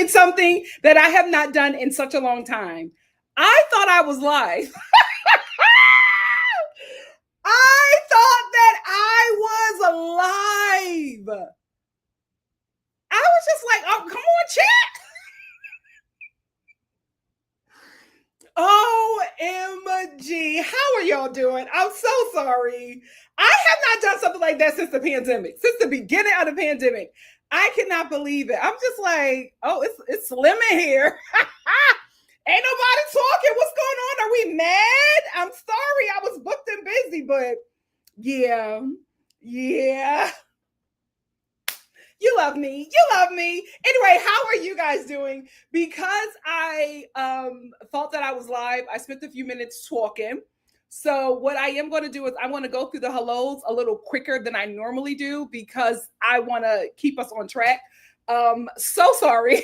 Something that I have not done in such a long time. I thought I was live. I thought that I was live. I was just like, oh, come on, chat. OMG. How are y'all doing? I'm so sorry. I have not done something like that since the pandemic, since the beginning of the pandemic. I cannot believe it. I'm just like, oh, it's slim in here. Ain't nobody talking. What's going on? Are we mad? I'm sorry. I was booked and busy, but yeah. You love me. Anyway, how are you guys doing? Because I thought that I was live, I spent a few minutes talking. So what I am going to do is I want to go through the hellos a little quicker than I normally do because I want to keep us on track. So sorry.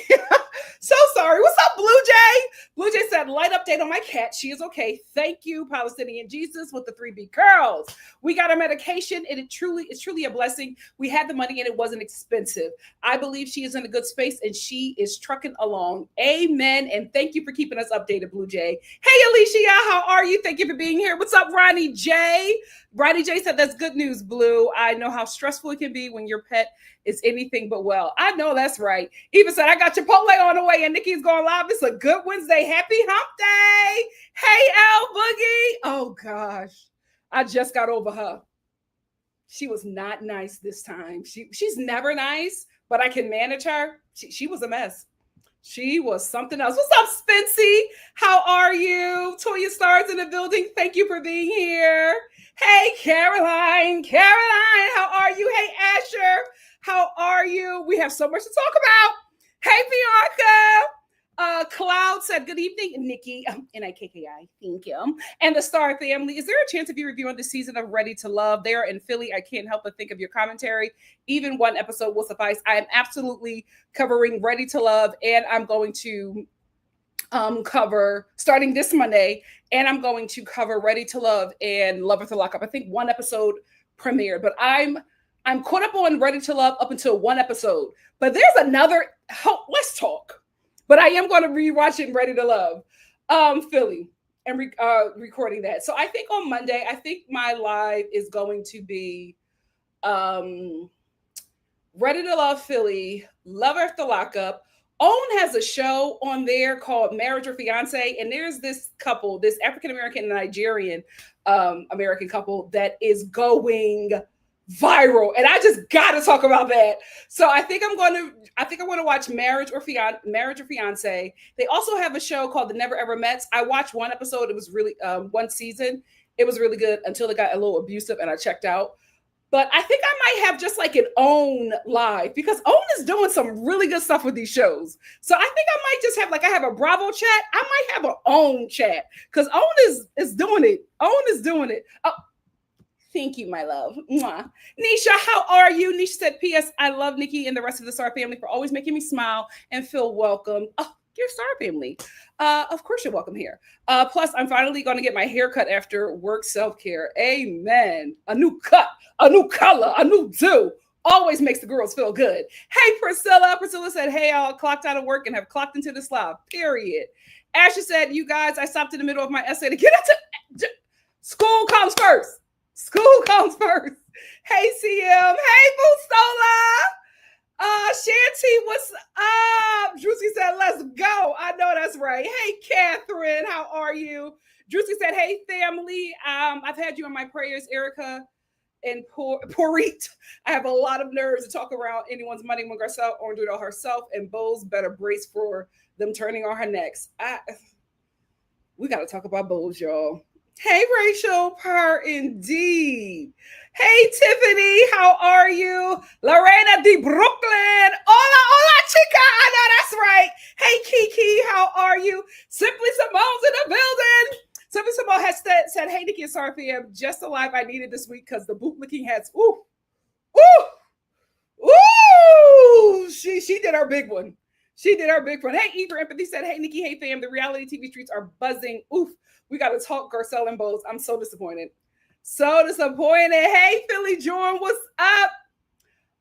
So sorry. What's up, Blue Jay? Blue Jay said, light update on my cat. She is okay. Thank you, Palestinian Jesus with the 3B curls. We got our medication and it's truly a blessing. We had the money and it wasn't expensive. I believe she is in a good space and she is trucking along. Amen. And thank you for keeping us updated, Blue Jay. Hey, Alicia, how are you? Thank you for being here. What's up, Ronnie J? Ronnie J said, that's good news, Blue. I know how stressful it can be when your pet is anything but well. I know that's right. Even said, I got Chipotle on the way and Nikki's going live. It's a good Wednesday. Happy hump day. Hey, L Boogie. Oh, gosh. I just got over her. She was not nice this time. She's never nice, but I can manage her. She was a mess. She was something else. What's up, Spency? How are you? Toya Star's in the building. Thank you for being here. Hey, Caroline. Caroline, how are you? Hey, Asher. How are you? We have so much to talk about. Hey, Bianca. Cloud said, good evening, Nikki. N-I-K-K-I. Thank you. And the Star family. Is there a chance of you reviewing the season of Ready to Love? They are in Philly. I can't help but think of your commentary. Even one episode will suffice. I am absolutely covering Ready to Love, and I'm going to cover starting this Monday, and I'm going to cover Ready to Love and Lover to Lock Up. I think one episode premiered, but I'm caught up on Ready to Love up until one episode. But there's another. Let's talk. But I am going to rewatch it, Ready to Love, Philly, and recording that. So I think on Monday, I think my live is going to be Ready to Love Philly, Lover to Lock Up. OWN has a show on there called Marriage or Fiance, and there's this couple, this African-American and Nigerian American couple that is going viral, and I just got to talk about that. So I think I'm going to watch Marriage or Fiance. They also have a show called The Never Ever Mets. I watched one episode. It was really one season. It was really good until it got a little abusive, and I checked out. But I think I might have just like an OWN live because OWN is doing some really good stuff with these shows. So I think I might just have I have a Bravo chat. I might have an OWN chat because OWN is doing it. OWN is doing it. Oh, thank you, my love. Mwah. Nisha, how are you? Nisha said, P.S. I love Nikki and the rest of the Star family for always making me smile and feel welcome. Oh, your Star family. Of course you're welcome here. Plus, I'm finally going to get my hair cut after work self-care. Amen. A new cut, a new color, a new do. Always makes the girls feel good. Hey, Priscilla. Priscilla said, hey, I clocked out of work and have clocked into this live, period. Ashley said, you guys, I stopped in the middle of my essay to get into school comes first. School comes first. Hey, CM. Hey, Bustola. Shanty, what's up? Juicy said, let's go. I know that's right. Hey, Catherine, how are you? Drusy said, hey, family. I've had you in my prayers, Erica and Porit. I have a lot of nerves to talk around anyone's money when Garcelle or do it all herself, and Bowles better brace for them turning on her necks. We got to talk about Bowles, y'all. Hey, Rachel, per indeed. Hey, Tiffany, how are you? Lorena de Brooklyn. Hola, hola, chica. I know that's right. Hey, Kiki, how are you? Simply Simone's in the building. Simply Simone has said, hey, Nikki.Star fam, just the live I needed this week because the bootlicking hats. Ooh, ooh, ooh. She did her big one. She did her big one. Hey, Eager Empathy said, hey, Nikki, hey, fam, the reality TV streets are buzzing. Oof. We got to talk Garcelle and Bowles. I'm so disappointed. So disappointed. Hey, Philly Jordan, what's up?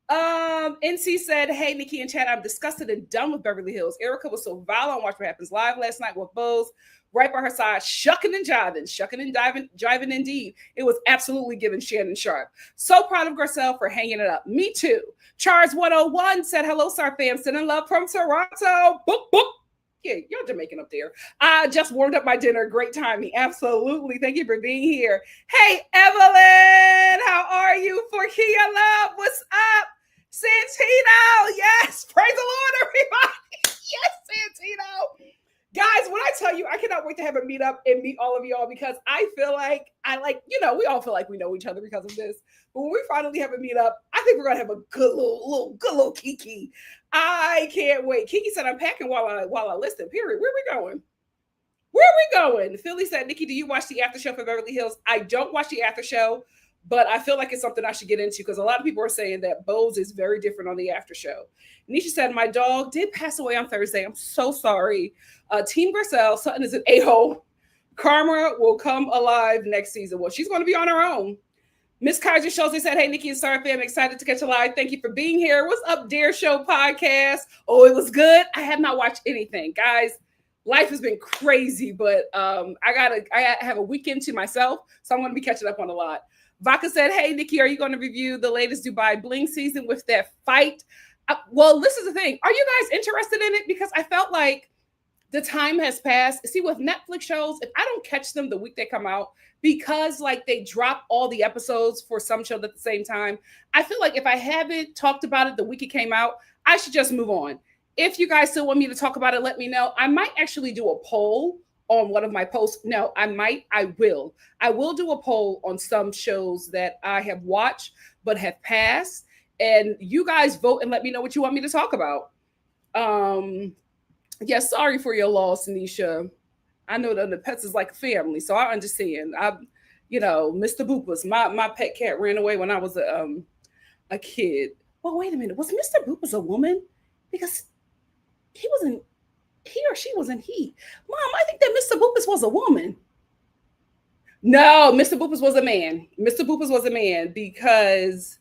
NC said, hey, Nikki and Chad, I'm disgusted and done with Beverly Hills. Erica was so vile on Watch What Happens Live last night with Bowles right by her side, shucking and jiving indeed. It was absolutely giving Shannon Sharp. So proud of Garcelle for hanging it up. Me too. Charles 101 said, hello, Star fam, sending love from Toronto. Boop, boop. Yeah, y'all Jamaican up there. I just warmed up my dinner. Great timing. Absolutely. Thank you for being here. Hey, Evelyn, how are you? For Kia Love, what's up? Santino, yes. Praise the Lord, everybody. Yes, Santino. Guys, when I tell you, I cannot wait to have a meetup and meet all of y'all because I feel like we all feel like we know each other because of this. But when we finally have a meetup, I think we're gonna have a good little kiki. I can't wait. Kiki said, I'm packing while I listen. Period. Where are we going? Where are we going? Philly said, Nikki, do you watch the after show for Beverly Hills? I don't watch the after show, but I feel like it's something I should get into because a lot of people are saying that Bowles is very different on the after show. Nisha said, my dog did pass away on Thursday. I'm so sorry. Team Garcelle, Sutton is an a-hole. Karma will come alive next season. Well, she's going to be on her own. Miss Kaiser Schultz said, hey, Nikki and Star fam, excited to catch you live. Thank you for being here. What's up, Dare Show podcast? Oh, it was good. I have not watched anything. Guys, life has been crazy, but I have a weekend to myself, so I'm going to be catching up on a lot. Vaka said, hey, Nikki, are you going to review the latest Dubai Bling season with that fight? Well, this is the thing. Are you guys interested in it? Because I felt like the time has passed. See, with Netflix shows, if I don't catch them the week they come out, because like they drop all the episodes for some shows at the same time, I feel like if I haven't talked about it the week it came out, I should just move on. If you guys still want me to talk about it, let me know. I might actually do a poll on one of my posts. No, I will do a poll on some shows that I have watched but have passed, and you guys vote and let me know what you want me to talk about. Yeah, sorry for your loss, Nisha. I know that the pets is like family, so I understand. Mr. Boopas, my pet cat ran away when I was a kid. Well, wait a minute, was Mr. Boopas a woman? Because he or she wasn't he. Mom, I think that Mr. Boopas was a woman. No, Mr. Boopas was a man. Mr. Boopas was a man because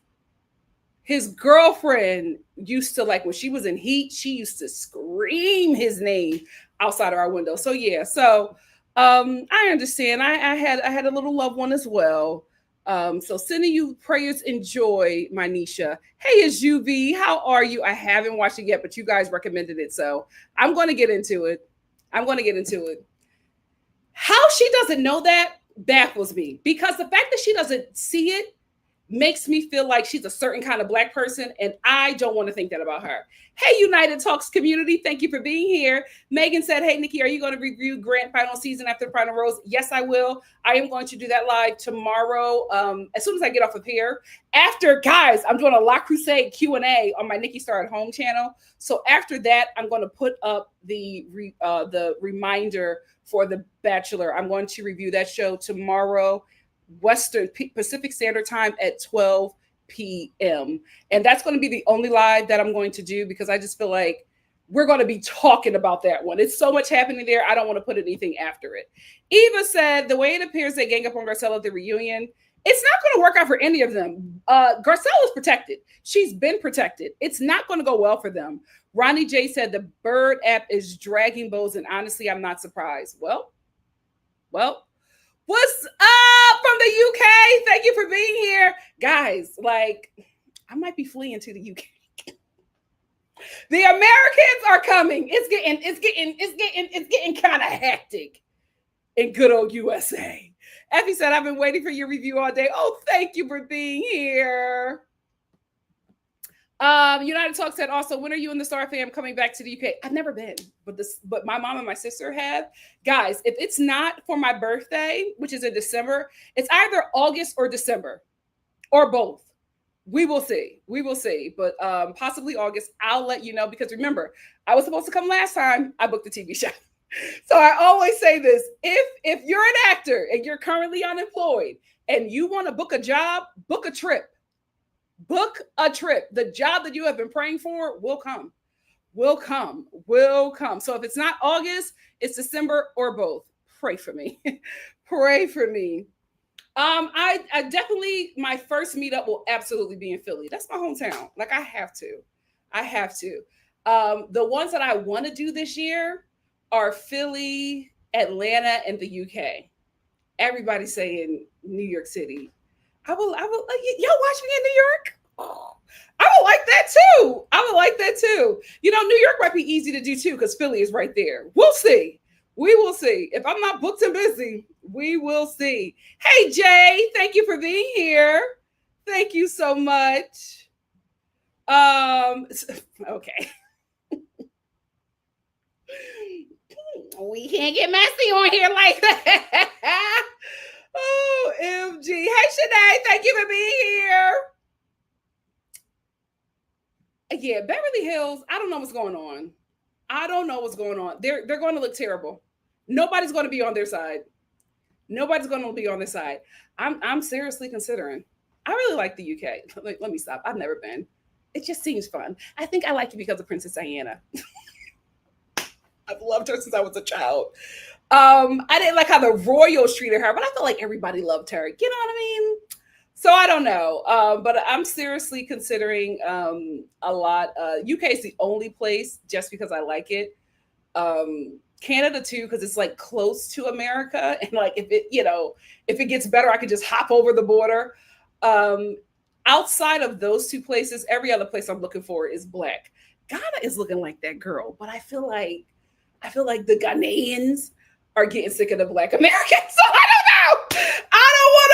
his girlfriend used to, like, when she was in heat, she used to scream his name outside of our window. So yeah, I understand. I had a little loved one as well. So sending you prayers and joy, my Nisha. Hey, it's UV. How are you? I haven't watched it yet, but you guys recommended it, so I'm going to get into it. How she doesn't know that baffles me, because the fact that she doesn't see it makes me feel like she's a certain kind of Black person, and I don't want to think that about her. Hey, United Talks community, thank you for being here. Megan said, hey, Nikki, are you going to review Grant final season after the final rose? Yes, I will. I am going to do that live tomorrow, as soon as I get off of here. After, guys, I'm doing a La Crusade Q&A on my Nikki.Star at Home channel. So after that, I'm going to put up the reminder for The Bachelor. I'm going to review that show tomorrow, Pacific Standard Time at 12 p.m. And that's going to be the only live that I'm going to do, because I just feel like we're going to be talking about that one. It's so much happening there. I don't want to put anything after it. Eva said, the way it appears they gang up on Garcelle at the reunion, it's not going to work out for any of them. Garcelle is protected. She's been protected. It's not going to go well for them. Ronnie J said the Bird app is dragging Bowles, and honestly, I'm not surprised. Well, what's up from the UK? Thank you for being here. Guys, like, I might be fleeing to the UK. The Americans are coming. It's getting kind of hectic. in good old USA. Effie said, I've been waiting for your review all day. Oh, thank you for being here. United Talk said also, when are you and the Star fam coming back to the UK? I've never been, but my mom and my sister have. Guys, if it's not for my birthday, which is in December, it's either August or December, or both. We will see. We will see. But possibly August. I'll let you know, because remember, I was supposed to come last time. I booked the TV show. So I always say this: if you're an actor and you're currently unemployed and you want to book a job, book a trip. Book a trip. The job that you have been praying for will come. Will come. Will come. So if it's not August, it's December or both. Pray for me. Pray for me. I definitely, my first meetup will absolutely be in Philly. That's my hometown. Like, I have to. I have to. The ones that I want to do this year are Philly, Atlanta, and the UK. Everybody's saying New York City. I will, y'all watch me in New York? Oh, I would like that too. I would like that too. You know, New York might be easy to do too, because Philly is right there. We'll see. We will see. If I'm not booked and busy, we will see. Hey, Jay, thank you for being here. Thank you so much. Okay. We can't get messy on here like that. Oh, MG. Hey, Shanae, thank you for being here. Yeah, Beverly Hills, I don't know what's going on. I don't know what's going on. They're going to look terrible. Nobody's going to be on their side. Nobody's going to be on their side. I'm seriously considering. I really like the UK. Let me stop. I've never been. It just seems fun. I think I like it because of Princess Diana. I've loved her since I was a child. I didn't like how the royals treated her, but I feel like everybody loved her. You know what I mean? So I don't know. But I'm seriously considering a lot. UK is the only place just because I like it. Canada too, because it's like close to America. And like if it gets better, I could just hop over the border. Outside of those two places, every other place I'm looking for is black. Ghana is looking like that girl, but I feel like the Ghanaians are getting sick of the black Americans. So I don't know. I don't want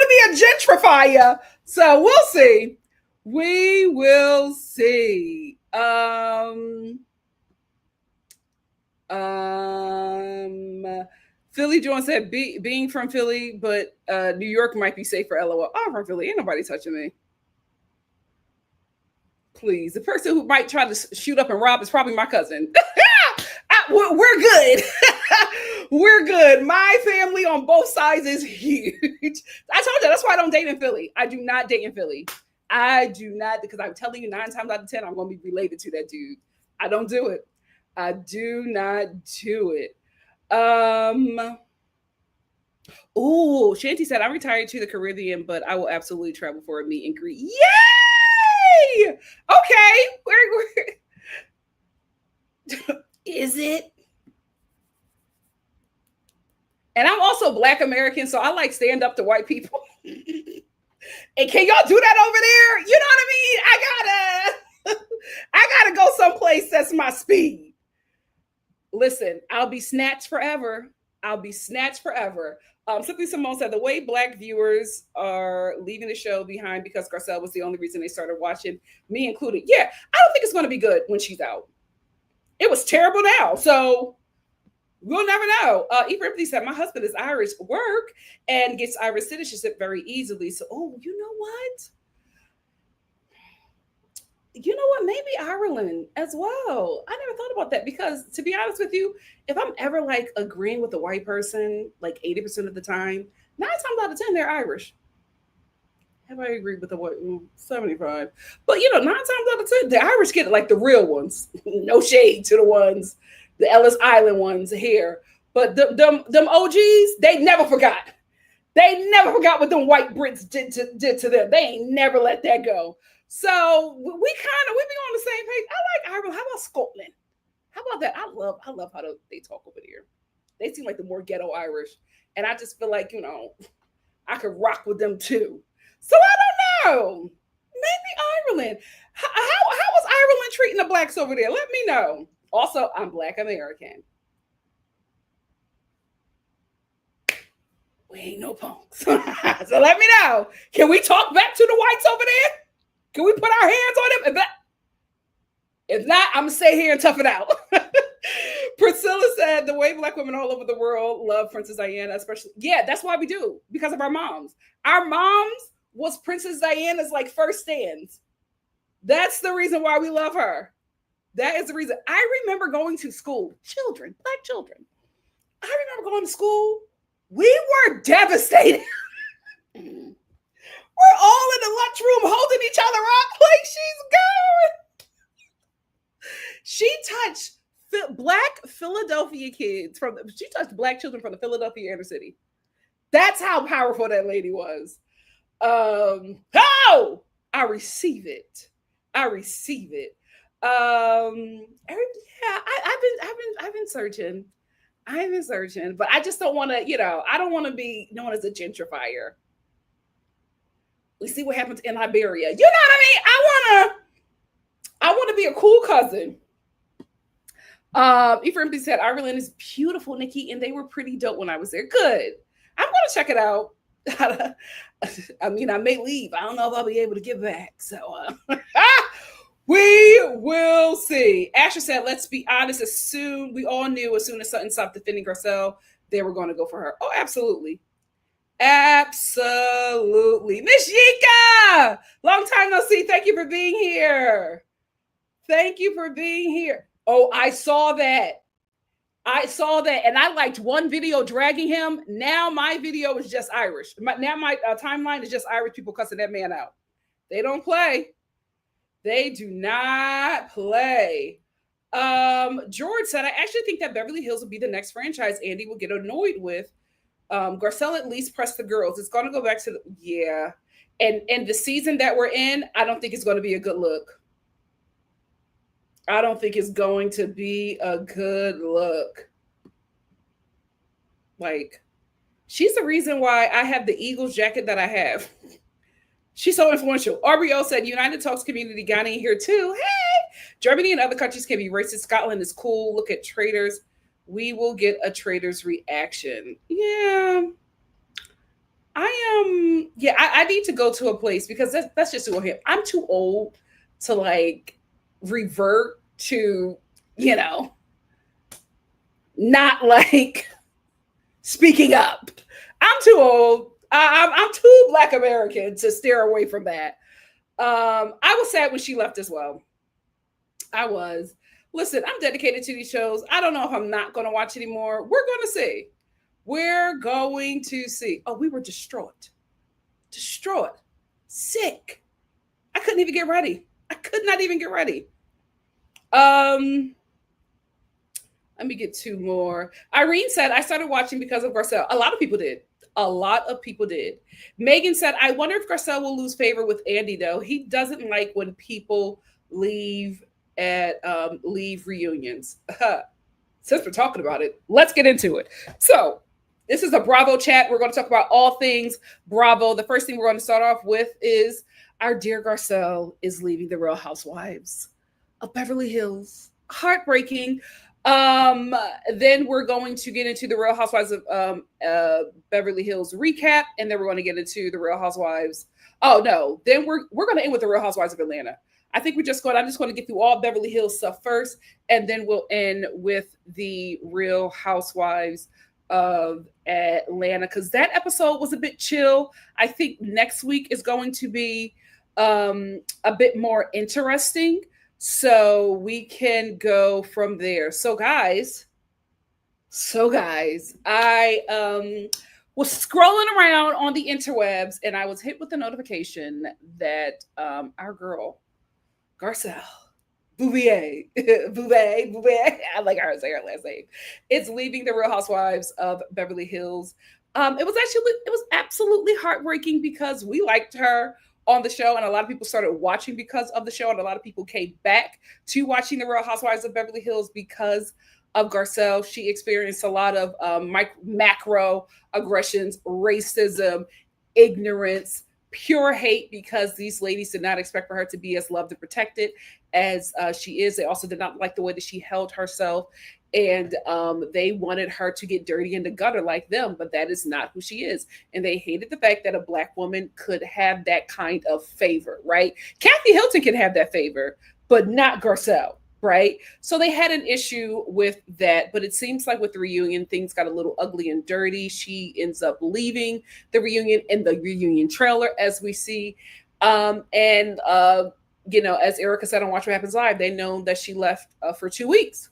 to be a gentrifier. So we'll see. We will see. Philly Jones said being from Philly, but New York might be safer. LOL. I'm from Philly. Ain't nobody touching me. Please. The person who might try to shoot up and rob is probably my cousin. We're good. We're good. My family on both sides is huge. I told you, that's why I don't date in Philly. I do not date in Philly. I do not, because I'm telling you, 9 times out of 10, I'm going to be related to that dude. I don't do it. I do not do it. Oh, Shanti said, I'm retired to the Caribbean, but I will absolutely travel for a meet and greet. Yay! Okay. Is it? And I'm also Black American, so I like stand up to white people. And can y'all do that over there? You know what I mean? I gotta go someplace that's my speed. Listen, I'll be snatched forever. I'll be snatched forever. Simply Simone said the way Black viewers are leaving the show behind because Garcelle was the only reason they started watching, me included. Yeah, I don't think it's going to be good when she's out. It was terrible now, so we'll never know. Ibrahim said, my husband is Irish, work and gets Irish citizenship very easily. So, you know what? You know what? Maybe Ireland as well. I never thought about that because, to be honest with you, if I'm ever like agreeing with a white person, like 80% of the time, 9 times out of 10, they're Irish. Have I agreed with the white? 75. But 9 times out of 10, the Irish get it, like the real ones. No shade to the ones, the Ellis Island ones here. But them OGs, they never forgot. They never forgot what them white Brits did to them. They ain't never let that go. So we be on the same page. I like Ireland. How about Scotland? How about that? I love how they talk over there. They seem like the more ghetto Irish. And I just feel like, I could rock with them too. So I don't know. Maybe Ireland. How was Ireland treating the Blacks over there? Let me know. Also, I'm Black American. We ain't no punks. So let me know. Can we talk back to the whites over there? Can we put our hands on them? If not, I'm going to stay here and tough it out. Priscilla said the way Black women all over the world love Princess Diana, especially. Yeah, that's why we do, because of our moms. Our moms was Princess Diana's like first stands. That's the reason why we love her. That is the reason. I remember going to school, children, Black children. I remember going to school. We were devastated. We're all in the lunchroom holding each other up like she's going. She touched Black Philadelphia kids she touched Black children from the Philadelphia inner city. That's how powerful that lady was. Oh, I receive it. I've been searching. But I just don't want to, I don't want to be known as a gentrifier. We see what happens in Liberia. You know what I mean? I want to be a cool cousin. Ephraim said, Ireland is beautiful, Nikki, and they were pretty dope when I was there. Good. I'm going to check it out. I mean, I may leave. I don't know if I'll be able to get back. So we will see. Asher said, let's be honest, we all knew as soon as Sutton stopped defending Garcelle, they were going to go for her. Oh, absolutely. Absolutely. Miss Yika, long time no see. Thank you for being here. Oh, I saw that. And I liked one video dragging him. Now my video is just Irish. Now my timeline is just Irish people cussing that man out. They don't play. They do not play. George said, I actually think that Beverly Hills will be the next franchise Andy will get annoyed with. Garcelle at least pressed the girls. It's going to go back to and the season that we're in, I don't think it's going to be a good look. Like, she's the reason why I have the Eagles jacket that I have. She's so influential. RBO said, United Talks community got in here too. Hey, Germany and other countries can be racist. Scotland is cool. Look at traitors. We will get a traitor's reaction. Yeah. I need to go to a place because that's just who I am. I'm too old to like revert to, not like speaking up. I'm too old. I'm too Black American to steer away from that. I was sad when she left as well. I was. Listen, I'm dedicated to these shows. I don't know if I'm not going to watch anymore. We're going to see. Oh, we were distraught. Sick. I couldn't even get ready. I could not even get ready. Let me get two more. Irene said, I started watching because of Garcelle. A lot of people did. Megan said, I wonder if Garcelle will lose favor with Andy, though. He doesn't like when people leave reunions. Since we're talking about it, let's get into it. So this is a Bravo chat. We're going to talk about all things Bravo. The first thing we're going to start off with is our dear Garcelle is leaving the Real Housewives of Beverly Hills. Heartbreaking. Then we're going to get into the Real Housewives of Beverly Hills recap, and then we're going to get into the Real Housewives. Oh no, then we're going to end with the Real Housewives of Atlanta. I'm just going to get through all Beverly Hills stuff first, and then we'll end with the Real Housewives of Atlanta, because that episode was a bit chill. I think next week is going to be a bit more interesting. So we can go from there. So guys, I was scrolling around on the interwebs and I was hit with a notification that our girl, Garcelle, Bouvier, I like her, say her last name, it's leaving the Real Housewives of Beverly Hills. It was absolutely heartbreaking because we liked her on the show, and a lot of people started watching because of the show, and a lot of people came back to watching the Real Housewives of Beverly Hills because of Garcelle. She experienced a lot of macro aggressions, racism, ignorance, pure hate, because these ladies did not expect for her to be as loved and protected as she is. They also did not like the way that she held herself. and they wanted her to get dirty in the gutter like them, but that is not who she is. And they hated the fact that a Black woman could have that kind of favor, right? Kathy Hilton can have that favor, but not Garcelle, right? So they had an issue with that, but it seems like with the reunion, things got a little ugly and dirty. She ends up leaving the reunion in the reunion trailer, as we see. And you know, as Erica said on Watch What Happens Live, they know that she left for 2 weeks,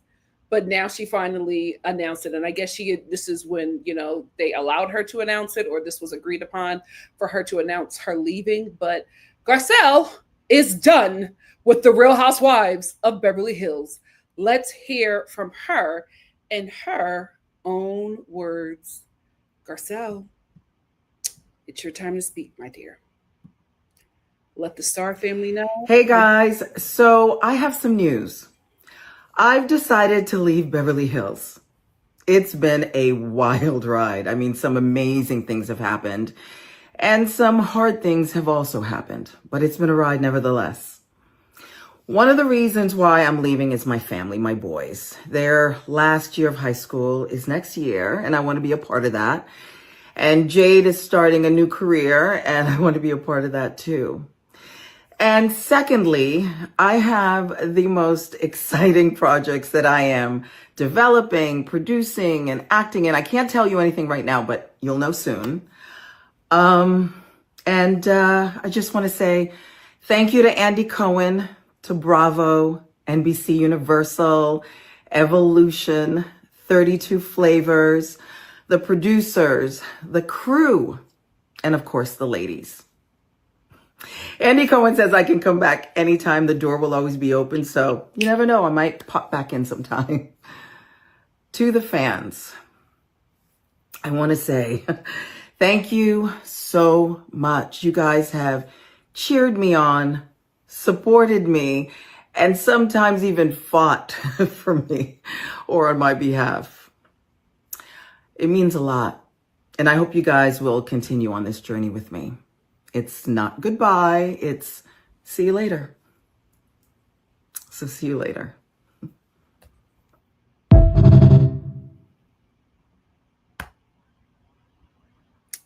but now she finally announced it. And I guess this is when, you know, they allowed her to announce it, or this was agreed upon for her to announce her leaving. But Garcelle is done with the Real Housewives of Beverly Hills. Let's hear from her in her own words. Garcelle, it's your time to speak, my dear. Let the Star family know. Hey guys, so I have some news. I've decided to leave Beverly Hills. It's been a wild ride. I mean, some amazing things have happened and some hard things have also happened, but it's been a ride nevertheless. One of the reasons why I'm leaving is my family, my boys. Their last year of high school is next year, and I want to be a part of that. And Jade is starting a new career, and I want to be a part of that too. And secondly, I have the most exciting projects that I am developing, producing, and acting in. I can't tell you anything right now, but you'll know soon. I just want to say thank you to Andy Cohen, to Bravo, NBC Universal, Evolution, 32 Flavors, the producers, the crew, and of course the ladies. Andy Cohen says I can come back anytime. The door will always be open. So you never know. I might pop back in sometime. To the fans, I want to say thank you so much. You guys have cheered me on, supported me, and sometimes even fought for me or on my behalf. It means a lot. And I hope you guys will continue on this journey with me. It's not goodbye. It's see you later. So see you later.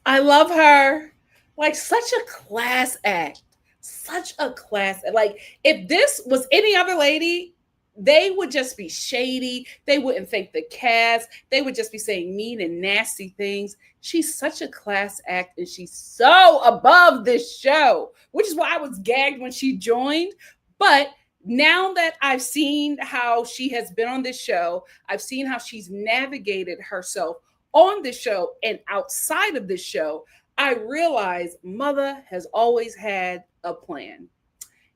I love her. Like, such a class act. Such a class act. Like, if this was any other lady, they would just be shady. They wouldn't thank the cast. They would just be saying mean and nasty things. She's such a class act, and she's so above this show, which is why I was gagged when she joined. But now that I've seen how she has been on this show, I've seen how she's navigated herself on this show and outside of this show, I realize Mother has always had a plan.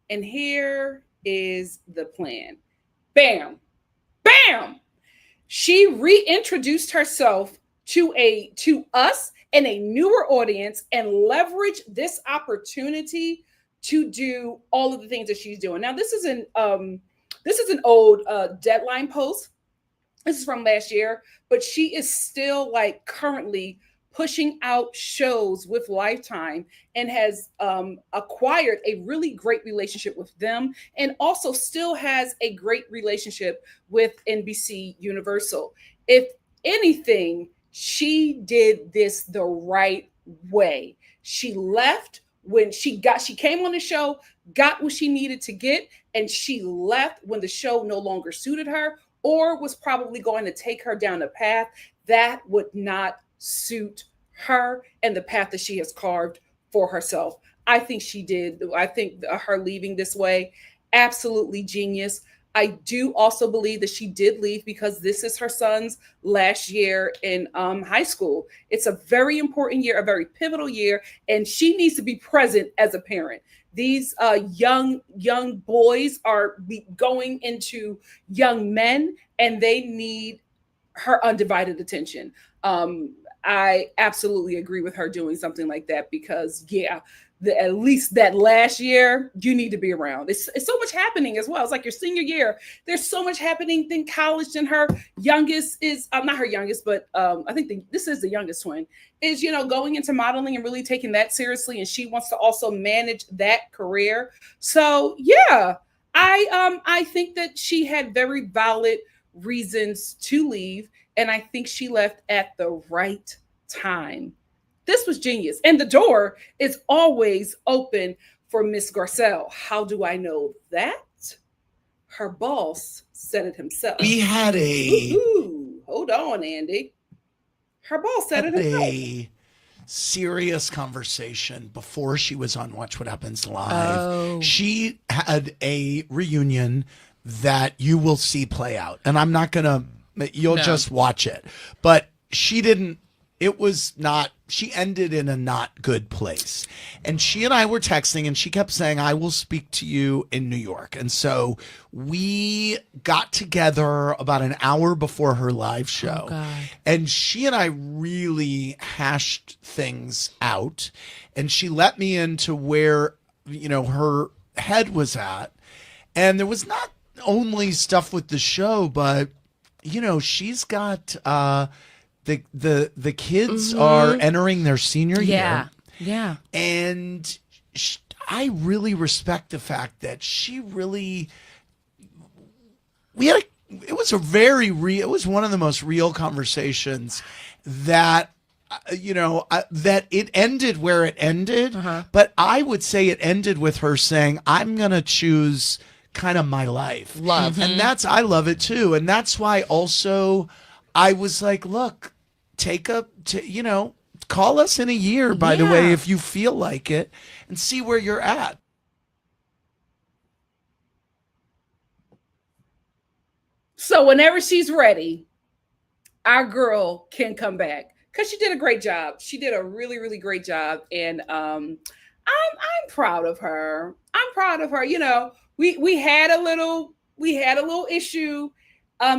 And here is the plan. Bam, bam. She reintroduced herself to us and a newer audience and leverage this opportunity to do all of the things that she's doing. Now, this is an old Deadline post. This is from last year, but she is still like currently pushing out shows with Lifetime and has acquired a really great relationship with them, and also still has a great relationship with NBC Universal. If anything, she did this the right way. She left when she came on the show, got what she needed to get, and she left when the show no longer suited her or was probably going to take her down a path that would not suit her and the path that she has carved for herself. I think she did. I think her leaving this way, absolutely genius. I do also believe that she did leave because this is her son's last year in high school. It's a very important year, a very pivotal year, and she needs to be present as a parent. These young boys are going into young men, and they need her undivided attention. I absolutely agree with her doing something like that because, yeah, at least that last year, you need to be around. It's so much happening as well. It's like your senior year. There's so much happening in college, and her youngest is not her youngest, but I think this is the youngest twin, is, going into modeling and really taking that seriously. And she wants to also manage that career. So, yeah, I think that she had very valid reasons to leave. And I think she left at the right time. This was genius. And the door is always open for Miss Garcelle. How do I know that? Her boss said it himself. We had hold on, Andy. Her boss said it himself. A serious conversation before she was on Watch What Happens Live. Oh. She had a reunion that you will see play out. And I'm not going to, you'll just watch it. But she didn't, it was not, she ended in a not good place. And she and I were texting and she kept saying, I will speak to you in New York. And so we got together about an hour before her live show. And she and I really hashed things out. And she let me into where, you know, her head was at. And there was not only stuff with the show, but, you know, she's got, the kids are entering their senior year. Yeah. And I really respect the fact that she really, it was a very real, it was one of the most real conversations that, you know, that it ended where it ended. But I would say it ended with her saying, I'm going to choose kind of my life. Love. And I love it too. And that's why also I was like, look, you know, call us in a year, by the way, if you feel like it, and see where you're at. So whenever she's ready, our girl can come back because she did a great job. She did a really, really great job. And I'm proud of her. I'm proud of her. You know, we had a little issue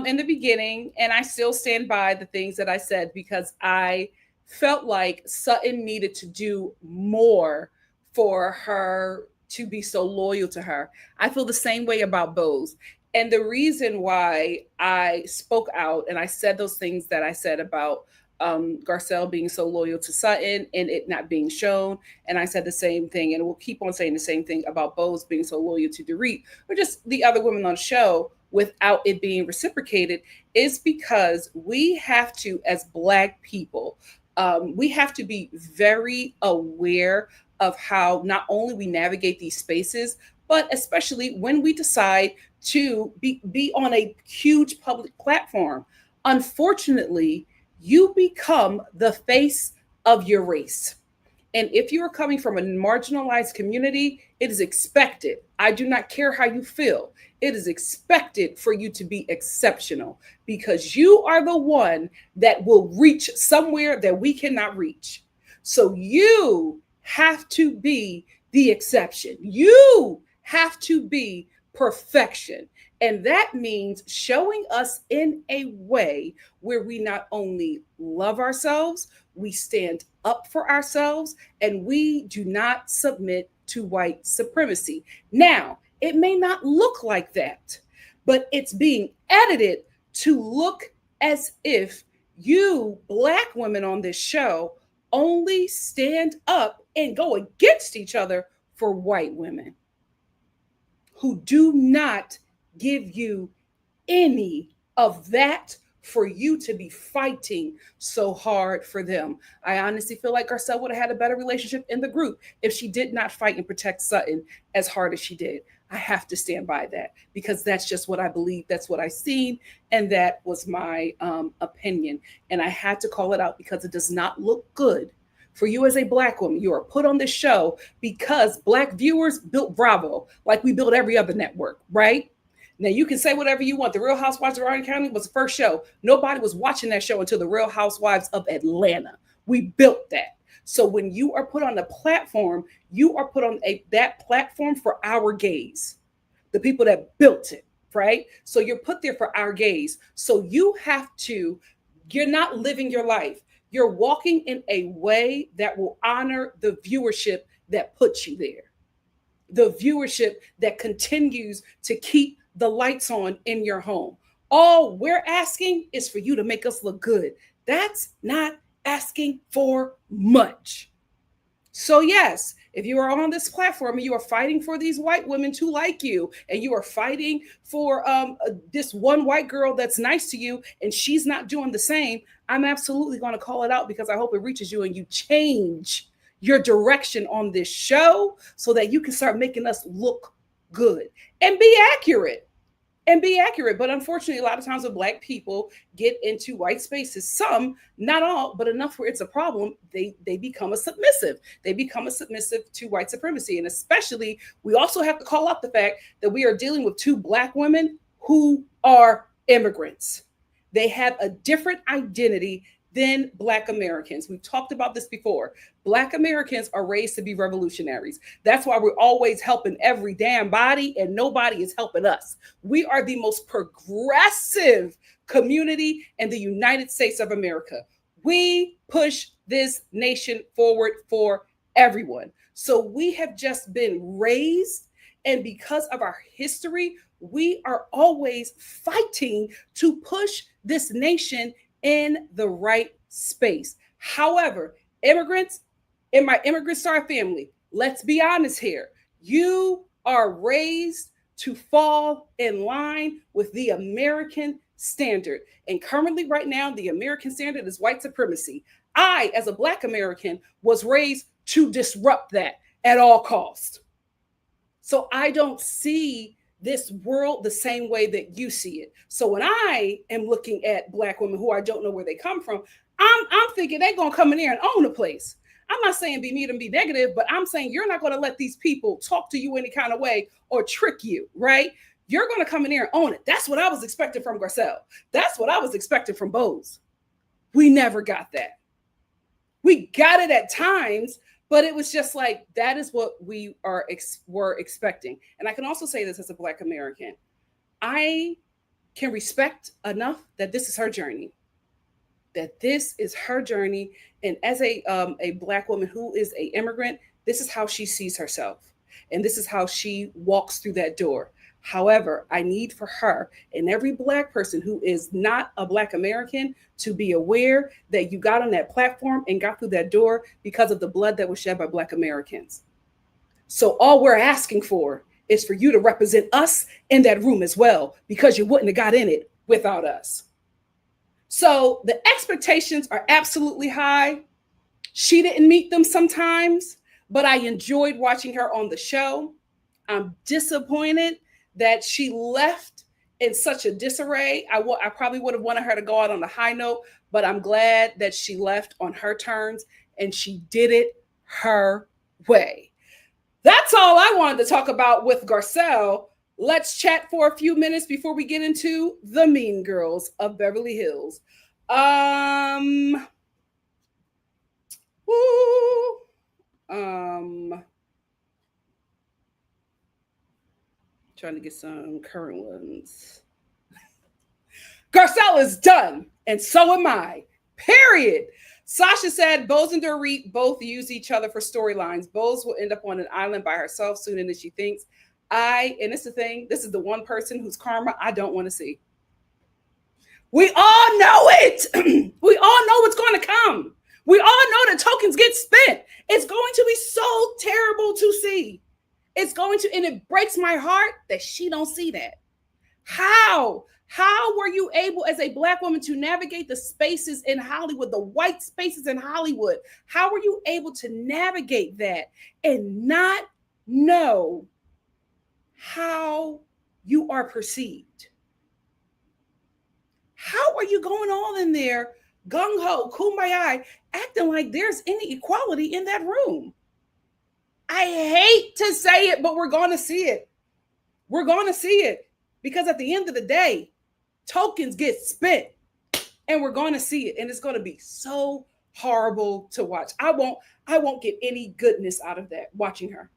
in the beginning, and I still stand by the things that I said because I felt like Sutton needed to do more for her to be so loyal to her. I feel the same way about Bose. And the reason why I spoke out and I said those things that I said about Garcelle being so loyal to Sutton and it not being shown. And I said the same thing, and we'll keep on saying the same thing about Bose being so loyal to Dorit, or just the other women on the show without it being reciprocated, is because we have to, as Black people, we have to be very aware of how not only we navigate these spaces, but especially when we decide to be on a huge public platform. Unfortunately, you become the face of your race. And if you are coming from a marginalized community, it is expected. I do not care how you feel. It is expected for you to be exceptional because you are the one that will reach somewhere that we cannot reach. So you have to be the exception. You have to be perfection. And that means showing us in a way where we not only love ourselves, we stand up for ourselves, and we do not submit to white supremacy. Now, it may not look like that, but it's being edited to look as if you Black women on this show only stand up and go against each other for white women who do not give you any of that for you to be fighting so hard for them. I honestly feel like Garcelle would have had a better relationship in the group if she did not fight and protect Sutton as hard as she did. I have to stand by that because that's just what I believe. That's what I seen. And that was my opinion. And I had to call it out because it does not look good for you as a Black woman. You are put on this show because Black viewers built Bravo like we built every other network, right? Now, you can say whatever you want. The Real Housewives of Orange County was the first show. Nobody was watching that show until The Real Housewives of Atlanta. We built that. So when you are put on a platform, you are put on that platform for our gaze, the people that built it, right? So you're put there for our gaze. So you're not living your life. You're walking in a way that will honor the viewership that puts you there, the viewership that continues to keep the lights on in your home. All we're asking is for you to make us look good. That's not asking for much. So yes, If you are on this platform and you are fighting for these white women to like you, and you are fighting for this one white girl that's nice to you and she's not doing the same, I'm absolutely going to call it out, because I hope it reaches you and you change your direction on this show so that you can start making us look good and be accurate. But unfortunately, a lot of times when Black people get into white spaces, some, not all, but enough where it's a problem, they become a submissive. They become a submissive to white supremacy. And especially, we also have to call out the fact that we are dealing with two Black women who are immigrants. They have a different identity than Black Americans. We've talked about this before. Black Americans are raised to be revolutionaries. That's why we're always helping every damn body and nobody is helping us. We are the most progressive community in the United States of America. We push this nation forward for everyone. So we have just been raised, and because of our history, we are always fighting to push this nation in the right space. However, immigrants in my NikkiNicoleStar family, let's be honest here. You are raised to fall in line with the American standard. And currently, right now, the American standard is white supremacy. I, as a Black American, was raised to disrupt that at all costs. So I don't see this world the same way that you see it. So when I am looking at Black women who I don't know where they come from, I'm thinking they're going to come in here and own the place. I'm not saying be mean and be negative, but I'm saying you're not going to let these people talk to you any kind of way or trick you, right? You're going to come in here and own it. That's what I was expecting from Garcelle. That's what I was expecting from Bose. We never got that. We got it at times, but it was just like, that is what we were expecting. And I can also say this as a Black American. I can respect enough that this is her journey. That this is her journey. And as a Black woman who is an immigrant, this is how she sees herself. And this is how she walks through that door. However, I need for her and every Black person who is not a Black American to be aware that you got on that platform and got through that door because of the blood that was shed by Black Americans. So all we're asking for is for you to represent us in that room as well, because you wouldn't have got in it without us. So the expectations are absolutely high. She didn't meet them sometimes, but I enjoyed watching her on the show. I'm disappointed that she left in such a disarray. I probably would have wanted her to go out on a high note, but I'm glad that she left on her terms and she did it her way. That's all I wanted to talk about with Garcelle. Let's chat for a few minutes before we get into the Mean Girls of Beverly Hills. Trying to get some current ones. Garcelle is done, and so am I. Period. Sasha said Bose and Dorit both use each other for storylines. Bose will end up on an island by herself sooner than she thinks. And it's the thing, this is the one person whose karma I don't want to see. We all know it. We all know what's going to come. We all know that tokens get spent. It's going to be so terrible to see. It's going to, and it breaks my heart that she don't see that. How were you able as a Black woman to navigate the spaces in Hollywood, the white spaces in Hollywood? How were you able to navigate that and not know how you are perceived? How are you going all in there, gung-ho, kumbaya, acting like there's any equality in that room? I hate to say it, but we're going to see it. We're going to see it because at the end of the day, tokens get spent and we're going to see it. And it's going to be so horrible to watch. I won't get any goodness out of that watching her.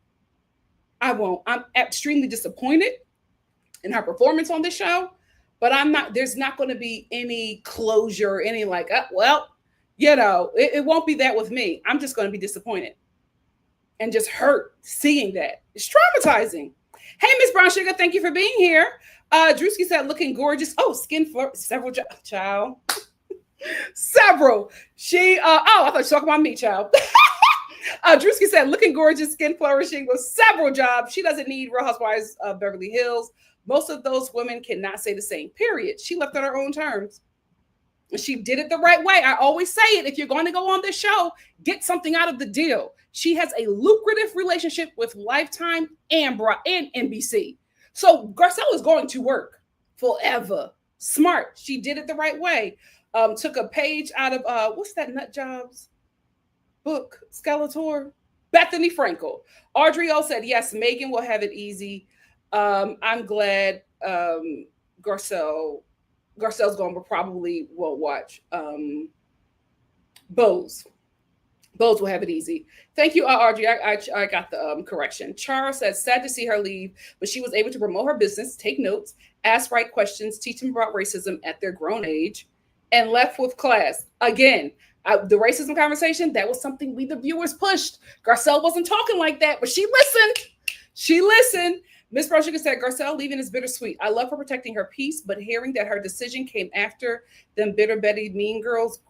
I won't. I'm extremely disappointed in her performance on this show, but there's not going to be any closure, any like, it won't be that with me. I'm just going to be disappointed and just hurt seeing that. It's traumatizing. Hey, Miss Brown Sugar, thank you for being here. Drewski said, looking gorgeous. Oh, skin flirt, several, child. Several. I thought you were talking about me, child. Drewski said, looking gorgeous, skin flourishing with several jobs. She doesn't need Real Housewives of Beverly Hills. Most of those women cannot say the same, period. She left on her own terms. She did it the right way. I always say it. If you're going to go on this show, get something out of the deal. She has a lucrative relationship with Lifetime and NBC. So Garcelle is going to work forever. Smart. She did it the right way. Took a page out of, what's that nut jobs book, Skeletor? Bethany Frankel. Audrey O said, yes, Megan will have it easy. I'm glad Garcelle's going, but probably won't watch. Bose will have it easy. Thank you, Audrey. I got the correction. Charles says, sad to see her leave, but she was able to promote her business, take notes, ask right questions, teach them about racism at their grown age, and left with class. Again, the racism conversation, that was something we, the viewers, pushed. Garcelle wasn't talking like that, but she listened. She listened. Miss Brown Sugar said, Garcelle leaving is bittersweet. I love her protecting her peace, but hearing that her decision came after them bitter Betty Mean Girls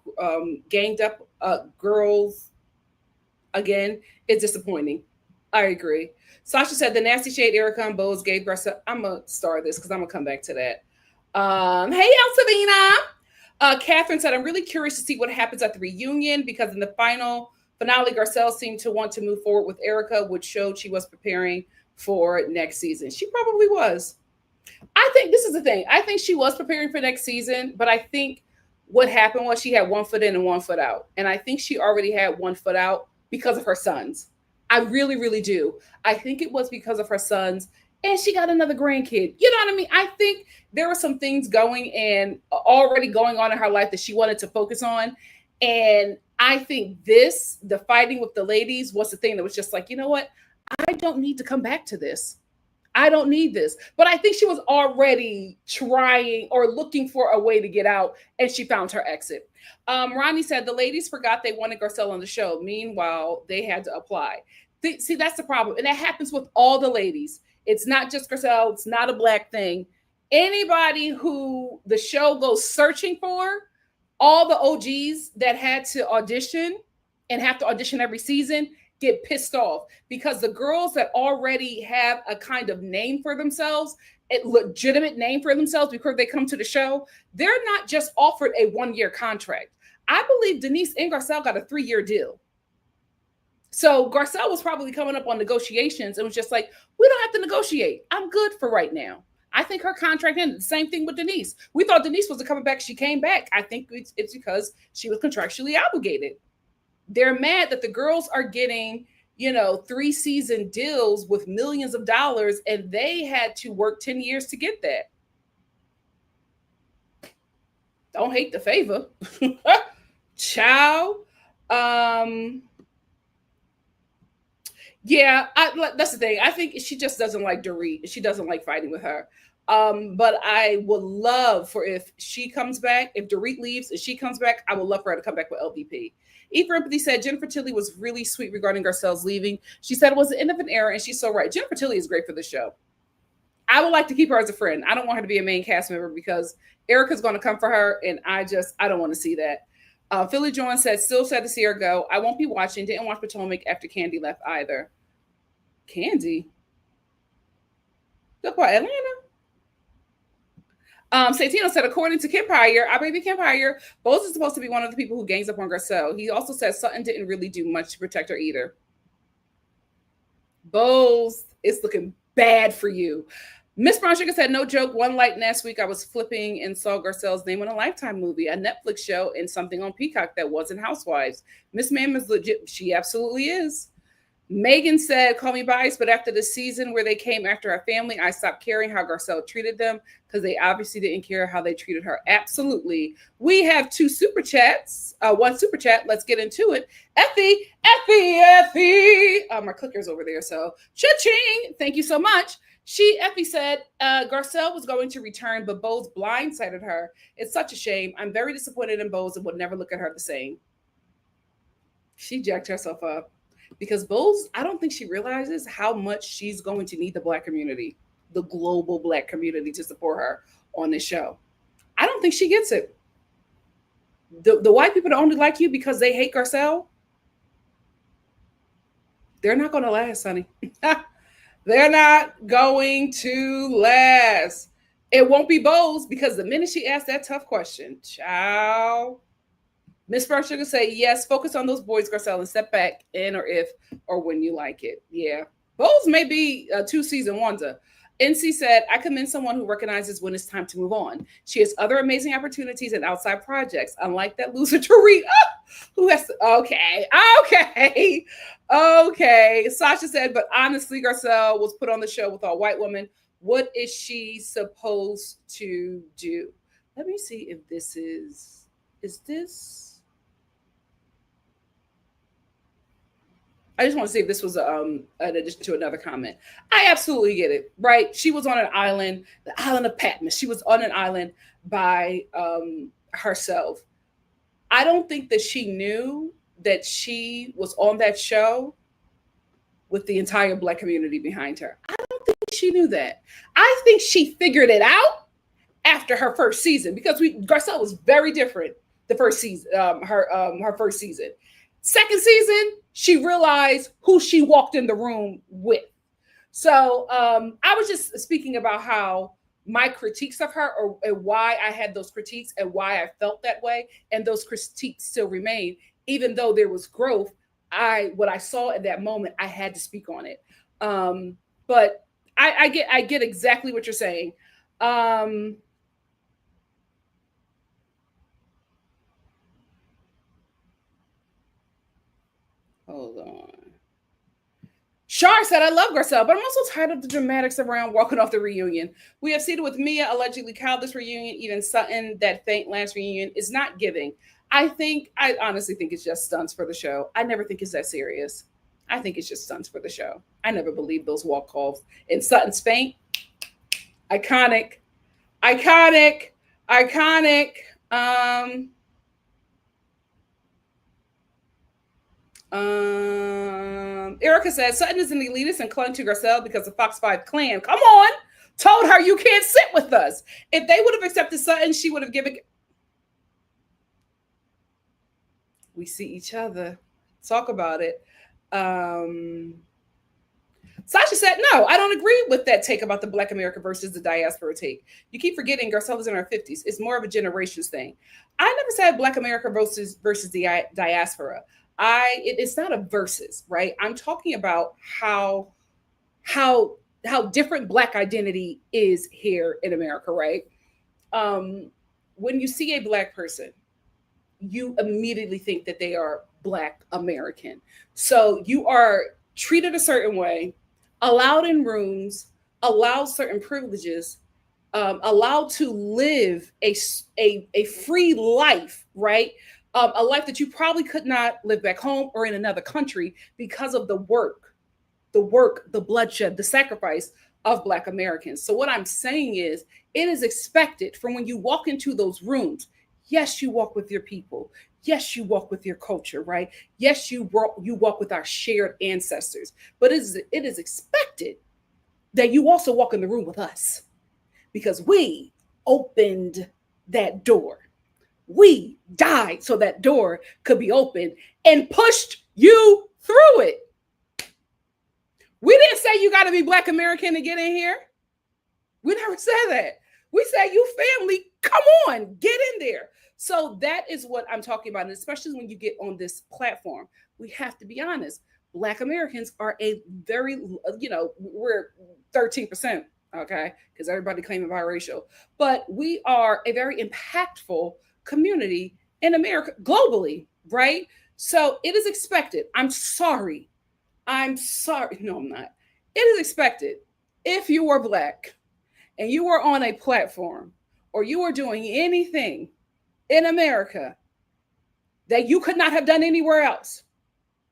ganged up girls again is disappointing. I agree. Sasha said, the nasty shade Erica and Bose gave Garcelle. I'm going to start this because I'm going to come back to that. Hey, Elsavina. Catherine said, I'm really curious to see what happens at the reunion because in the finale, Garcelle seemed to want to move forward with Erica, which showed she was preparing for next season. She probably was. I think this is the thing. I think she was preparing for next season, but I think what happened was she had 1 foot in and 1 foot out. And I think she already had 1 foot out because of her sons. I really, really do. I think it was because of her sons. And she got another grandkid. You know what I mean? I think there were some things already going on in her life that she wanted to focus on. And I think the fighting with the ladies was the thing that was just like, you know what? I don't need to come back to this. I don't need this. But I think she was already trying or looking for a way to get out, and she found her exit. Ronnie said the ladies forgot they wanted Garcelle on the show. Meanwhile, they had to apply. See, that's the problem. And that happens with all the ladies. It's not just Garcelle. It's not a black thing. Anybody who the show goes searching for, all the OGs that had to audition and have to audition every season get pissed off because the girls that already have a kind of name for themselves, a legitimate name for themselves before they come to the show, they're not just offered a 1-year contract. I believe Denise and Garcelle got a 3-year deal. So Garcelle was probably coming up on negotiations and was just like, we don't have to negotiate. I'm good for right now. I think her contract ended. The same thing with Denise. We thought Denise was coming back. She came back. I think it's because she was contractually obligated. They're mad that the girls are getting, 3-season deals with millions of dollars, and they had to work 10 years to get that. Don't hate the favor. Ciao. Yeah, that's the thing. I think she just doesn't like Dorit. She doesn't like fighting with her. But I would love for if she comes back, if Dorit leaves and she comes back, I would love for her to come back with LVP. E for Empathy said Jennifer Tilly was really sweet regarding Garcelle's leaving. She said it was the end of an era, and she's so right. Jennifer Tilly is great for the show. I would like to keep her as a friend. I don't want her to be a main cast member because Erica's going to come for her, and I don't want to see that. Philly Jones said, still sad to see her go. I won't be watching. Didn't watch Potomac after Candy left either. Candy? Look what, Atlanta? Santino said, according to Kempire, our baby Kempire, Bose is supposed to be one of the people who gangs up on Garcelle. He also said Sutton didn't really do much to protect her either. Bose, it's looking bad for you. Miss Brown Sugar said, no joke, one light last week I was flipping and saw Garcelle's name on a Lifetime movie, a Netflix show, and something on Peacock that wasn't Housewives. Miss Ma'am is legit. She absolutely is. Megan said, call me biased, but after the season where they came after our family, I stopped caring how Garcelle treated them because they obviously didn't care how they treated her. Absolutely. We have 2 super chats. 1 super chat. Let's get into it. Effie. My clicker's over there. So cha-ching. Thank you so much. Effie said, Garcelle was going to return, but Bose blindsided her. It's such a shame. I'm very disappointed in Bose and would never look at her the same. She jacked herself up. Because Bose, I don't think she realizes how much she's going to need the Black community, the global Black community, to support her on this show. I don't think she gets it. The white people that only like you because they hate Garcelle, They're not going to last, honey. They're not going to last. It won't be Bose because the minute she asked that tough question, child, Miss First Sugar say yes. Focus on those boys, Garcelle, and step back in or if or when you like it. Yeah, Bose may be a 2-season wonder. NC said, I commend someone who recognizes when it's time to move on. She has other amazing opportunities and outside projects, unlike that loser Tariq, who has to, okay. Sasha said, but honestly, Garcelle was put on the show with a white woman. What is she supposed to do? Let me see if this is this? I just want to see if this was an addition to another comment. I absolutely get it, right? She was on an island, the island of Patmos. She was on an island by herself. I don't think that she knew that she was on that show with the entire Black community behind her. I don't think she knew that. I think she figured it out after her first season because Garcelle was very different the first season, her first season. Second season, she realized who she walked in the room with. So I was just speaking about how my critiques of her and why I had those critiques and why I felt that way. And those critiques still remain, even though there was growth. What I saw at that moment, I had to speak on it. But I get exactly what you're saying. Hold on. Shar said, I love Garcelle, but I'm also tired of the dramatics around walking off the reunion. We have seen it with Mia allegedly called this reunion, even Sutton, that faint last reunion is not giving. I honestly think it's just stunts for the show. I never think it's that serious. I think it's just stunts for the show. I never believed those walk calls. And Sutton's faint, iconic. Erica says Sutton is an elitist and clung to Garcelle because the Fox 5 clan, come on, told her you can't sit with us. If they would have accepted Sutton, she would have given. We see each other. Talk about it. Sasha said, no, I don't agree with that take about the Black America versus the diaspora take. You keep forgetting Garcelle is in her 50s. It's more of a generations thing. I never said Black America versus the diaspora. It's not a versus, right? I'm talking about how different Black identity is here in America, right? When you see a Black person, you immediately think that they are Black American. So you are treated a certain way, allowed in rooms, allowed certain privileges, allowed to live a free life, right? A life that you probably could not live back home or in another country because of the work, the bloodshed, the sacrifice of Black Americans. So what I'm saying is, it is expected from when you walk into those rooms. Yes, you walk with your people. Yes, you walk with your culture, right? Yes, you walk with our shared ancestors. But it is expected that you also walk in the room with us because we opened that door. We died so that door could be opened and pushed you through it. We didn't say you got to be Black American to get in here. We never said that. We said, you family, come on, get in there. So that is what I'm talking about. And especially when you get on this platform, we have to be honest. Black Americans are a very, we're 13%, okay? Because everybody claiming biracial. But we are a very impactful community in America, globally, right? So it is expected. I'm sorry. No, I'm not. It is expected if you are Black and you are on a platform or you are doing anything in America that you could not have done anywhere else,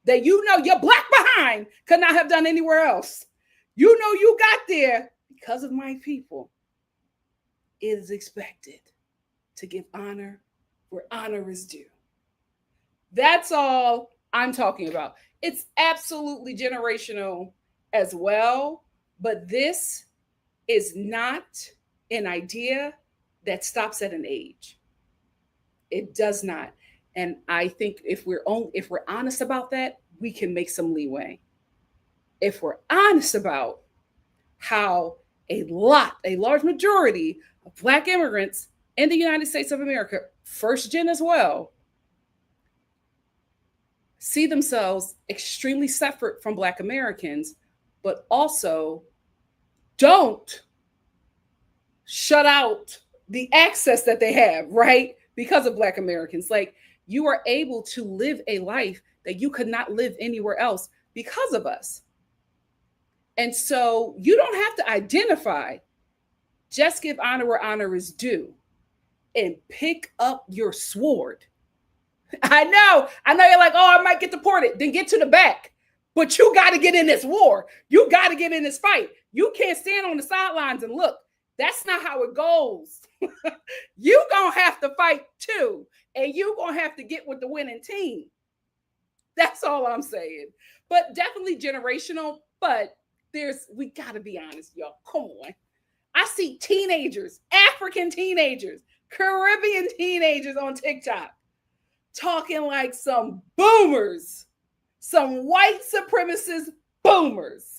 that your Black behind could not have done anywhere else. You got there because of my people. It is expected to give honor where honor is due. That's all I'm talking about. It's absolutely generational as well, but this is not an idea that stops at an age. It does not. And I think if we're honest about that, we can make some leeway. if we're honest about how a large majority of Black immigrants in the United States of America, first gen as well, see themselves extremely separate from Black Americans, but also don't shut out the access that they have, right? Because of Black Americans. Like, you are able to live a life that you could not live anywhere else because of us. And so you don't have to identify, just give honor where honor is due and pick up your sword. I know you're like, oh, I might get deported. Then get to the back. But you got to get in this war. You got to get in this fight. You can't stand on the sidelines and look. That's not how it goes. You gonna have to fight too. And you gonna have to get with the winning team. That's all I'm saying. But definitely generational. But we gotta be honest, y'all. Come on. I see teenagers, African teenagers, Caribbean teenagers on TikTok talking like some boomers, some white supremacist boomers.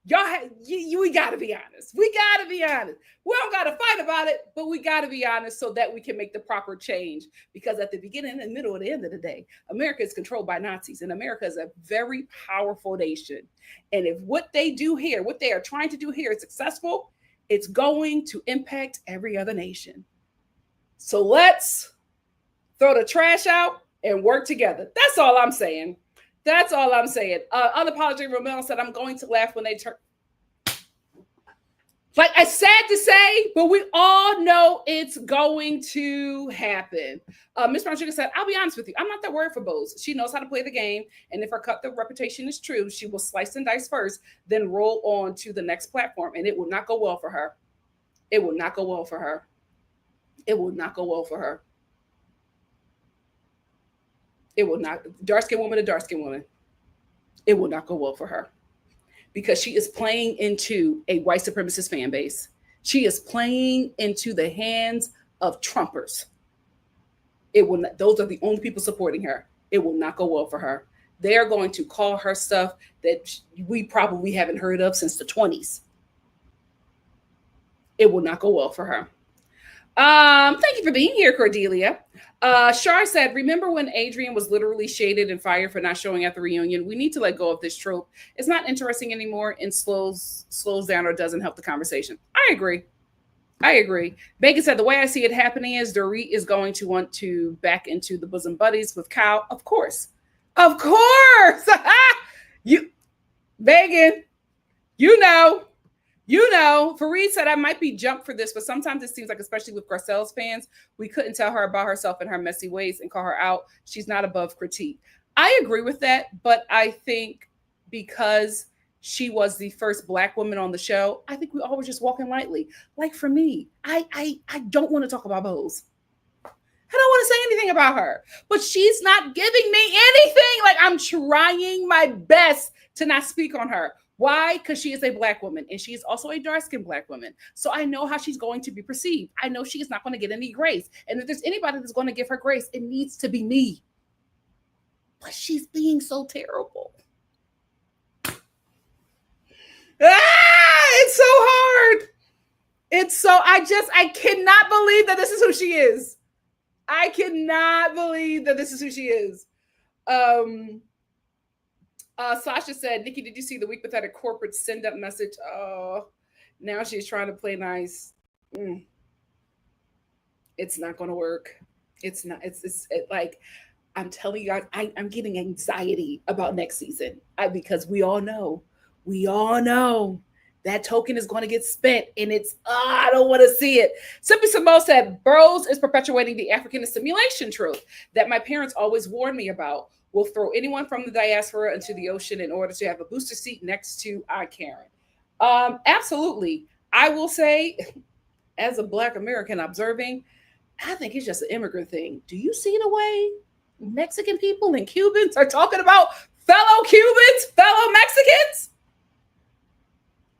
Y'all, we got to be honest. We got to be honest. We don't got to fight about it, but we got to be honest so that we can make the proper change. Because at the beginning, and middle, and the end of the day, America is controlled by Nazis, and America is a very powerful nation. And if what they do here, what they are trying to do here is successful, it's going to impact every other nation. So let's throw the trash out and work together. That's all I'm saying. That's all I'm saying. Unapologetic Romel said, I'm going to laugh when they turn. Like, it's sad to say, but we all know it's going to happen. Miss Brown Sugar said, I'll be honest with you. I'm not that worried for Bose. She knows how to play the game. And if her cut the reputation is true, she will slice and dice first, then roll on to the next platform. And it will not go well for her. It will not go well for her. It will not go well for her. It will not. Dark-skinned woman to dark-skinned woman. It will not go well for her because she is playing into a white supremacist fan base. She is playing into the hands of Trumpers. It will not. Those are the only people supporting her. It will not go well for her. They are going to call her stuff that we probably haven't heard of since the 1920s. It will not go well for her. Thank you for being here, Cordelia. Shar said, remember when Adrian was literally shaded and fired for not showing at the reunion? We need to let go of this trope. It's not interesting anymore and slows down or doesn't help the conversation. I agree. Megan said, the way I see it happening is Dorit is going to want to back into the bosom buddies with Kyle. Of course. Megan, Fareed said, I might be jumped for this, but sometimes it seems like, especially with Garcelle'S fans, we couldn't tell her about herself and her messy ways and call her out. She's not above critique. I agree with that, but I think because she was the first Black woman on the show, I think we all were just walking lightly. Like for me, I don't want to talk about Bose. I don't want to say anything about her, but she's not giving me anything. Like, I'm trying my best to not speak on her. Why? Because she is a Black woman, and she is also a dark-skinned Black woman. So I know how she's going to be perceived. I know she is not going to get any grace. And if there's anybody that's going to give her grace, it needs to be me. But she's being so terrible. It's so hard. I cannot believe that this is who she is. I cannot believe that this is who she is. Sasha said, Nikki, did you see the week without a corporate send-up message? Oh, now she's trying to play nice. It's not going to work. It's not. It's like, I'm telling you guys, I'm getting anxiety about next season because we all know that token is going to get spent, and I don't want to see it. Simply Simone said, Bros is perpetuating the African assimilation trope that my parents always warned me about. Will throw anyone from the diaspora into the ocean in order to have a booster seat next to Aunt Karen. Absolutely. I will say, as a Black American observing, I think it's just an immigrant thing. Do you see the way Mexican people and Cubans are talking about fellow Cubans, fellow Mexicans?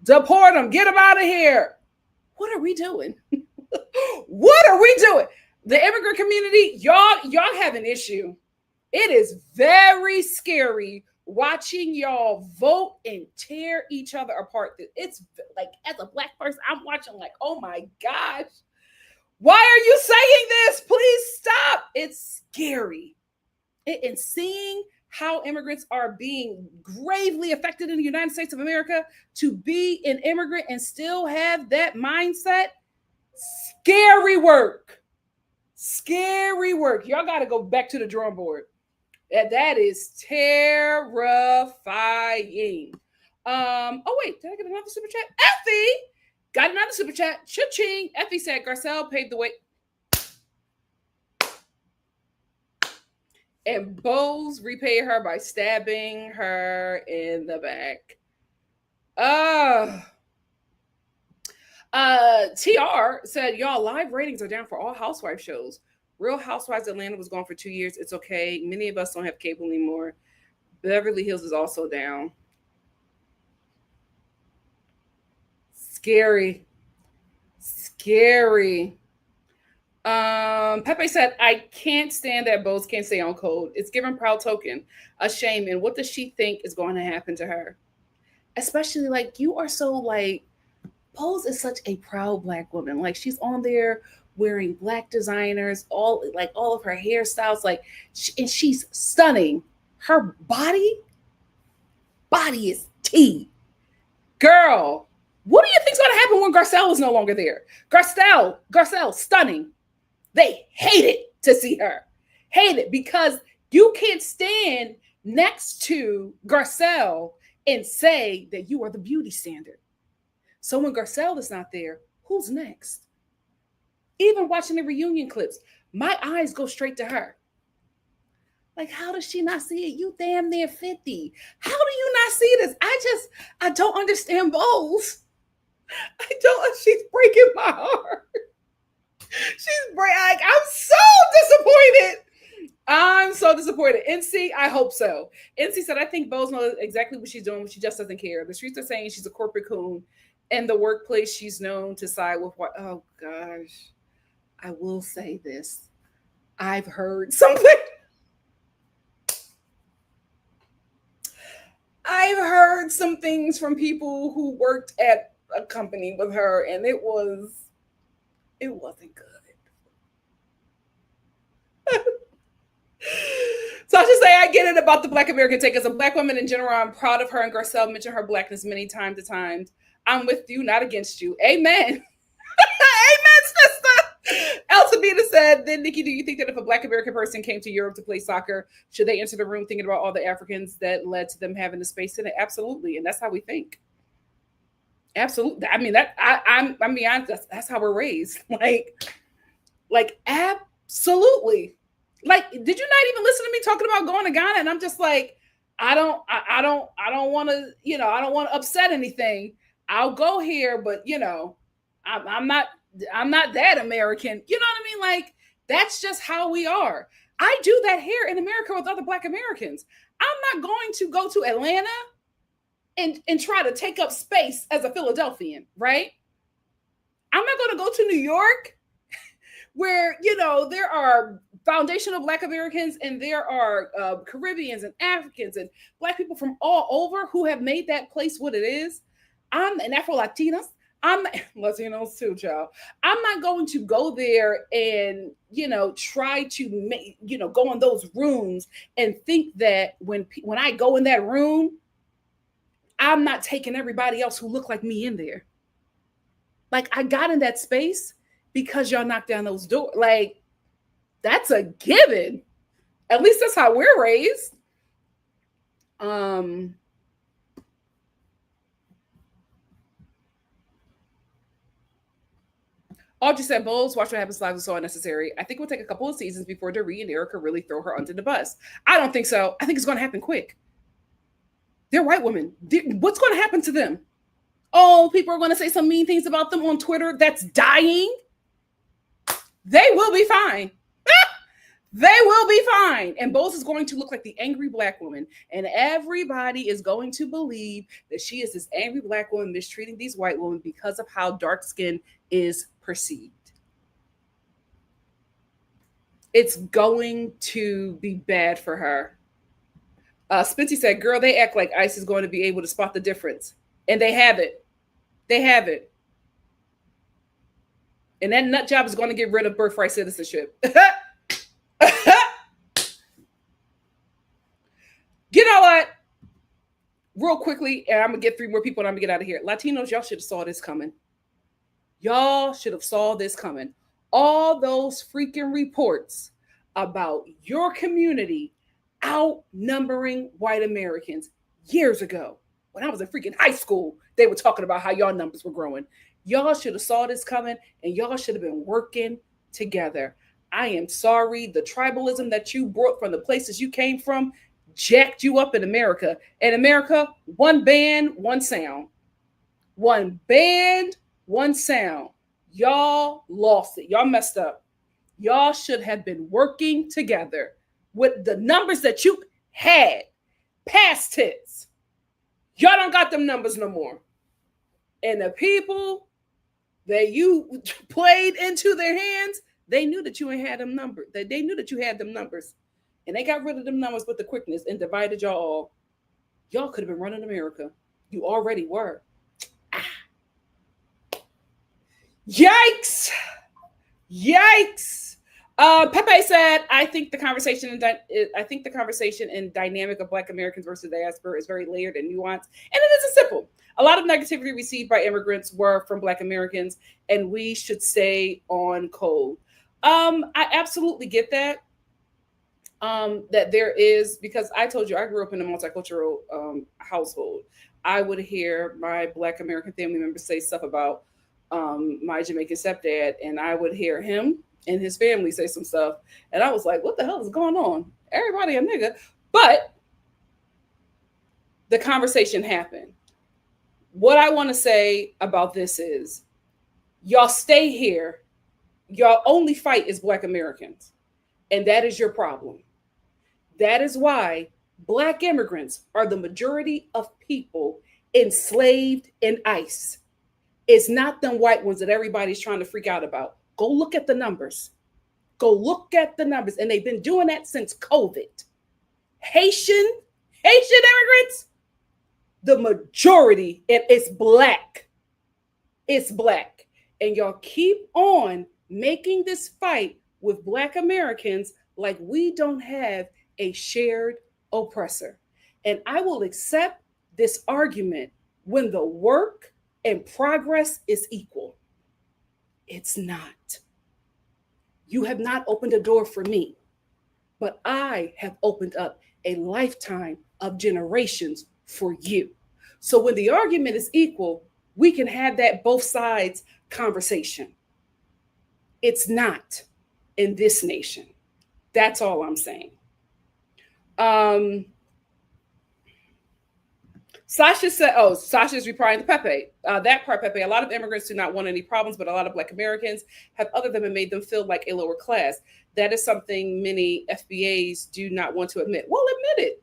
Deport them. Get them out of here. What are we doing? What are we doing? The immigrant community, y'all have an issue. It is very scary watching y'all vote and tear each other apart. It's like, as a Black person, I'm watching like, oh my gosh, why are you saying this? Please stop. It's scary. And seeing how immigrants are being gravely affected in the United States of America, to be an immigrant and still have that mindset, scary work. Scary work. Y'all got to go back to the drawing board. That is terrifying. Oh wait, did I get another super chat? Effie got another super chat. Cha-ching. Effie said Garcelle paved the way. And Bose repaid her by stabbing her in the back. TR said, y'all, live ratings are down for all housewife shows. Real Housewives Atlanta was gone for 2 years. It's okay. Many of us don't have cable anymore. Beverly Hills is also down. Scary. Scary. Pepe said, I can't stand that Bose can't stay on code. It's giving Proud Token a shame. And what does she think is going to happen to her? Especially, like, you are so, like, Pose is such a proud Black woman. Like, she's on there wearing Black designers, all of her hairstyles, like, and she's stunning. Her body is tea. Girl, what do you think's going to happen when Garcelle is no longer there? Garcelle, stunning. They hate it to see her. Hate it, because you can't stand next to Garcelle and say that you are the beauty standard. So when Garcelle is not there, who's next? Even watching the reunion clips, my eyes go straight to her. Like, how does she not see it? You damn near 50. How do you not see this? I don't understand Bose. She's breaking my heart. I'm so disappointed. I'm so disappointed. NC, I hope so. NC said, I think Bose knows exactly what she's doing, but she just doesn't care. The streets are saying she's a corporate coon. In the workplace, she's known to side with what? Oh, gosh. I will say this. I've heard something. I've heard some things from people who worked at a company with her, and it wasn't good. So I should say, I get it about the Black American take. As a Black woman in general, I'm proud of her, and Garcelle mentioned her Blackness many times. I'm with you, not against you. Amen. Amen, sister. Elsabita said, then Nikki, do you think that if a Black American person came to Europe to play soccer, should they enter the room thinking about all the Africans that led to them having the space in it? Absolutely. And that's how we think. Absolutely. I mean, that's how we're raised. Like absolutely. Like, did you not even listen to me talking about going to Ghana? And I'm just like, I don't want to, I don't want to upset anything. I'll go here, but I'm not that American. You know what I mean? Like, that's just how we are. I do that here in America with other Black Americans. I'm not going to go to Atlanta and try to take up space as a Philadelphian, right? I'm not going to go to New York where, there are foundational Black Americans and there are Caribbeans and Africans and Black people from all over who have made that place what it is. I'm an Afro-Latinas. I'm Latinos too, child. I'm not going to go there and, try to make, go in those rooms and think that when I go in that room, I'm not taking everybody else who look like me in there. Like, I got in that space because y'all knocked down those doors. Like, that's a given. At least that's how we're raised. Audrey said, Bowles, Watch What Happens Live was so unnecessary. I think it will take a couple of seasons before Doree and Erica really throw her under the bus. I don't think so. I think it's going to happen quick. They're white women. What's going to happen to them? Oh, people are going to say some mean things about them on Twitter. That's dying. They will be fine. They will be fine. And Bose is going to look like the angry Black woman. And everybody is going to believe that she is this angry Black woman mistreating these white women because of how dark skin is perceived. It's going to be bad for her. Spency said, girl, they act like ICE is going to be able to spot the difference. And they haven't. They haven't. And that nut job is going to get rid of birthright citizenship. You know what? Real quickly, and I'm going to get 3 more people and I'm going to get out of here. Latinos, y'all should have saw this coming. Y'all should have saw this coming. All those freaking reports about your community outnumbering white Americans years ago. When I was in freaking high school, they were talking about how y'all numbers were growing. Y'all should have saw this coming and y'all should have been working together. I am sorry. The tribalism that you brought from the places you came from jacked you up in America. In America, one band, one sound. One band, one sound. Y'all lost it. Y'all messed up. Y'all should have been working together with the numbers that you had. Past tense. Y'all don't got them numbers no more. And the people that you played into their hands, they knew that you ain't had them numbers. They knew that you had them numbers. And they got rid of them numbers with the quickness and divided y'all all. Y'all could have been running America. You already were. Yikes. Yikes. Pepe said, I think the conversation and dynamic of Black Americans versus diaspora is very layered and nuanced, and it isn't simple. A lot of negativity received by immigrants were from Black Americans, and we should stay on code. I absolutely get that. That there is, because I told you I grew up in a multicultural household. I would hear my Black American family members say stuff about my Jamaican stepdad, and I would hear him and his family say some stuff, and I was like, what the hell is going on? Everybody a nigga. But the conversation happened. What I want to say about this is, y'all stay here. Y'all only fight is Black Americans, and that is your problem. That is why Black immigrants are the majority of people enslaved in ICE. It's not them white ones that everybody's trying to freak out about. Go look at the numbers. Go look at the numbers. And they've been doing that since COVID. Haitian immigrants, the majority, and it's Black. It's Black. And y'all keep on making this fight with Black Americans like we don't have a shared oppressor. And I will accept this argument when the work and progress is equal. It's not. You have not opened a door for me, but I have opened up a lifetime of generations for you. So when the argument is equal, we can have that both sides conversation. It's not in this nation. That's all I'm saying. Sasha said, Sasha's replying to Pepe. That part, Pepe, a lot of immigrants do not want any problems, but a lot of Black Americans have othered them and made them feel like a lower class. That is something many FBAs do not want to admit. Well, admit it.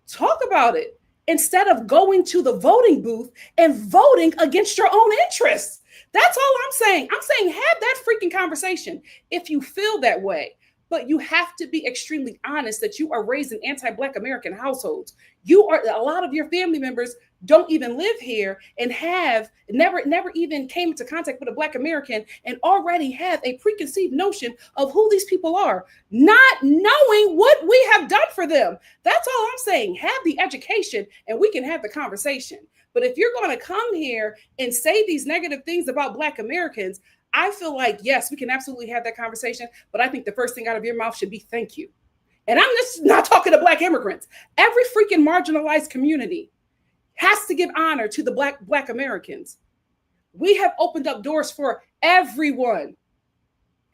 Talk about it. Instead of going to the voting booth and voting against your own interests. That's all I'm saying. I'm saying have that freaking conversation if you feel that way. But you have to be extremely honest that you are raised in anti-Black American households. A lot of your family members don't even live here and have never even came into contact with a Black American and already have a preconceived notion of who these people are, not knowing what we have done for them. That's all I'm saying. Have the education and we can have the conversation. But if you're going to come here and say these negative things about Black Americans, I feel like, yes, we can absolutely have that conversation, but I think the first thing out of your mouth should be thank you. And I'm just not talking to Black immigrants. Every freaking marginalized community has to give honor to the Black Americans. We have opened up doors for everyone.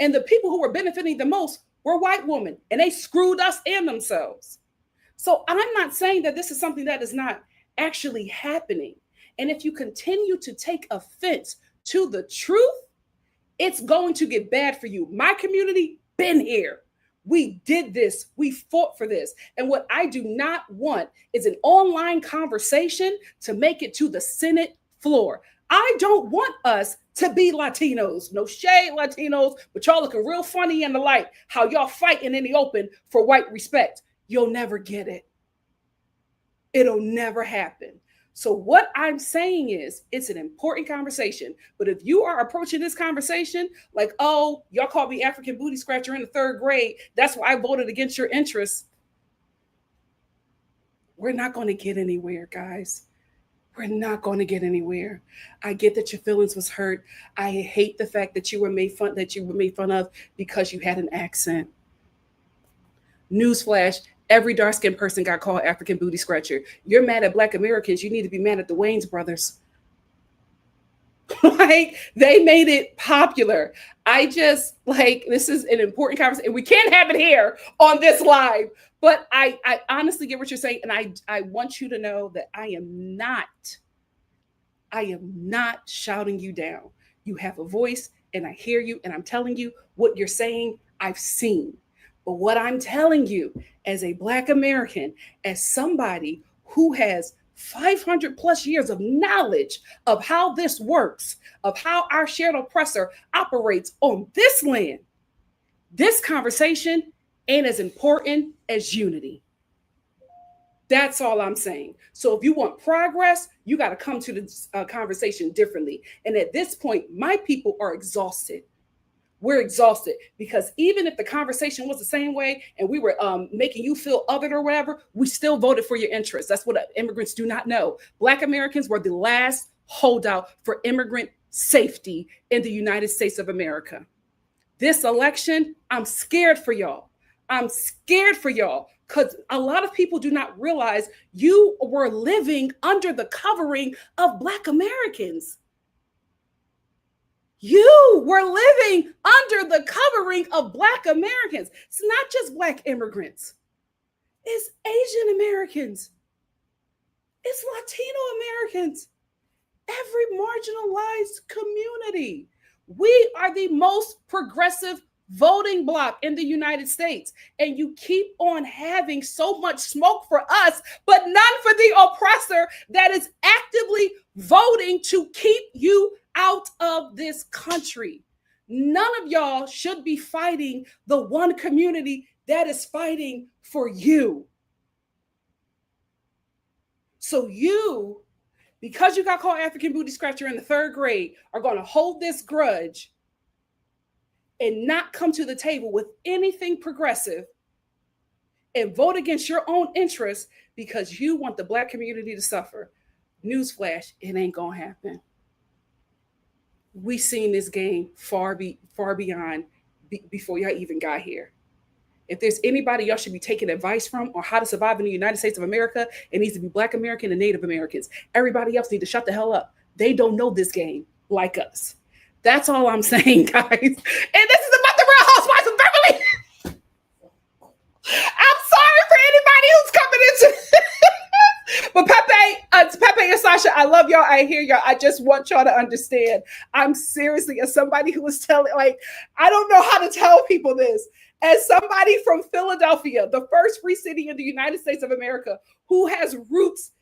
And the people who were benefiting the most were white women, and they screwed us and themselves. So I'm not saying that this is something that is not actually happening. And if you continue to take offense to the truth, it's going to get bad for you. My community been here. We did this. We fought for this. And what I do not want is an online conversation to make it to the Senate floor. I don't want us to be Latinos. No shade, Latinos, but y'all looking real funny in the light. How y'all fighting in the open for white respect. You'll never get it. It'll never happen. So what I'm saying is it's an important conversation. But if you are approaching this conversation like, oh, y'all called me African booty scratcher in the 3rd grade, that's why I voted against your interests. We're not going to get anywhere, guys. We're not going to get anywhere. I get that your feelings was hurt. I hate the fact that you were made fun of because you had an accent. Newsflash, every dark-skinned person got called African booty scratcher. You're mad at Black Americans. You need to be mad at the Wayans brothers. Like, they made it popular. I just, like, this is an important conversation. And we can't have it here on this live. But I honestly get what you're saying. And I want you to know that I am not shouting you down. You have a voice and I hear you and I'm telling you what you're saying, I've seen. But what I'm telling you as a Black American, as somebody who has 500 plus years of knowledge of how this works, of how our shared oppressor operates on this land, this conversation ain't as important as unity. That's all I'm saying. So if you want progress, you got to come to the conversation differently. And at this point, my people are exhausted. We're exhausted because even if the conversation was the same way and we were making you feel othered or whatever, we still voted for your interests. That's what immigrants do not know. Black Americans were the last holdout for immigrant safety in the United States of America. This election, I'm scared for y'all. I'm scared for y'all because a lot of people do not realize you were living under the covering of Black Americans. You were living under the covering of Black Americans. It's not just Black immigrants. It's Asian Americans. It's Latino Americans. Every marginalized community. We are the most progressive voting bloc in the United States. And you keep on having so much smoke for us, but none for the oppressor that is actively voting to keep you out of this country. None of y'all should be fighting the one community that is fighting for you. So you, because you got called African booty scratcher in the 3rd grade, are going to hold this grudge and not come to the table with anything progressive and vote against your own interests because you want the Black community to suffer. Newsflash, it ain't going to happen. We seen this game far beyond before y'all even got here. If there's anybody y'all should be taking advice from on how to survive in the United States of America, it needs to be Black American and Native Americans. Everybody else need to shut the hell up. They don't know this game like us. That's all I'm saying, guys. And this is about the Real Housewives of Beverly. I'm sorry for anybody who's coming into but Pepe and Sasha, I love y'all. I hear y'all. I just want y'all to understand. I'm seriously, as somebody who was telling, like, I don't know how to tell people this. As somebody from Philadelphia, the first free city in the United States of America, who has roots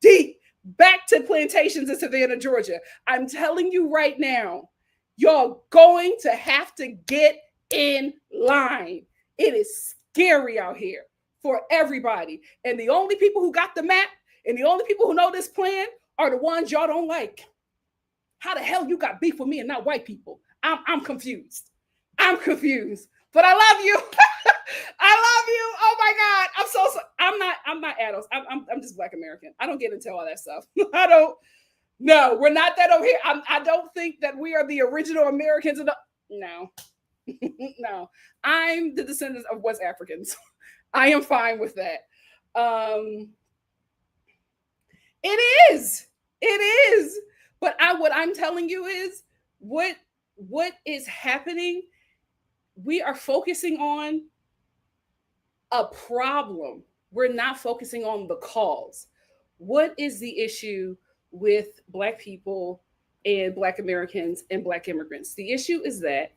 deep back to plantations in Savannah, Georgia, I'm telling you right now, y'all going to have to get in line. It is scary out here for everybody. And the only people who got the map and the only people who know this plan are the ones y'all don't like. How the hell you got beef with me and not white people? I'm confused. I'm confused. But I love you. I love you. Oh my God. I'm so I'm not adults. I'm just Black American. I don't get into all that stuff. No, we're not that over here. I don't think that we are the original Americans. No. No. I'm the descendants of West Africans. I am fine with that. It is. But what I'm telling you is what is happening. We are focusing on a problem. We're not focusing on the cause. What is the issue with Black people and Black Americans and Black immigrants? The issue is that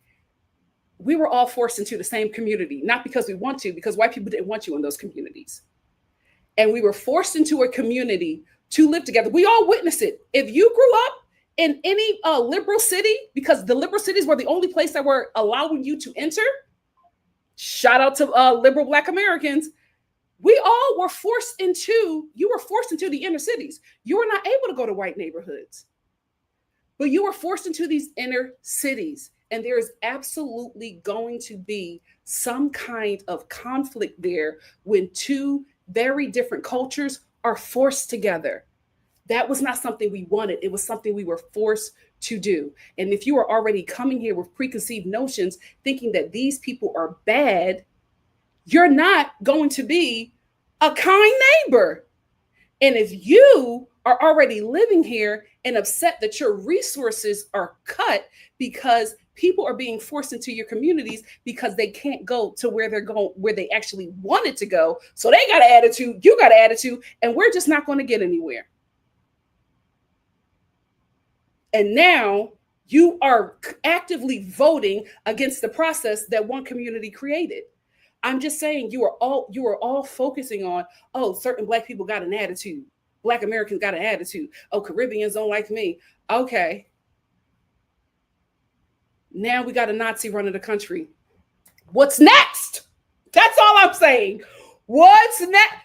we were all forced into the same community, not because we want to, because white people didn't want you in those communities. And we were forced into a community to live together. We all witnessed it. If you grew up in any liberal city, because the liberal cities were the only place that were allowing you to enter, shout out to liberal Black Americans, We all were forced into, you were forced into the inner cities. You were not able to go to white neighborhoods, but you were forced into these inner cities. And there is absolutely going to be some kind of conflict there when two very different cultures are forced together. That was not something we wanted. It was something we were forced to do. And if you are already coming here with preconceived notions, thinking that these people are bad, you're not going to be a kind neighbor. And if you are already living here and upset that your resources are cut because people are being forced into your communities because they can't go to where they're going, where they actually wanted to go. So they got an attitude, you got an attitude, and we're just not going to get anywhere. And now you are actively voting against the process that one community created. I'm just saying you are all focusing on, oh, certain Black people got an attitude. Black Americans got an attitude. Oh, Caribbeans don't like me. Okay. Now we got a Nazi running the country. What's next? That's all I'm saying. What's next?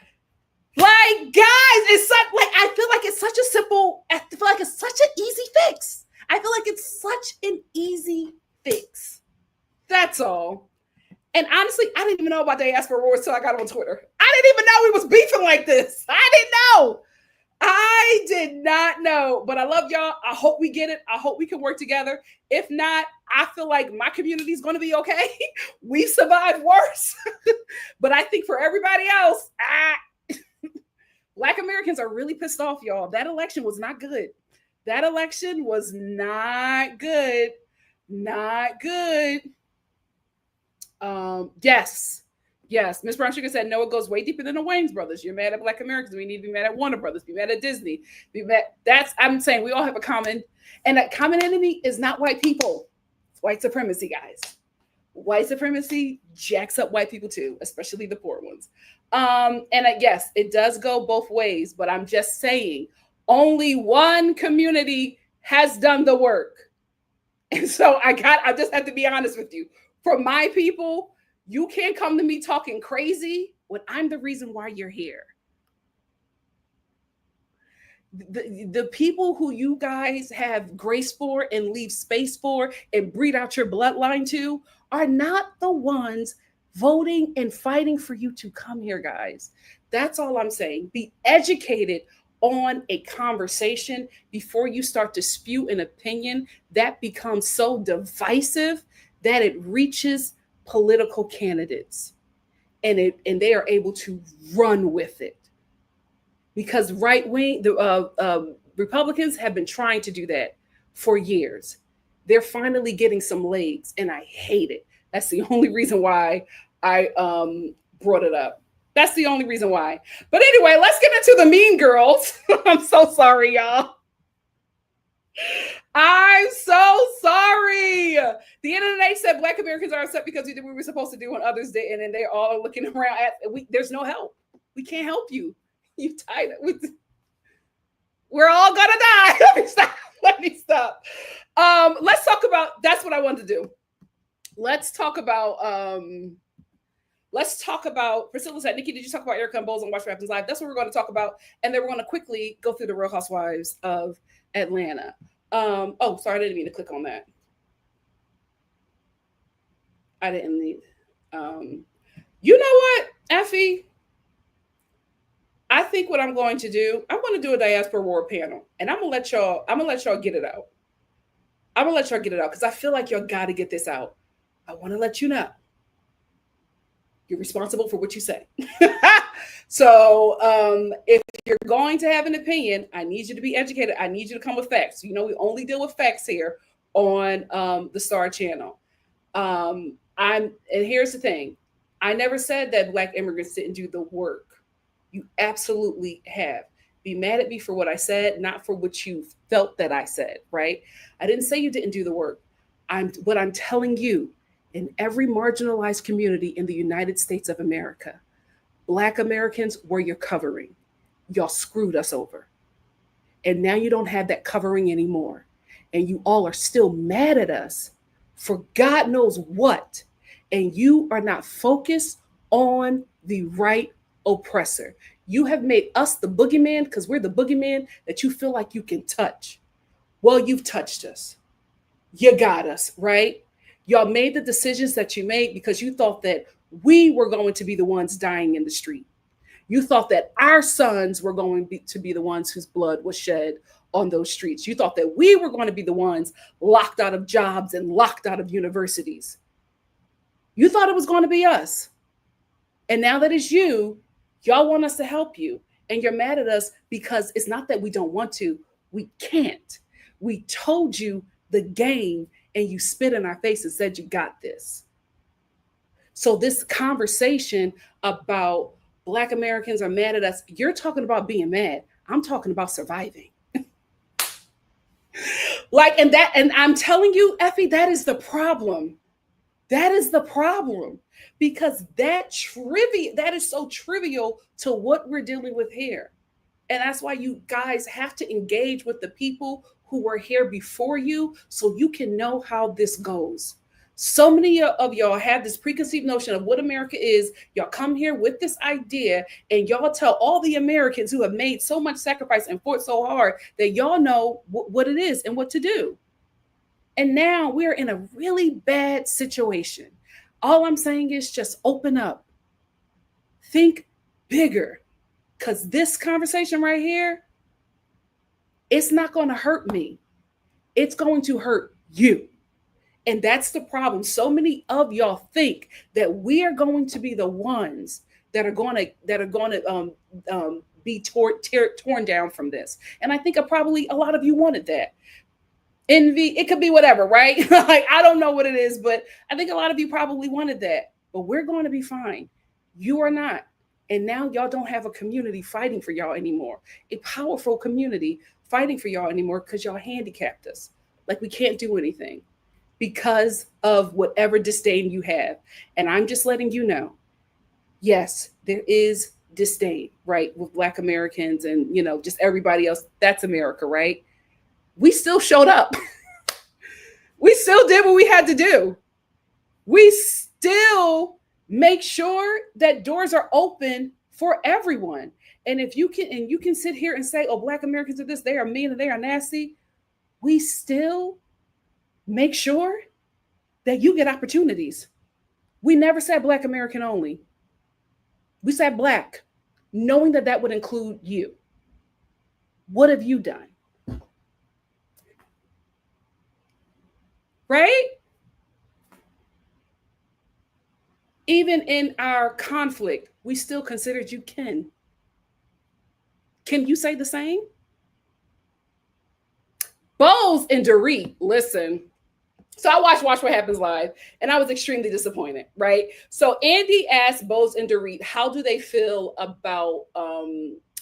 Like, guys, it's such, like, I feel like it's such a simple, I feel like it's such an easy fix. I feel like it's such an easy fix. That's all. And honestly, I didn't even know about diaspora wars until I got on Twitter. I didn't even know we was beefing like this. I didn't know. I did not know. But I love y'all. I hope we get it. I hope we can work together. If not, I feel like my community is going to be okay. We survived worse. But I think for everybody else, Black Americans are really pissed off, y'all. That election was not good. That election was not good. Not good. Yes. Miss Brown Sugar said, no, it goes way deeper than the Wayans brothers. You're mad at Black Americans. We need to be mad at Warner Brothers. Be mad at Disney. Be mad. I'm saying we all have a common, and that common enemy is not white people. It's white supremacy, guys. White supremacy jacks up white people too, especially the poor ones. Yes, it does go both ways, but I'm just saying only one community has done the work. And so I just have to be honest with you. For my people, you can't come to me talking crazy when I'm the reason why you're here. The people who you guys have grace for and leave space for and breed out your bloodline to are not the ones voting and fighting for you to come here, guys. That's all I'm saying. Be educated on a conversation before you start to spew an opinion that becomes so divisive that it reaches political candidates and they are able to run with it. Because right-wing, the Republicans have been trying to do that for years. They're finally getting some legs, and I hate it. That's the only reason why I brought it up. That's the only reason why. But anyway, let's get into the Mean Girls. I'm so sorry, y'all. I'm so sorry. The internet said Black Americans are upset because we did what we were supposed to do and others didn't, and they're all looking around at there's no help. We can't help you. You tied it. We're all gonna die. Let me stop. Let's talk about, that's what I wanted to do. Let's talk about Priscilla said, Nikki, did you talk about Erica and Bowles on Watch What Happens Live? That's what we're going to talk about. And then we're going to quickly go through the Real Housewives of Atlanta. Oh, sorry, I didn't mean to click on that. I didn't need. You know what, Effie? I think what I'm going to do, I'm going to do a diaspora war panel, and I'm gonna let y'all get it out. I'm gonna let y'all get it out because I feel like y'all got to get this out. I want to let you know you're responsible for what you say. So if you're going to have an opinion, I need you to be educated. I need you to come with facts. You know, we only deal with facts here on the Star Channel. And here's the thing. I never said that Black immigrants didn't do the work. You absolutely have. Be mad at me for what I said, not for what you felt that I said, right? I didn't say you didn't do the work. What I'm telling you, in every marginalized community in the United States of America, Black Americans were your covering. Y'all screwed us over. And now you don't have that covering anymore. And you all are still mad at us for God knows what. And you are not focused on the right oppressor. You have made us the boogeyman because we're the boogeyman that you feel like you can touch. Well, you've touched us. You got us, right? Y'all made the decisions that you made because you thought that we were going to be the ones dying in the street. You thought that our sons were going to be the ones whose blood was shed on those streets. You thought that we were going to be the ones locked out of jobs and locked out of universities. You thought it was going to be us. And now that it's you, y'all want us to help you. And you're mad at us because it's not that we don't want to, we can't. We told you the game and you spit in our face and said you got this. So this conversation about Black Americans are mad at us, you're talking about being mad. I'm talking about surviving. And I'm telling you, Effie, that is the problem. That is the problem. Because that is so trivial to what we're dealing with here. And that's why you guys have to engage with the people who were here before you so you can know how this goes. So many of y'all have this preconceived notion of what America is. Y'all come here with this idea and y'all tell all the Americans who have made so much sacrifice and fought so hard that y'all know what it is and what to do. And now we're in a really bad situation. All I'm saying is just open up. Think bigger. Because this conversation right here, it's not going to hurt me. It's going to hurt you. And that's the problem. So many of y'all think that we are going to be the ones that are going to be torn down from this. And I think probably a lot of you wanted that. Envy, it could be whatever, right? Like, I don't know what it is, but I think a lot of you probably wanted that. But we're going to be fine. You are not. And now y'all don't have a community fighting for y'all anymore. A powerful community fighting for y'all anymore because y'all handicapped us. Like, we can't do anything because of whatever disdain you have. And I'm just letting you know, yes, there is disdain, right? With Black Americans and, just everybody else. That's America, right? We still showed up. We still did what we had to do. We still make sure that doors are open for everyone. And if you can sit here and say, oh, Black Americans are this, they are mean and they are nasty. We still make sure that you get opportunities. We never said Black American only. We said Black, knowing that that would include you. What have you done? Right? Even in our conflict, we still considered you kin. Can you say the same? Bose and Dorit, listen. So I watched Watch What Happens Live, and I was extremely disappointed, right? So Andy asked Bose and Dorit, how do they feel about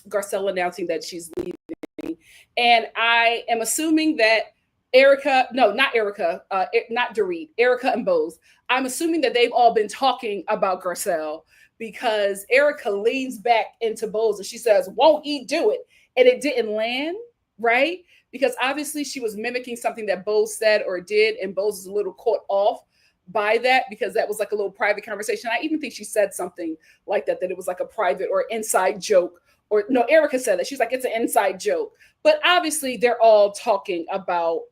Garcelle announcing that she's leaving? And I am assuming that not Dorit, Erica and Bose. I'm assuming that they've all been talking about Garcelle because Erica leans back into Bose and she says, won't he do it? And it didn't land, right? Because obviously she was mimicking something that Bose said or did, and Bose is a little caught off by that because that was like a little private conversation. I even think she said something like that it was like a private or inside joke. Or no, Erica said that. She's like, it's an inside joke. But obviously they're all talking about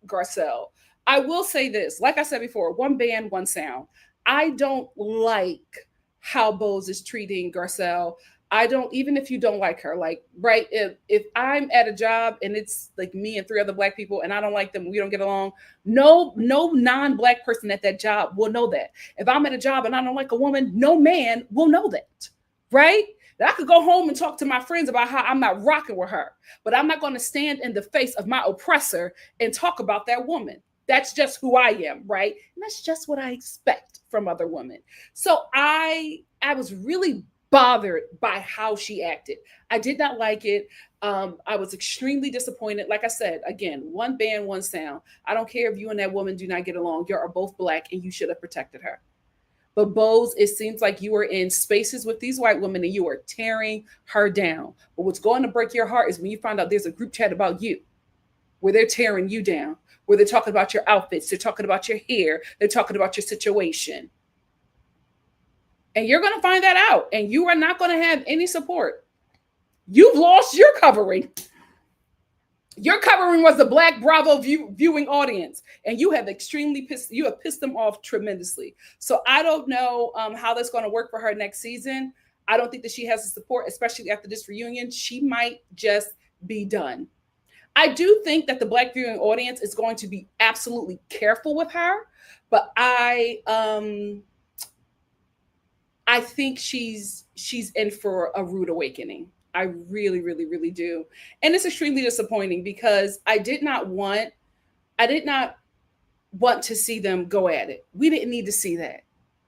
Garcelle. I will say this, like I said before, one band, one sound. I don't like how Bose is treating Garcelle. I don't, even if you don't like her, like, right, if I'm at a job and it's like me and 3 other Black people and I don't like them, we don't get along, no non-Black person at that job will know that. If I'm at a job and I don't like a woman, no man will know that, right? I could go home and talk to my friends about how I'm not rocking with her, but I'm not going to stand in the face of my oppressor and talk about that woman. That's just who I am, right? And that's just what I expect from other women. So I was really bothered by how she acted. I did not like it. I was extremely disappointed. Like I said, again, one band, one sound. I don't care if you and that woman do not get along. You are both Black and you should have protected her. But Bose, it seems like you are in spaces with these white women and you are tearing her down. But what's going to break your heart is when you find out there's a group chat about you where they're tearing you down, where they're talking about your outfits, they're talking about your hair, they're talking about your situation. And you're going to find that out. And you are not going to have any support. You've lost your covering. Your covering was the Black Bravo viewing audience, and you have pissed them off tremendously. So I don't know how that's going to work for her next season. I don't think that she has the support, especially after this reunion. She might just be done. I do think that the Black viewing audience is going to be absolutely careful with her, but I think she's in for a rude awakening. I really, really, really do. And it's extremely disappointing because I did not want to see them go at it. We didn't need to see that.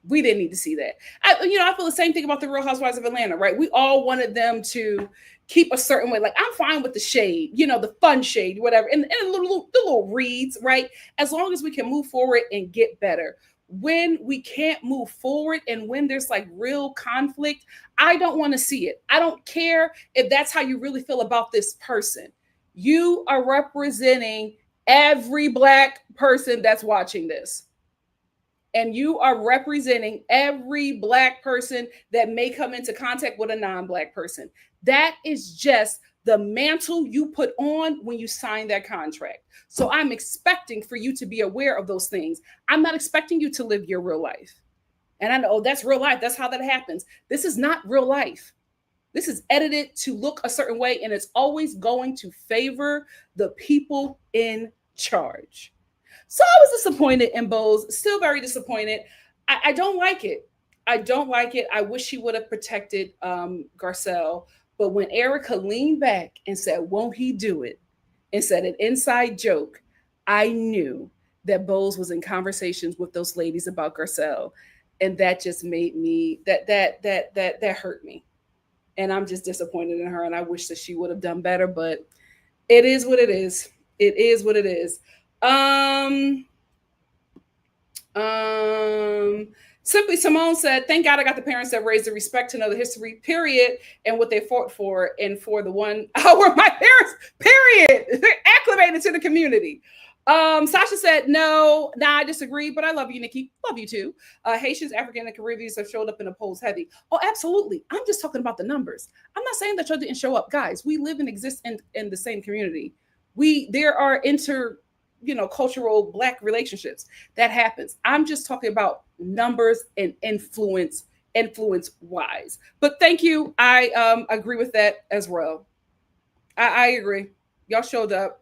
I feel the same thing about the Real Housewives of Atlanta, right? We all wanted them to keep a certain way. Like, I'm fine with the shade, the fun shade, whatever, and the little reads, right? As long as we can move forward and get better. When we can't move forward and when there's like real conflict, I don't want to see it. I don't care if that's how you really feel about this person. You are representing every Black person that's watching this. And you are representing every Black person that may come into contact with a non-Black person. That is just the mantle you put on when you sign that contract. So I'm expecting for you to be aware of those things. I'm not expecting you to live your real life. And I know that's real life. That's how that happens. This is not real life. This is edited to look a certain way, and it's always going to favor the people in charge. So I was disappointed in Bose, still very disappointed. I don't like it. I wish she would have protected Garcelle. But when Erica leaned back and said, "Won't he do it?" and said an inside joke, I knew that Bose was in conversations with those ladies about Garcelle. And that just made me, that hurt me. And I'm just disappointed in her. And I wish that she would have done better, but it is what it is. It is what it is. Simply Simone said, "Thank God I got the parents that raised the respect to know the history, period, and what they fought for, and for the 1 hour my parents, period, they're acclimated to the community." Sasha said, I disagree, but I love you, Nikki. Love you too. Haitians, African, and Caribbeans have showed up in the polls heavy. Oh, absolutely. I'm just talking about the numbers. I'm not saying that y'all didn't show up. Guys, we live and exist in the same community. There are cultural Black relationships that happens. I'm just talking about numbers and influence wise. But thank you. I agree with that as well. I agree. Y'all showed up.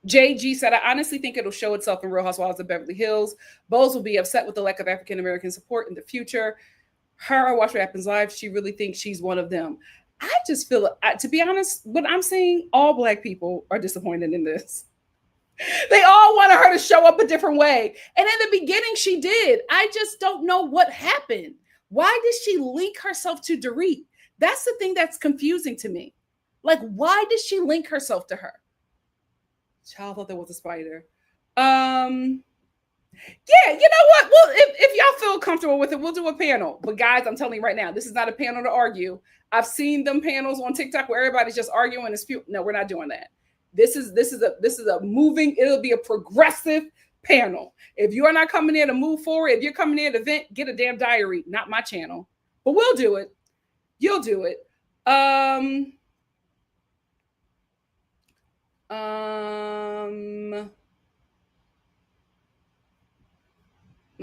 JG said, "I honestly think it'll show itself in Real Housewives of Beverly Hills. Bose will be upset with the lack of African American support in the future. Her, Watch What Happens Live, she really thinks she's one of them." I just feel, to be honest, what I'm saying, all Black people are disappointed in this. They all wanted her to show up a different way. And in the beginning, she did. I just don't know what happened. Why did she link herself to Dorit? That's the thing that's confusing to me. Like, why did she link herself to her? Child thought there was a spider. Yeah, you know what? Well, if y'all feel comfortable with it, we'll do a panel. But guys, I'm telling you right now, this is not a panel to argue. I've seen them panels on TikTok where everybody's just arguing and dispute. No, we're not doing that. This is a moving, it'll be a progressive panel. If you're not coming in to move forward, if you're coming in to vent, get a damn diary, not my channel. But we'll do it. You'll do it. Let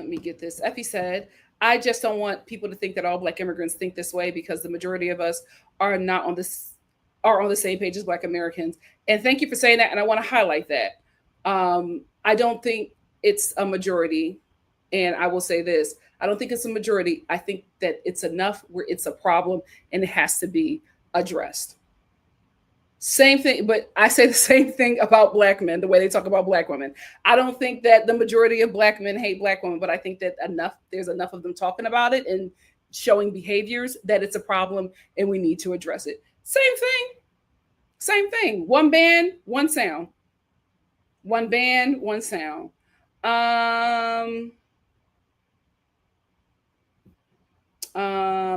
me get this. Effie said, "I just don't want people to think that all Black immigrants think this way, because the majority of us are on the same page as Black Americans." And thank you for saying that. And I want to highlight that. I don't think it's a majority. And I will say this, I don't think it's a majority. I think that it's enough where it's a problem and it has to be addressed. Same thing, but I say the same thing about Black men, the way they talk about Black women. I don't think that the majority of Black men hate Black women, but I think that there's enough of them talking about it and showing behaviors that it's a problem and we need to address it. Same thing. One band, one sound. One band, one sound.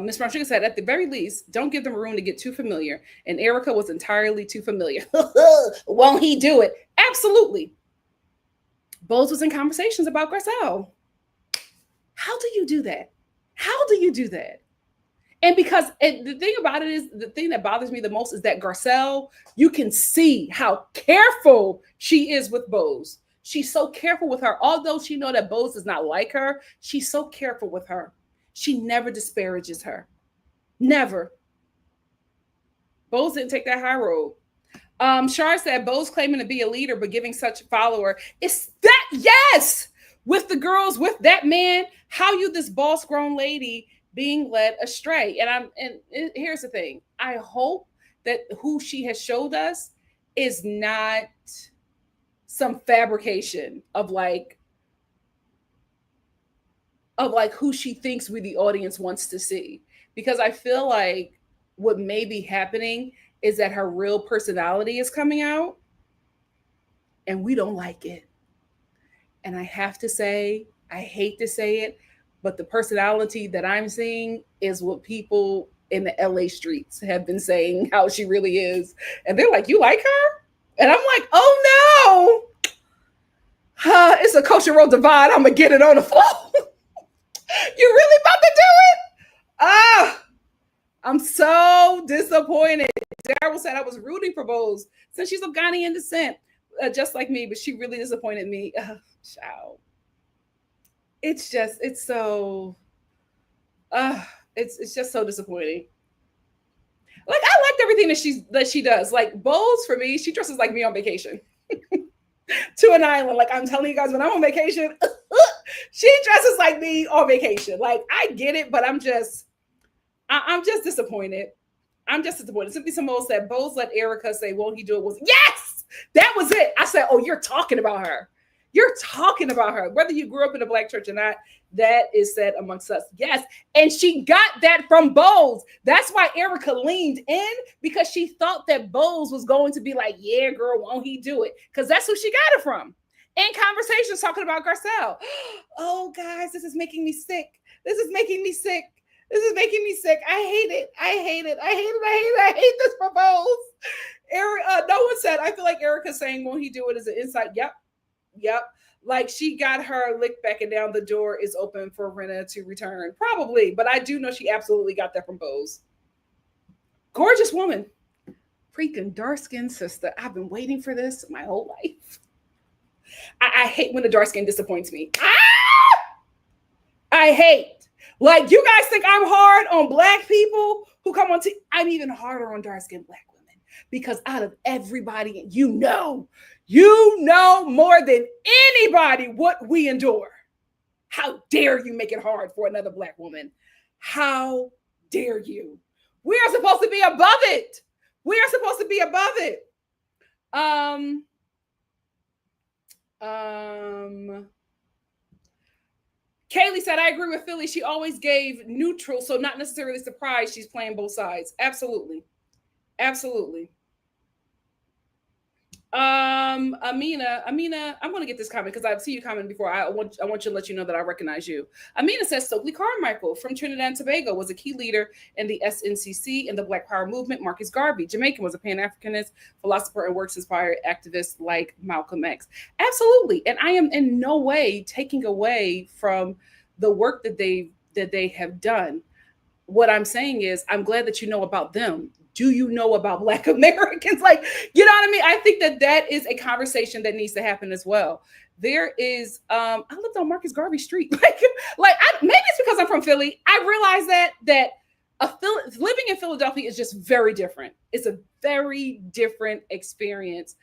Ms. Rodriguez said, "At the very least, don't give them room to get too familiar." And Erica was entirely too familiar. Won't he do it? Absolutely. Bose was in conversations about Garcelle. How do you do that? How do you do that? And because the thing about it is, the thing that bothers me the most is that Garcelle, you can see how careful she is with Bose. She's so careful with her. Although she know that Bose does not like her, she's so careful with her. She never disparages her. Never. Bose didn't take that high road. Shar said Bose claiming to be a leader but giving such a follower. It's that, yes, with the girls, with that man. How you this boss grown lady being led astray? And here's the thing. I hope that who she has showed us is not some fabrication of like who she thinks we the audience wants to see. Because I feel like what may be happening is that her real personality is coming out and we don't like it. And I have to say, I hate to say it, but the personality that I'm seeing is what people in the LA streets have been saying how she really is. And they're like, you like her? And I'm like, oh no, it's a cultural road divide. I'm going to get it on the floor. You really about to do it? I'm so disappointed. Daryl said I was rooting for Bose since she's of Ghanaian descent, just like me, but she really disappointed me. Child. It's just so disappointing. Like, I liked everything that she does. Like, Bose, for me, she dresses like me on vacation. To an island. Like, I'm telling you guys, when I'm on vacation, she dresses like me on vacation. Like, I get it, but I'm just disappointed. I'm just disappointed. Simply Simone said, Bose let Erica say, won't he do it? Yes! That was it. I said, oh, you're talking about her. You're talking about her. Whether you grew up in a Black church or not, that is said amongst us. Yes. And she got that from Bose. That's why Erica leaned in, because she thought that Bose was going to be like, yeah, girl, won't he do it? Because that's who she got it from. In conversations talking about Garcelle. Oh, guys, this is making me sick. This is making me sick. This is making me sick. I hate it. I hate it. I hate it. I hate it. I hate this for Bose. No one said, I feel like Erica saying, won't he do it, is an insight. Yep. Like, she got her lick back and down. The door is open for Rinna to return. Probably. But I do know she absolutely got that from Bose. Gorgeous woman. Freaking dark-skinned sister. I've been waiting for this my whole life. I hate when the dark skin disappoints me. I hate. Like, you guys think I'm hard on Black people who come on I'm even harder on dark-skinned Black women, because out of everybody, you know more than anybody what we endure. How dare you make it hard for another Black woman? How dare you? We are supposed to be above it. We are supposed to be above it. Kaylee said, I agree with Philly. She always gave neutral, so not necessarily surprised she's playing both sides. Absolutely. Amina, I'm going to get this comment because I've seen you comment before. I want you to let you know that I recognize you. Amina says Stokely Carmichael from Trinidad and Tobago was a key leader in the SNCC and the Black Power movement. Marcus Garvey, Jamaican, was a Pan-Africanist philosopher and works-inspired activist like Malcolm X. Absolutely. And I am in no way taking away from the work that they have done. What I'm saying is, I'm glad that you know about them. Do you know about Black Americans? Like, you know what I mean? I think that is a conversation that needs to happen as well. There is, I lived on Marcus Garvey Street. Maybe it's because I'm from Philly. I realized that living in Philadelphia is just very different. It's a very different experience.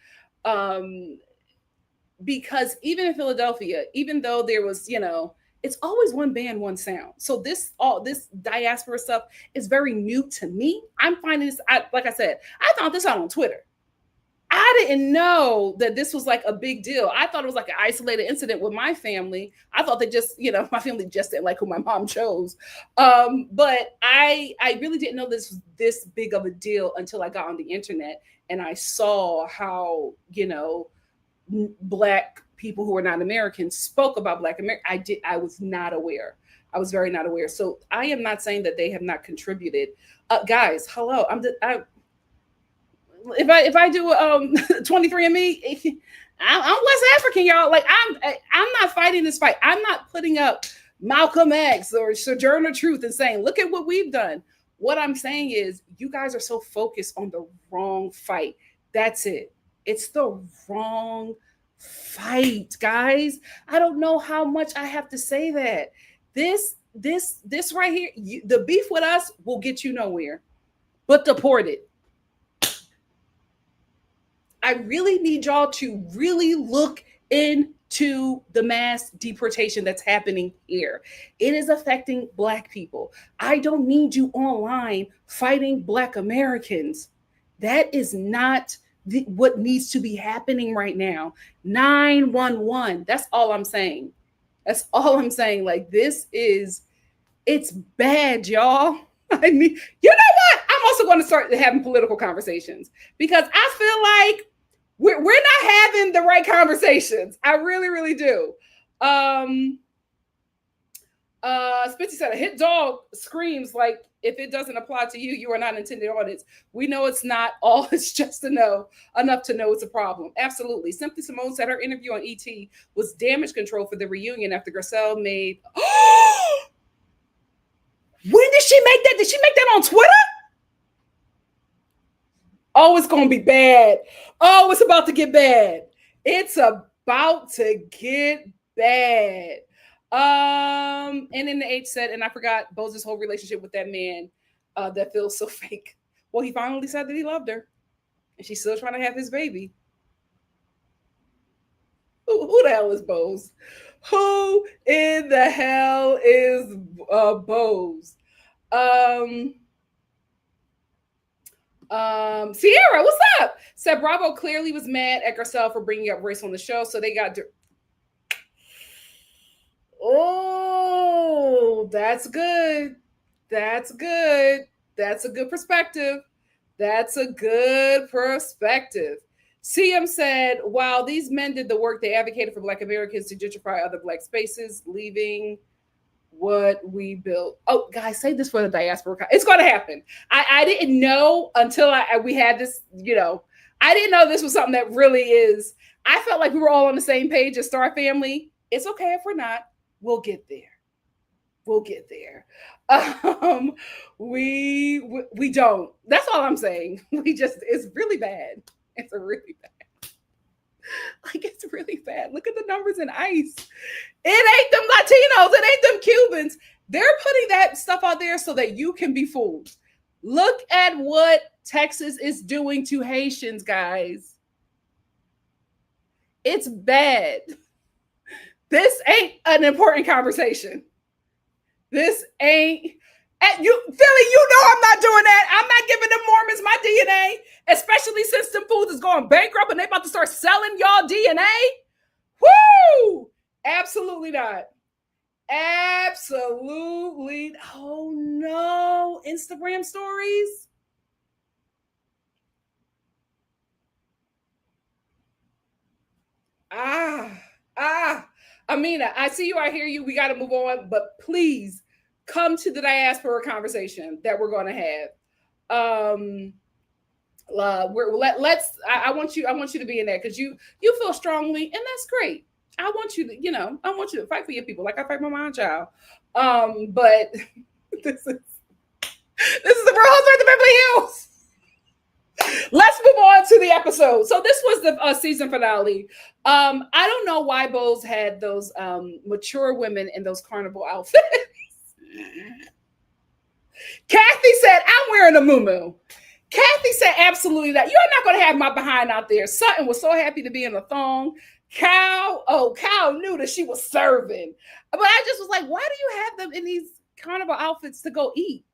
Because even in Philadelphia, even though there was, it's always one band, one sound. So this diaspora stuff is very new to me. I'm finding this, like I said, I found this out on Twitter. I didn't know that this was like a big deal. I thought it was like an isolated incident with my family. I thought they just, my family just didn't like who my mom chose. But I really didn't know this was this big of a deal until I got on the internet and I saw how, Black people who are not Americans spoke about Black America. I was not aware. I was very not aware. So I am not saying that they have not contributed. Guys, hello. If I do 23andMe, I'm West African, y'all. Like I'm not fighting this fight. I'm not putting up Malcolm X or Sojourner Truth and saying, look at what we've done. What I'm saying is, you guys are so focused on the wrong fight. That's it. It's the wrong fight, guys. I don't know how much I have to say that. This right here, the beef with us will get you nowhere, but deport it. I really need y'all to really look into the mass deportation that's happening here. It is affecting Black people. I don't need you online fighting Black Americans. That is not what needs to be happening right now. 911. That's all I'm saying. That's all I'm saying. Like, it's bad, y'all. I mean, you know what? I'm also going to start having political conversations because I feel like we're not having the right conversations. I really, really do. Spencer said, a hit dog screams like, if it doesn't apply to you, you are not intended audience. We know it's not all. It's just enough to know it's a problem. Absolutely. Simply Simone said her interview on ET was damage control for the reunion after Garcelle made. When did she make that? Did she make that on Twitter? Oh, it's going to be bad. Oh, it's about to get bad. It's about to get bad. And then the H said, and I forgot Bose's whole relationship with that man that feels so fake. Well, he finally said that he loved her, and she's still trying to have his baby. Who the hell is Bose? Who in the hell is Bose? Sierra, what's up? Said Bravo clearly was mad at Garcelle for bringing up race on the show, so they got. Oh, that's good. That's good. That's a good perspective. That's a good perspective. CM said, while these men did the work, they advocated for Black Americans to gentrify other Black spaces, leaving what we built. Oh, guys, say this for the diaspora. It's going to happen. I didn't know until we had this, I didn't know this was something that really is. I felt like we were all on the same page as Star Family. It's okay if we're not. We'll get there. We'll get there. We don't. That's all I'm saying. It's really bad. It's really bad. Like, it's really bad. Look at the numbers in ICE. It ain't them Latinos. It ain't them Cubans. They're putting that stuff out there so that you can be fooled. Look at what Texas is doing to Haitians, guys. It's bad. This ain't an important conversation. This ain't. Philly, you know I'm not doing that. I'm not giving the Mormons my DNA, especially since them fools is going bankrupt and they about to start selling y'all DNA. Woo! Absolutely not. Absolutely. Oh no. Instagram stories. Amina, I see you. I hear you. We got to move on, but please come to the diaspora conversation that we're going to have. I want you to be in that because you feel strongly, and that's great. I want you to fight for your people like I fight for my child. But this is the Real Housewives of Beverly Hills. Let's move on to the episode. So this was the season finale. I don't know why Bose had those mature women in those carnival outfits. Kathy said, I'm wearing a muumuu. Kathy said, absolutely not. You're not going to have my behind out there. Sutton was so happy to be in a thong. Cal knew that she was serving. But I just was like, why do you have them in these carnival outfits to go eat?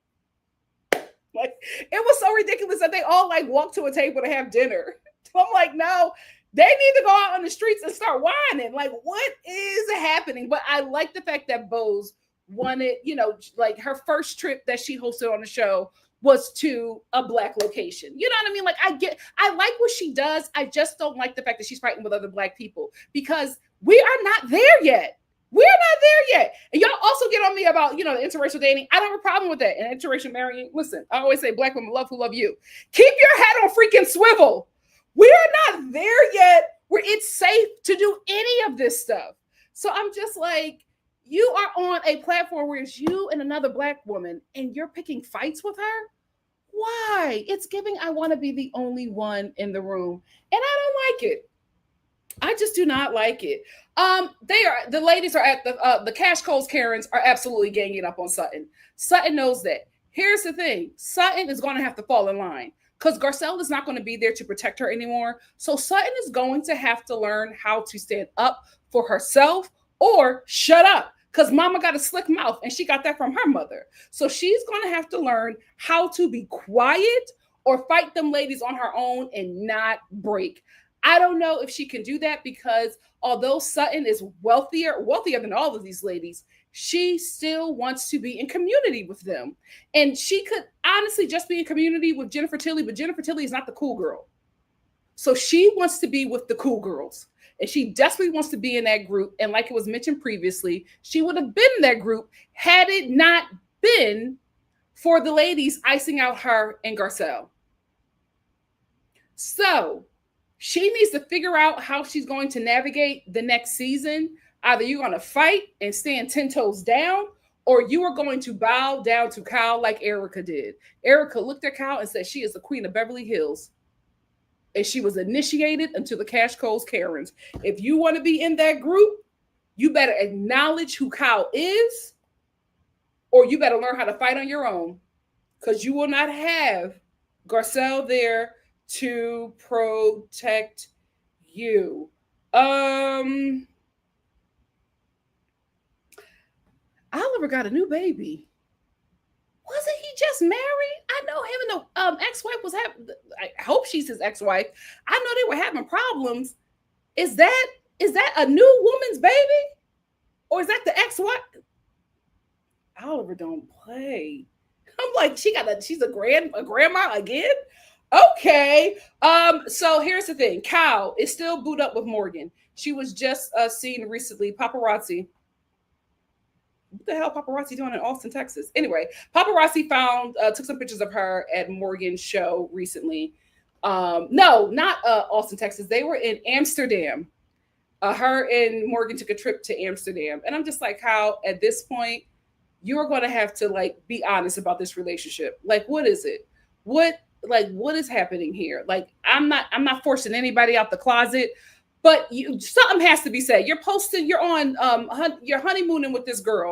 Like, it was so ridiculous that they all like walk to a table to have dinner. I'm like, no, they need to go out on the streets and start whining. Like, what is happening? But I like the fact that Bose wanted, like her first trip that she hosted on the show was to a Black location. You know what I mean? Like, I like what she does. I just don't like the fact that she's fighting with other Black people because we are not there yet. We're not there yet. And y'all also get on me about, the interracial dating. I don't have a problem with that. And interracial marrying. Listen, I always say Black women love who love you. Keep your head on freaking swivel. We are not there yet where it's safe to do any of this stuff. So I'm just like, you are on a platform where it's you and another Black woman and you're picking fights with her. Why? It's giving I want to be the only one in the room. And I don't like it. I just do not like it. The ladies are at the Cash Coles Karens are absolutely ganging up on Sutton. Sutton knows that. Here's the thing. Sutton is going to have to fall in line because Garcelle is not going to be there to protect her anymore. So Sutton is going to have to learn how to stand up for herself or shut up. Because mama got a slick mouth and she got that from her mother. So she's going to have to learn how to be quiet or fight them ladies on her own and not break. I don't know if she can do that because although Sutton is wealthier than all of these ladies, she still wants to be in community with them. And she could honestly just be in community with Jennifer Tilly, but Jennifer Tilly is not the cool girl. So she wants to be with the cool girls. And she desperately wants to be in that group. And like it was mentioned previously, she would have been in that group had it not been for the ladies icing out her and Garcelle. So she needs to figure out how she's going to navigate the next season. Either you're going to fight and stand 10 toes down, or you are going to bow down to Kyle like Erica did. Erica looked at Kyle and said she is the queen of Beverly Hills. And she was initiated into the Cash Coles Karens. If you want to be in that group, you better acknowledge who Kyle is, or you better learn how to fight on your own, because you will not have Garcelle there to protect you. Oliver got a new baby. Wasn't he just married? I know him and the ex-wife was having. I hope she's his ex-wife. I know they were having problems. Is that a new woman's baby, or is that the ex-wife? Oliver don't play. I'm like, she's a grandma again. Okay. So here's the thing. Kyle is still booed up with Morgan. She was just seen recently. Paparazzi. What the hell paparazzi doing in Austin, Texas? Anyway, paparazzi took some pictures of her at Morgan's show recently. No, not Austin, Texas. They were in Amsterdam. Her and Morgan took a trip to Amsterdam. And I'm just like, how at this point, you're going to have to like be honest about this relationship. Like, what is it? What is happening here? Like, I'm not forcing anybody out the closet, but something has to be said. You're on, you're honeymooning with this girl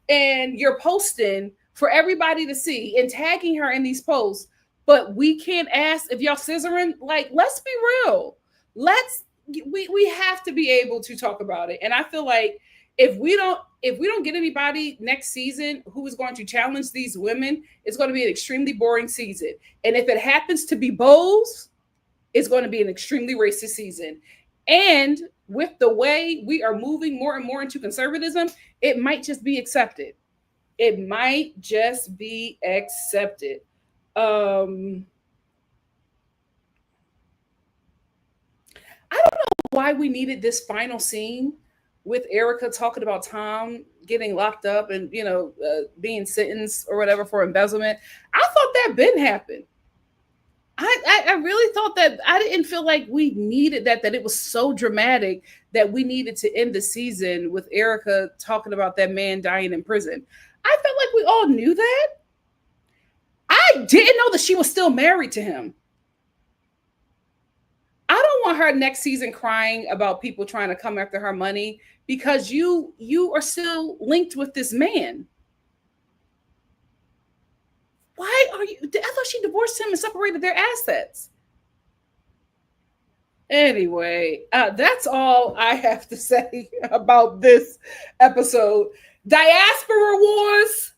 and you're posting for everybody to see and tagging her in these posts, but we can't ask if y'all scissoring. Like, let's be real. We have to be able to talk about it. And I feel like if we don't get anybody next season who is going to challenge these women, it's going to be an extremely boring season. And if it happens to be Bowles, it's going to be an extremely racist season. And with the way we are moving more and more into conservatism, it might just be accepted. It might just be accepted. I don't know why we needed this final scene with Erica talking about Tom getting locked up and, being sentenced or whatever for embezzlement. I thought that been happened. I really thought that. I didn't feel like we needed that it was so dramatic that we needed to end the season with Erica talking about that man dying in prison. I felt like we all knew that. I didn't know that she was still married to him. I don't want her next season crying about people trying to come after her money because you are still linked with this man. Why are you? I thought she divorced him and separated their assets. Anyway, that's all I have to say about this episode. Diaspora Wars,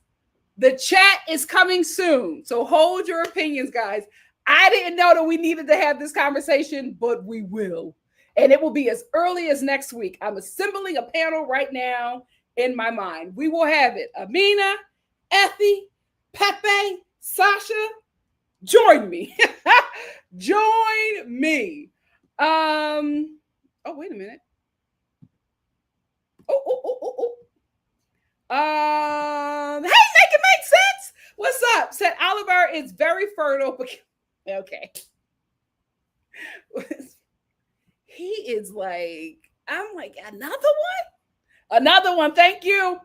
the chat is coming soon. So hold your opinions, guys. I didn't know that we needed to have this conversation, but we will. And it will be as early as next week. I'm assembling a panel right now in my mind. We will have it. Amina, Effie, Pepe, Sasha, join me. Join me. Oh, wait a minute. Hey, make it make sense. What's up? Said Oliver is very fertile. Okay. he is like, I'm like, another one. Thank you.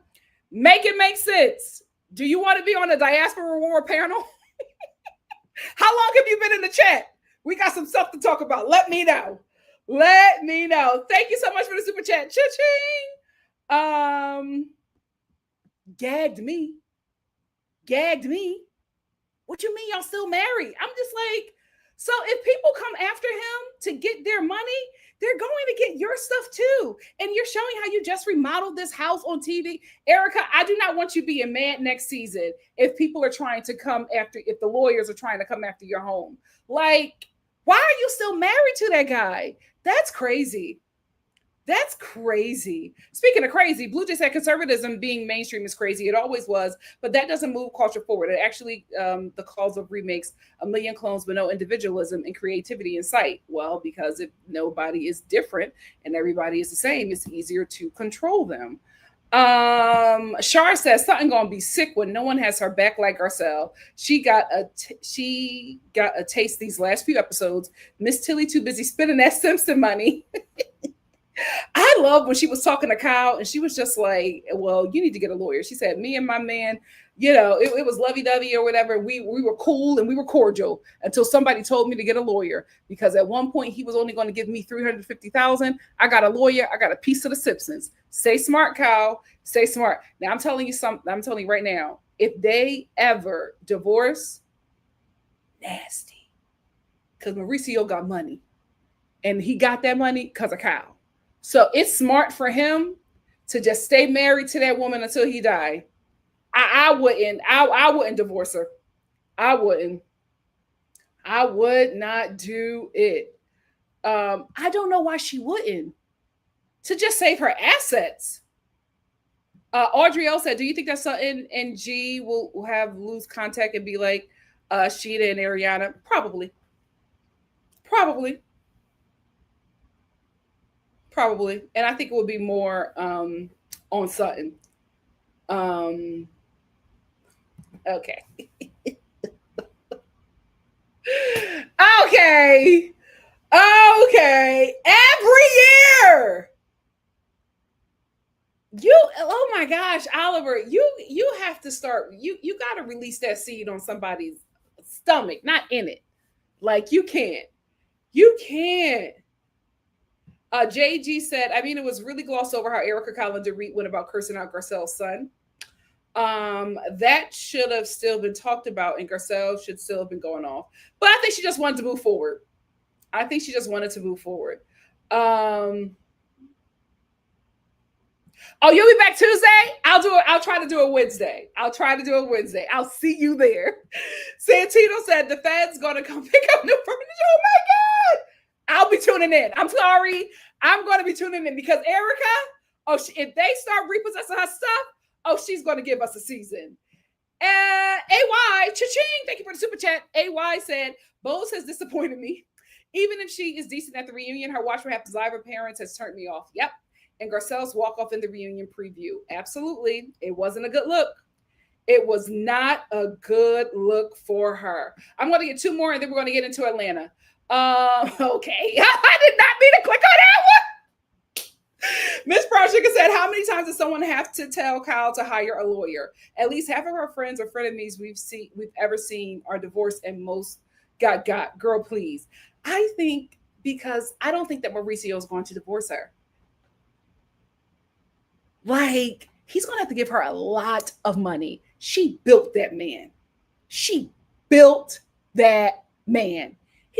Make it make sense. Do you want to be on a diaspora war panel? How long have you been in the chat? We got some stuff to talk about. Let me know. Thank you so much for the super chat. Cha-ching. Gagged me. What you mean y'all still married? I'm just like, so if people come after him to get their money, they're going to get your stuff too. And you're showing how you just remodeled this house on TV. Erica, I do not want you being mad next season if people are trying to come after, if the lawyers are trying to come after your home. Like, why are you still married to that guy? That's crazy. Speaking of crazy, Blue Jay said conservatism being mainstream is crazy. It always was, but that doesn't move culture forward. It actually, the cause of remakes, a million clones, but no individualism and creativity in sight. Well, because if nobody is different and everybody is the same, it's easier to control them. Shar says something gonna be sick when no one has her back like Garcelle. She got a taste these last few episodes. Miss Tilly too busy spending that Simpson money. I love when she was talking to Kyle and she was just like, well, you need to get a lawyer. She said, me and my man, it was lovey-dovey or whatever. We were cool and we were cordial until somebody told me to get a lawyer, because at one point he was only going to give me $350,000. I got a lawyer. I got a piece of the Simpsons. Stay smart, Kyle. Stay smart. Now I'm telling you something. I'm telling you right now, if they ever divorce, nasty. Because Mauricio got money and he got that money because of Kyle. So it's smart for him to just stay married to that woman until he died. I wouldn't divorce her. I would not do it. I don't know why she wouldn't. To just save her assets. Audrey L said, do you think that Sutton and G will lose contact and be like Sheeta and Ariana? Probably. And I think it would be more on Sutton. Okay. Okay. Every year. Oh my gosh, Oliver, you have to start, you got to release that seed on somebody's stomach, not in it. Like you can't. JG said, I mean, it was really glossed over how Erica Collins Reed went about cursing out Garcelle's son. That should have still been talked about, and Garcelle should still have been going off. But I think she just wanted to move forward. Oh, you'll be back Tuesday? I'll try to do a Wednesday. I'll see you there. Santino said the Fed's gonna come pick up new furniture. Oh my God. I'll be tuning in. I'm sorry. I'm going to be tuning in because Erica, if they start repossessing her stuff, she's going to give us a season. AY, cha-ching, thank you for the super chat. AY said, Bose has disappointed me. Even if she is decent at the reunion, her watch what happens live with parents has turned me off. Yep. And Garcelle's walk off in the reunion preview. Absolutely. It wasn't a good look. It was not a good look for her. I'm going to get two more and then we're going to get into Atlanta. Okay. I did not mean to click on that one. Miss Project said, how many times does someone have to tell Kyle to hire a lawyer? At least half of her friends or frenemies we've ever seen are divorced and most got. Girl, please. I think because I don't think that Mauricio is going to divorce her. Like, he's going to have to give her a lot of money. She built that man. He's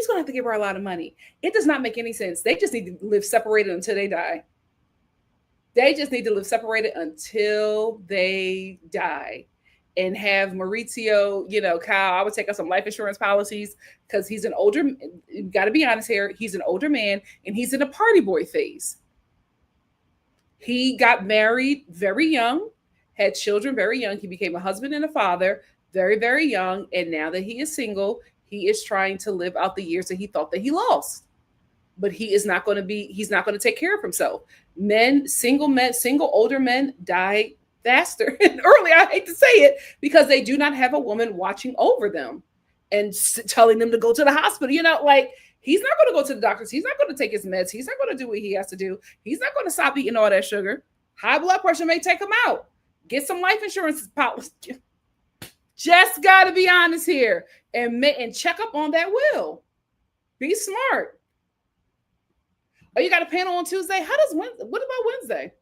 going to have to give her a lot of money. It does not make any sense. They just need to live separated until they die. And have Mauricio, Kyle, I would take out some life insurance policies because he's an older, you got to be honest here, he's an older man and he's in a party boy phase. He got married very young, had children very young. He became a husband and a father very, very young. And now that he is single, he is trying to live out the years that he thought that he lost. But he's not going to take care of himself. Single older men die faster and early. I hate to say it because they do not have a woman watching over them and telling them to go to the hospital. He's not going to go to the doctors. He's not going to take his meds. He's not going to do what he has to do. He's not going to stop eating all that sugar. High blood pressure may take him out. Get some life insurance policy. Just got to be honest here and check up on that will. Be smart. Oh, you got a panel on Tuesday? What about Wednesday?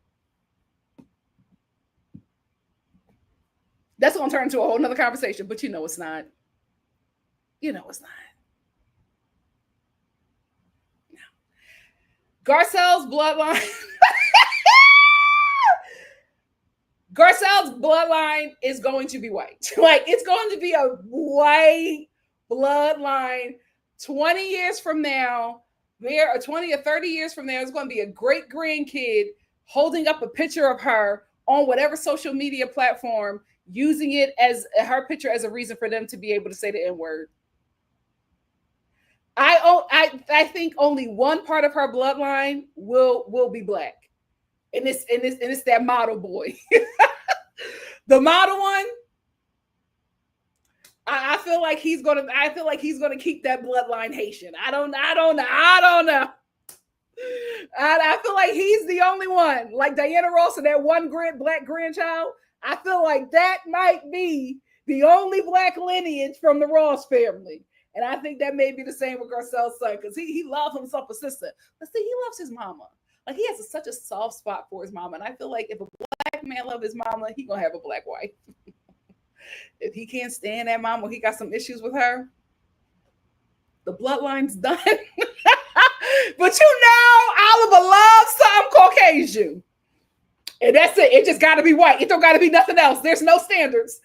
That's going to turn into a whole nother conversation, but you know it's not. You know it's not. No. Garcelle'S bloodline. Garcelle'S bloodline is going to be white. Like, it's going to be a white bloodline 20 years from now. There are 20 or 30 years from now, there's going to be a great grandkid holding up a picture of her on whatever social media platform, using it as her picture as a reason for them to be able to say the N-word. I think only one part of her bloodline will be black. And it's that model boy. The model one, I feel like he's gonna keep that bloodline Haitian. I don't know. I feel like he's the only one. Like Diana Ross and that one black grandchild. I feel like that might be the only black lineage from the Ross family. And I think that may be the same with Garcelle'S son, because he loves himself a sister. But see, he loves his mama. Like, he has such a soft spot for his mama. And I feel like if a black man loves his mama, he gonna have a black wife. If he can't stand that mama, he got some issues with her, the bloodline's done. But you know, Oliver loves something Caucasian. And that's it. It just got to be white. It don't got to be nothing else. There's no standards.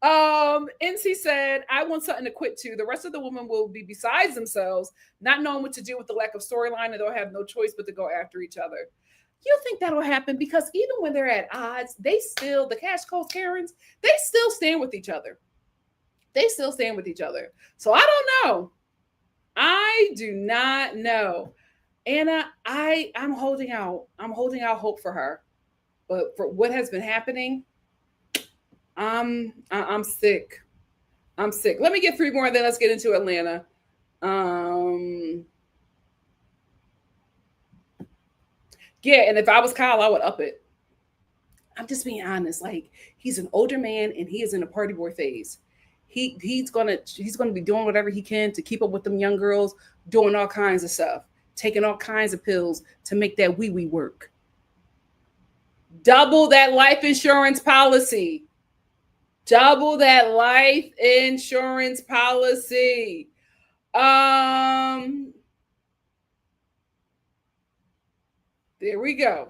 NC said, I want something to quit to. The rest of the women will be besides themselves, not knowing what to do with the lack of storyline, and they'll have no choice but to go after each other. You think that'll happen? Because even when they're at odds, the Cash Coast Karens, they still stand with each other. So I don't know. I do not know. Anna, I'm holding out. I'm holding out hope for her. But for what has been happening, I'm sick. I'm sick. Let me get 3 more and then let's get into Atlanta. Yeah, and if I was Kyle, I would up it. I'm just being honest. Like, he's an older man and he is in a party boy phase. He's gonna be doing whatever he can to keep up with them young girls, doing all kinds of stuff, taking all kinds of pills to make that wee work. Double that life insurance policy. There we go.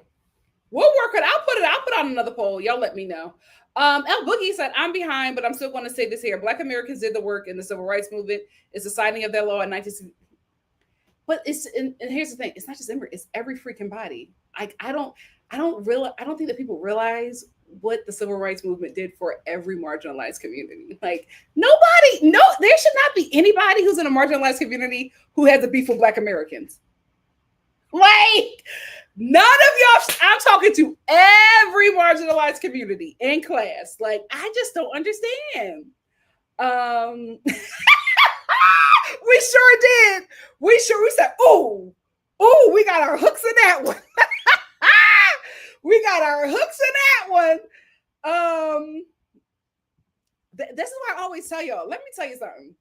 We'll work it. I'll put on another poll. Y'all let me know. L Boogie said, I'm behind, but I'm still going to say this here. Black Americans did the work in the civil rights movement. It's the signing of that law in 1960. But and here's the thing. It's not just immigrant. It's every freaking body. I don't think that people realize what the civil rights movement did for every marginalized community. Like, there should not be anybody who's in a marginalized community who has a beef with Black Americans. Like, none of y'all, I'm talking to every marginalized community in class. Like, I just don't understand. We sure did. We said, oh, we got our hooks in that one. This is why I always tell y'all, let me tell you something.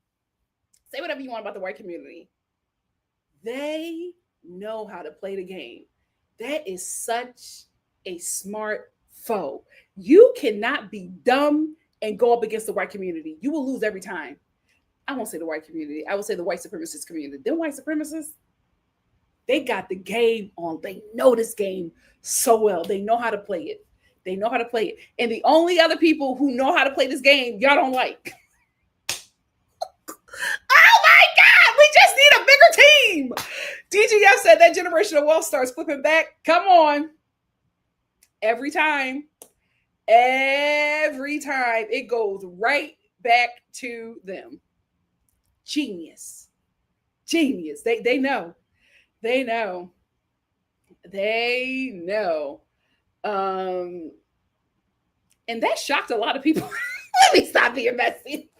Say whatever you want about the white community. They know how to play the game. That is such a smart foe. You cannot be dumb and go up against the white community. You will lose every time. I won't say the white community. I will say the white supremacist community. Them white supremacists, they got the game on. They know this game so well. They know how to play it. And the only other people who know how to play this game, y'all don't like. Oh my God, we just need a bigger team. DGF said that generational wealth starts flipping back. Come on. Every time it goes right back to them. Genius. They know. And that shocked a lot of people. Let me stop being messy.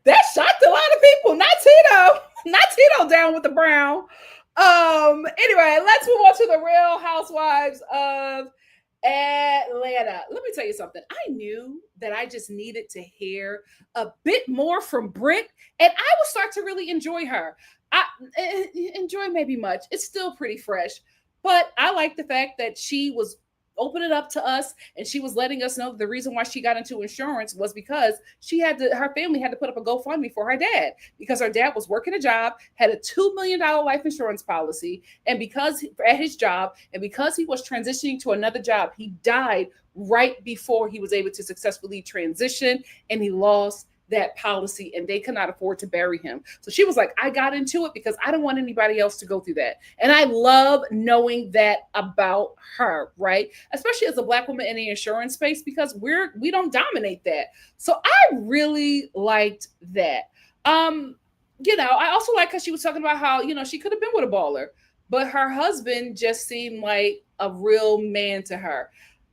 That shocked a lot of people, not Tito. Not Tito down with the brown. Anyway, let's move on to the Real Housewives of Atlanta. Let me tell you something. I knew that I just needed to hear a bit more from Britt, and I would start to really enjoy her. I enjoy maybe much. It's still pretty fresh, but I like the fact that she was opening up to us and she was letting us know that the reason why she got into insurance was because her family had to put up a GoFundMe for her dad because her dad was working a job, had a $2 million life insurance policy, and because at his job and because he was transitioning to another job, he died right before he was able to successfully transition, and he lost that policy and they could not afford to bury him. So she was like, I got into it because I don't want anybody else to go through that. And I love knowing that about her, right? Especially as a Black woman in the insurance space, because we don't dominate that. So I really liked that. I also like how she was talking about how, she could have been with a baller, but her husband just seemed like a real man to her.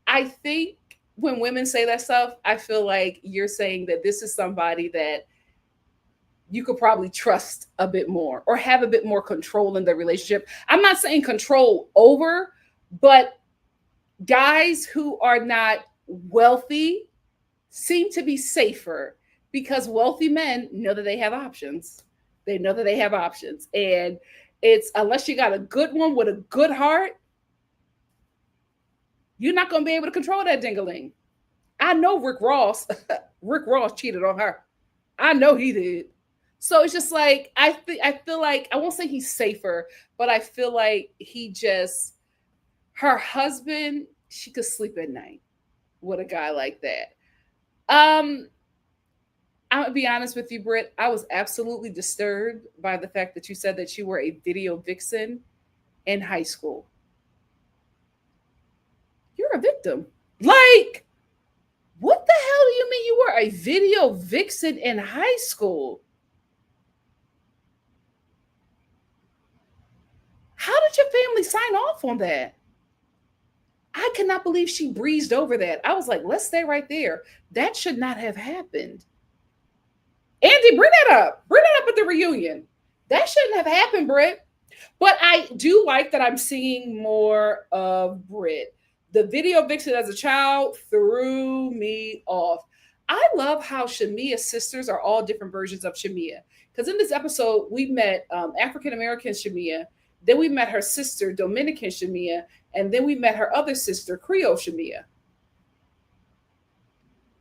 I think when women say that stuff, I feel like you're saying that this is somebody that you could probably trust a bit more or have a bit more control in the relationship. I'm not saying control over, but guys who are not wealthy seem to be safer because wealthy men know that they have options. They know that they have options. And it's unless you got a good one with a good heart, you're not going to be able to control that dingaling. I know Rick Ross cheated on her. I know he did. So it's just like, I feel like, I won't say he's safer, but I feel like her husband, she could sleep at night with a guy like that. I'm gonna be honest with you, Britt. I was absolutely disturbed by the fact that you said that you were a video vixen in high school. You're a victim. Like, what the hell do you mean you were a video vixen in high school? How did your family sign off on that? I cannot believe she breezed over that. I was like, let's stay right there. That should not have happened. Andy, bring that up. Bring that up at the reunion. That shouldn't have happened, Britt. But I do like that I'm seeing more of Britt. The video vixen as a child threw me off. I love how Shamia's sisters are all different versions of Shamia. Because in this episode, we met African-American Shamia. Then we met her sister, Dominican Shamia. And then we met her other sister, Creole Shamia.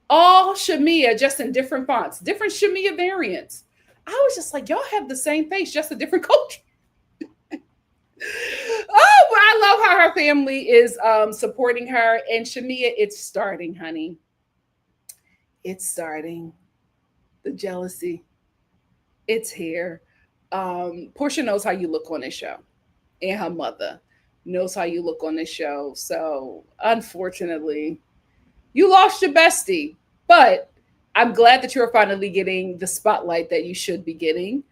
All Shamia, just in different fonts, different Shamia variants. I was just like, y'all have the same face, just a different culture. Oh, but I love how her family is supporting her. And Shamia, it's starting, honey. It's starting. The jealousy. It's here. Portia knows how you look on this show. And her mother knows how you look on this show. So, unfortunately, you lost your bestie. But I'm glad that you're finally getting the spotlight that you should be getting.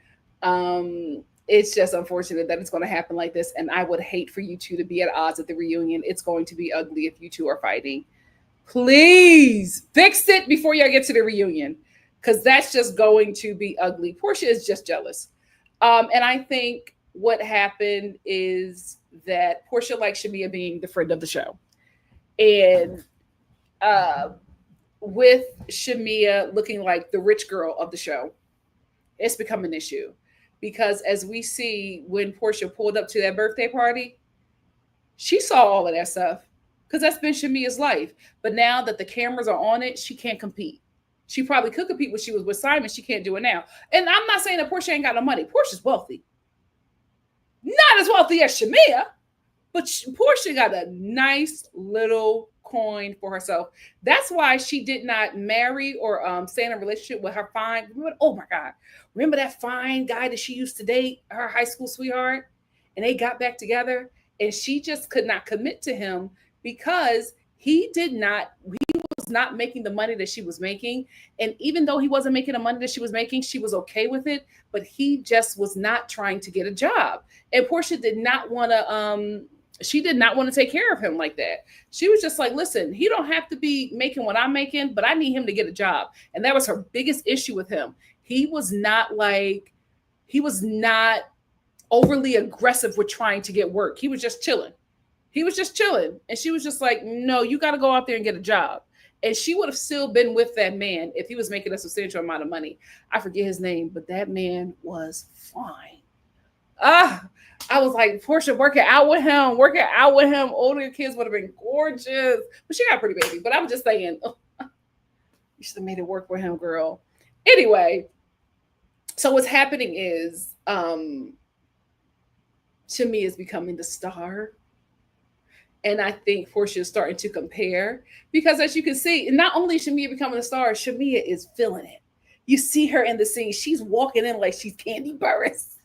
It's just unfortunate that it's going to happen like this. And I would hate for you two to be at odds at the reunion. It's going to be ugly if you two are fighting. Please fix it before y'all get to the reunion, because that's just going to be ugly. Portia is just jealous. And I think what happened is that Portia likes Shamia being the friend of the show. And with Shamia looking like the rich girl of the show, it's become an issue. Because as we see, when Portia pulled up to that birthday party, she saw all of that stuff because that's been Shamia's life. But now that the cameras are on it, she can't compete. She probably could compete when she was with Simon. She can't do it now. And I'm not saying that Portia ain't got no money. Portia's wealthy. Not as wealthy as Shamia, but Portia got a nice little coin for herself. That's why she did not marry or stay in a relationship with her fine. Oh my God. Remember that fine guy that she used to date, her high school sweetheart? And they got back together and she just could not commit to him because he was not making the money that she was making. And even though he wasn't making the money that she was making, she was okay with it. But he just was not trying to get a job. And Portia did not want to take care of him like that. She was just like, listen, he don't have to be making what I'm making, but I need him to get a job. And that was her biggest issue with him. He was not like He was not overly aggressive with trying to get work. He was just chilling. He was just chilling. And she was just like, no, you got to go out there and get a job. And she would have still been with that man if he was making a substantial amount of money. I forget his name, but that man was fine. I was like, Portia, work it out with him. Work it out with him. Older kids would have been gorgeous. But she got a pretty baby. But I'm just saying, you should have made it work with him, girl. Anyway, so what's happening is Shamea is becoming the star. And I think Portia is starting to compare because, as you can see, not only is Shamea becoming a star, Shamea is feeling it. You see her in the scene. She's walking in like she's Candy Burris.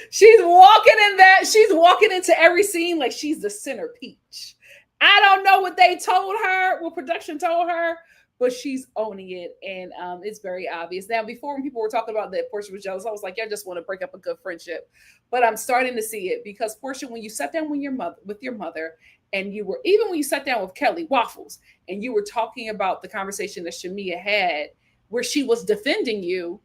She's walking in that. She's walking into every scene like she's the center peach. I don't know what they told her, what production told her, but she's owning it, and it's very obvious. Now, before when people were talking about that Portia was jealous, I was like, I just want to break up a good friendship. But I'm starting to see it because Portia, when you sat down with your mother, and you were, even when you sat down with Kelly Waffles, and you were talking about the conversation that Shamea had, where she was defending you,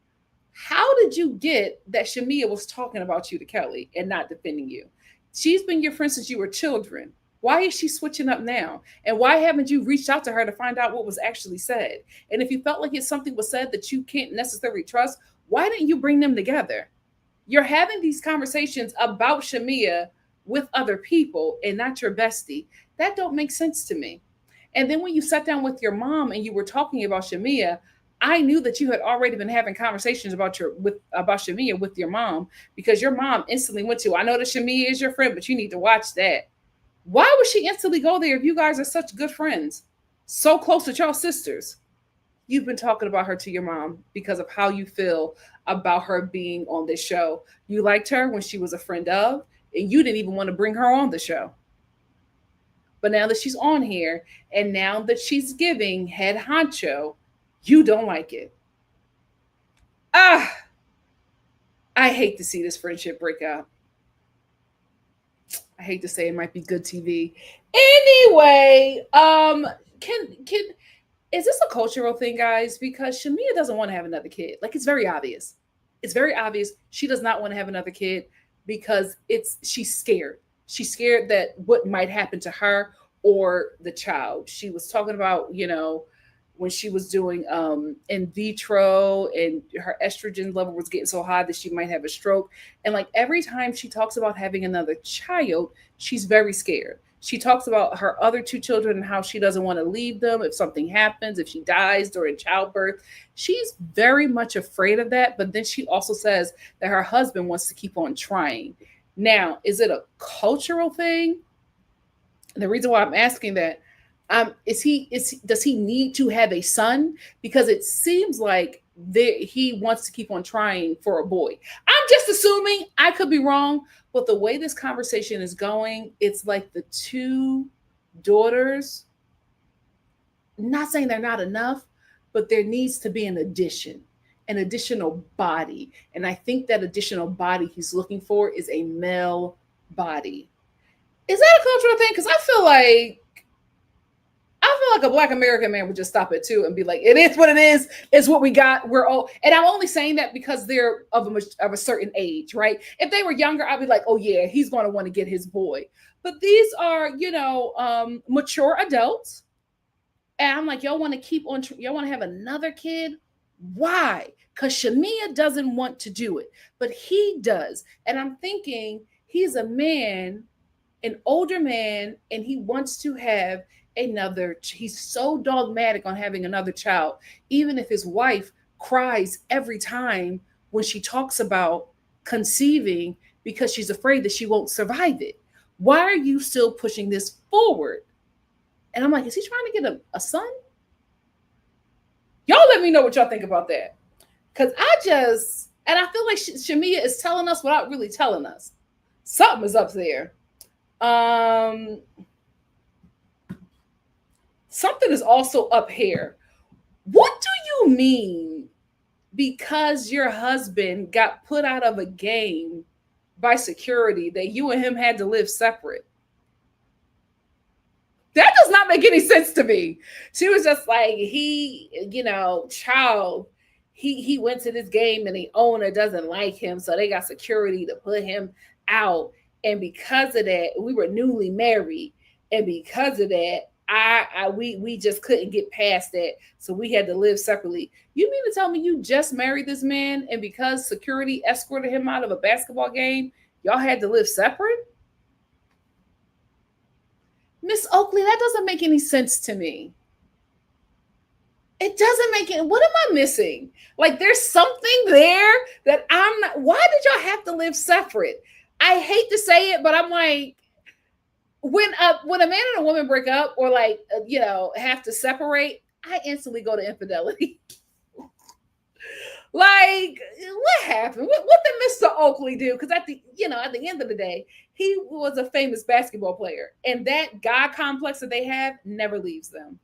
how did you get that Shamea was talking about you to Kelly and not defending you? She's been your friend since you were children. Why is she switching up now? And why haven't you reached out to her to find out what was actually said? And if you felt like something was said that you can't necessarily trust, why didn't you bring them together? You're having these conversations about Shamea with other people and not your bestie. That don't make sense to me. And then when you sat down with your mom and you were talking about Shamea, I knew that you had already been having conversations about Shamea with your mom, because your mom instantly went to, I know that Shamea is your friend, but you need to watch that. Why would she instantly go there if you guys are such good friends, so close with y'all sisters? You've been talking about her to your mom because of how you feel about her being on this show. You liked her when she was a friend of, and you didn't even want to bring her on the show. But now that she's on here, and now that she's giving head honcho, you don't like it. I hate to see this friendship break up. I hate to say it might be good TV. Anyway, is this a cultural thing, guys? Because Shamea doesn't want to have another kid. Like, it's very obvious. It's very obvious she does not want to have another kid because she's scared. She's scared that what might happen to her or the child. She was talking about, when she was doing in vitro and her estrogen level was getting so high that she might have a stroke. And like every time she talks about having another child, she's very scared. She talks about her other two children and how she doesn't want to leave them if something happens, if she dies during childbirth. She's very much afraid of that. But then she also says that her husband wants to keep on trying. Now, is it a cultural thing? And the reason why I'm asking that, does he need to have a son? Because it seems like he wants to keep on trying for a boy. I'm just assuming, I could be wrong, but the way this conversation is going, it's like the two daughters, not saying they're not enough, but there needs to be an additional body. And I think that additional body he's looking for is a male body. Is that a cultural thing? Because I feel like a Black American man would just stop at 2 and be like, it is what it is. It's what we got. We're all, and I'm only saying that because they're of a certain age, right? If they were younger, I'd be like, oh yeah, he's going to want to get his boy. But these are, mature adults. And I'm like, y'all want to have another kid? Why? Because Shamea doesn't want to do it, but he does. And I'm thinking he's a man, an older man, and he wants to have he's so dogmatic on having another child, even if his wife cries every time when she talks about conceiving because she's afraid that she won't survive it. Why are you still pushing this forward? And I'm like, is he trying to get a son? Y'all let me know what y'all think about that. Because I feel like Shamea is telling us without really telling us. Something is up there. Something is also up here. What do you mean because your husband got put out of a game by security that you and him had to live separate? That does not make any sense to me. She was just like, he went to this game and the owner doesn't like him, so they got security to put him out. And because of that, we were newly married, and because of that, we just couldn't get past that, so we had to live separately. You mean to tell me you just married this man, and because security escorted him out of a basketball game, y'all had to live separate? Miss Oakley, that doesn't make any sense to me. It doesn't make it. What am I missing? Like, there's something there that I'm not. Why did y'all have to live separate? I hate to say it, but I'm like, when a man and a woman break up or like have to separate, I instantly go to infidelity. Like, what happened? What did Mr. Oakley do? Because at the end of the day, he was a famous basketball player, and that God complex that they have never leaves them.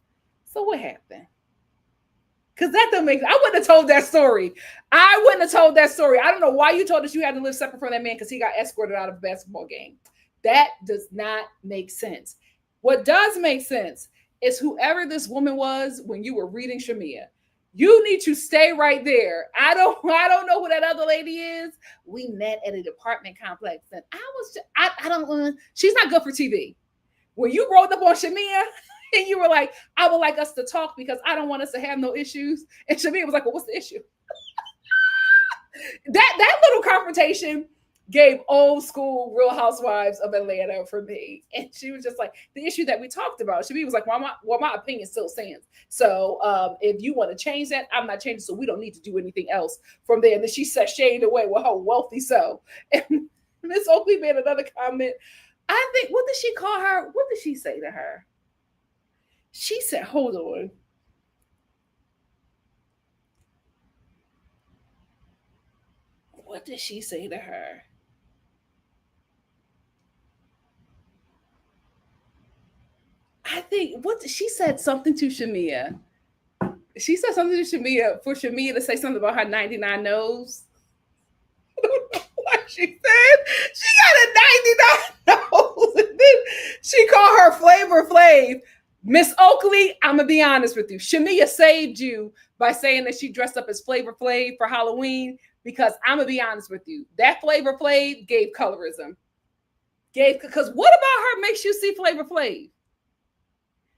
So what happened? Because that doesn't make. I wouldn't have told that story. I don't know why you told us you had to live separate from that man because he got escorted out of a basketball game. That does not make sense. What does make sense is whoever this woman was when you were reading Shamia, you need to stay right there. I don't know who that other lady is. We met at an apartment complex, and I don't. She's not good for TV. When you rolled up on Shamia and you were like, I would like us to talk because I don't want us to have no issues, and Shamia was like, well, what's the issue? that little confrontation gave old school Real Housewives of Atlanta for me. And she was just like, the issue that we talked about. She was like, well, my opinion still stands. So if you want to change that, I'm not changing. So we don't need to do anything else from there. And then she sashayed away with her wealthy self. And Miss Oakley made another comment. I think, what did she call her? What did she say to her? She said, hold on. What did she say to her? I think she said something to Shamia. She said something to Shamia for Shamia to say something about her 99 nose. I don't know what she said. She got a 99 nose. And then she called her Flavor Flav. Miss Oakley, I'm going to be honest with you. Shamia saved you by saying that she dressed up as Flavor Flav for Halloween, because I'm going to be honest with you. That Flavor Flav gave colorism. Because what about her makes you see Flavor Flav?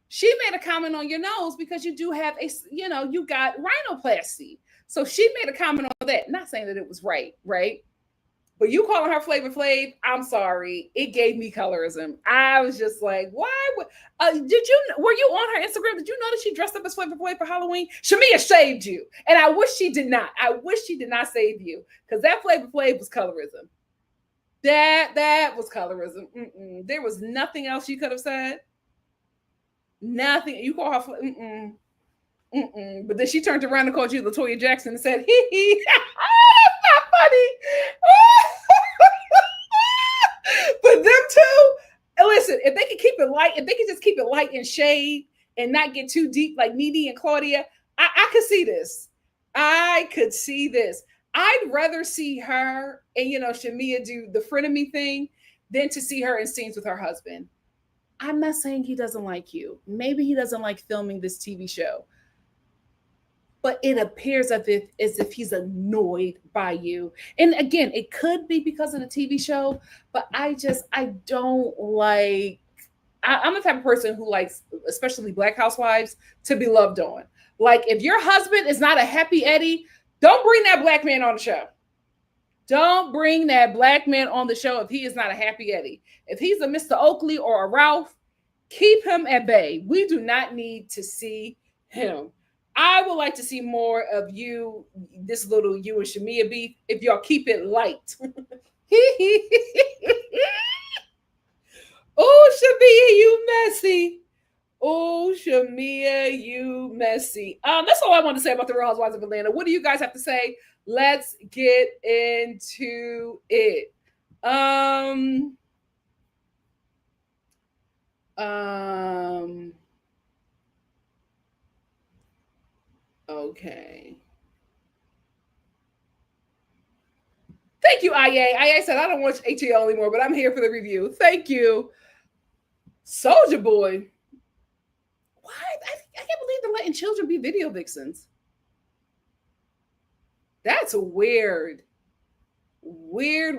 She made a comment on your nose because you do have you got rhinoplasty. So she made a comment on that. Not saying that it was right? But you calling her Flavor Flav, I'm sorry. It gave me colorism. I was just like, why? Were you on her Instagram? Did you know that she dressed up as Flavor Flav for Halloween? Shamia saved you. And I wish she did not. I wish she did not save you. Because that Flavor Flav was colorism. That was colorism. There was nothing else you could have said. Nothing. You call her but then she turned around and called you LaToya Jackson and said, hee. That's not funny. But them two, listen, if they can keep it light, if they can just keep it light and shade and not get too deep like Nene and Claudia, I could see this. I could see this. I'd rather see her and Shamia do the frenemy thing than to see her in scenes with her husband. I'm not saying he doesn't like you. Maybe he doesn't like filming this TV show. But it appears as if he's annoyed by you. And again, it could be because of the TV show, but I don't like, I'm the type of person who likes, especially Black housewives, to be loved on. Like, if your husband is not a happy Eddie, don't bring that black man on the show. Don't bring that black man on the show if he is not a happy Eddie. If he's a Mr. Oakley or a Ralph, keep him at bay. We do not need to see him. I would like to see more of you, this little you and Shamia beef, if y'all keep it light. Oh, Shamia, you messy. Oh, Shamia, you messy. That's all I want to say about the Real Housewives of Atlanta. What do you guys have to say? Let's get into it. Okay. Thank you, IA. IA said, I don't watch ATL anymore, but I'm here for the review. Thank you. Soulja Boy. Why? I can't believe they're letting children be video vixens. That's weird. Weird.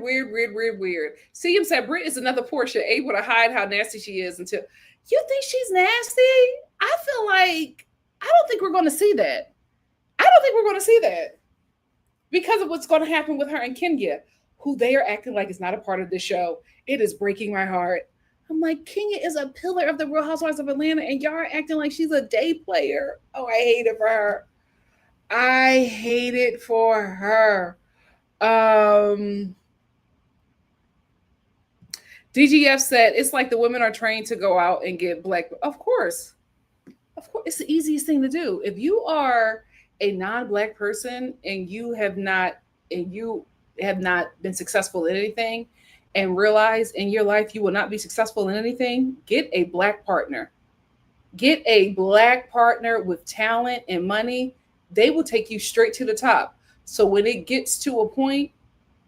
CM said Britt is another Portia, able to hide how nasty she is until you think she's nasty. I feel like I don't think we're going to see that. Because of what's going to happen with her and Kenya, who they are acting like is not a part of this show. It is breaking my heart. I'm like, Kenya is a pillar of the Real Housewives of Atlanta, and y'all are acting like she's a day player. Oh, I hate it for her. DGF said it's like the women are trained to go out and get black. Of course, it's the easiest thing to do. If you are a non-black person and you have not been successful in anything, and realize in your life you will not be successful in anything, get a black partner. Get a black partner with talent and money. They will take you straight to the top. So when it gets to a point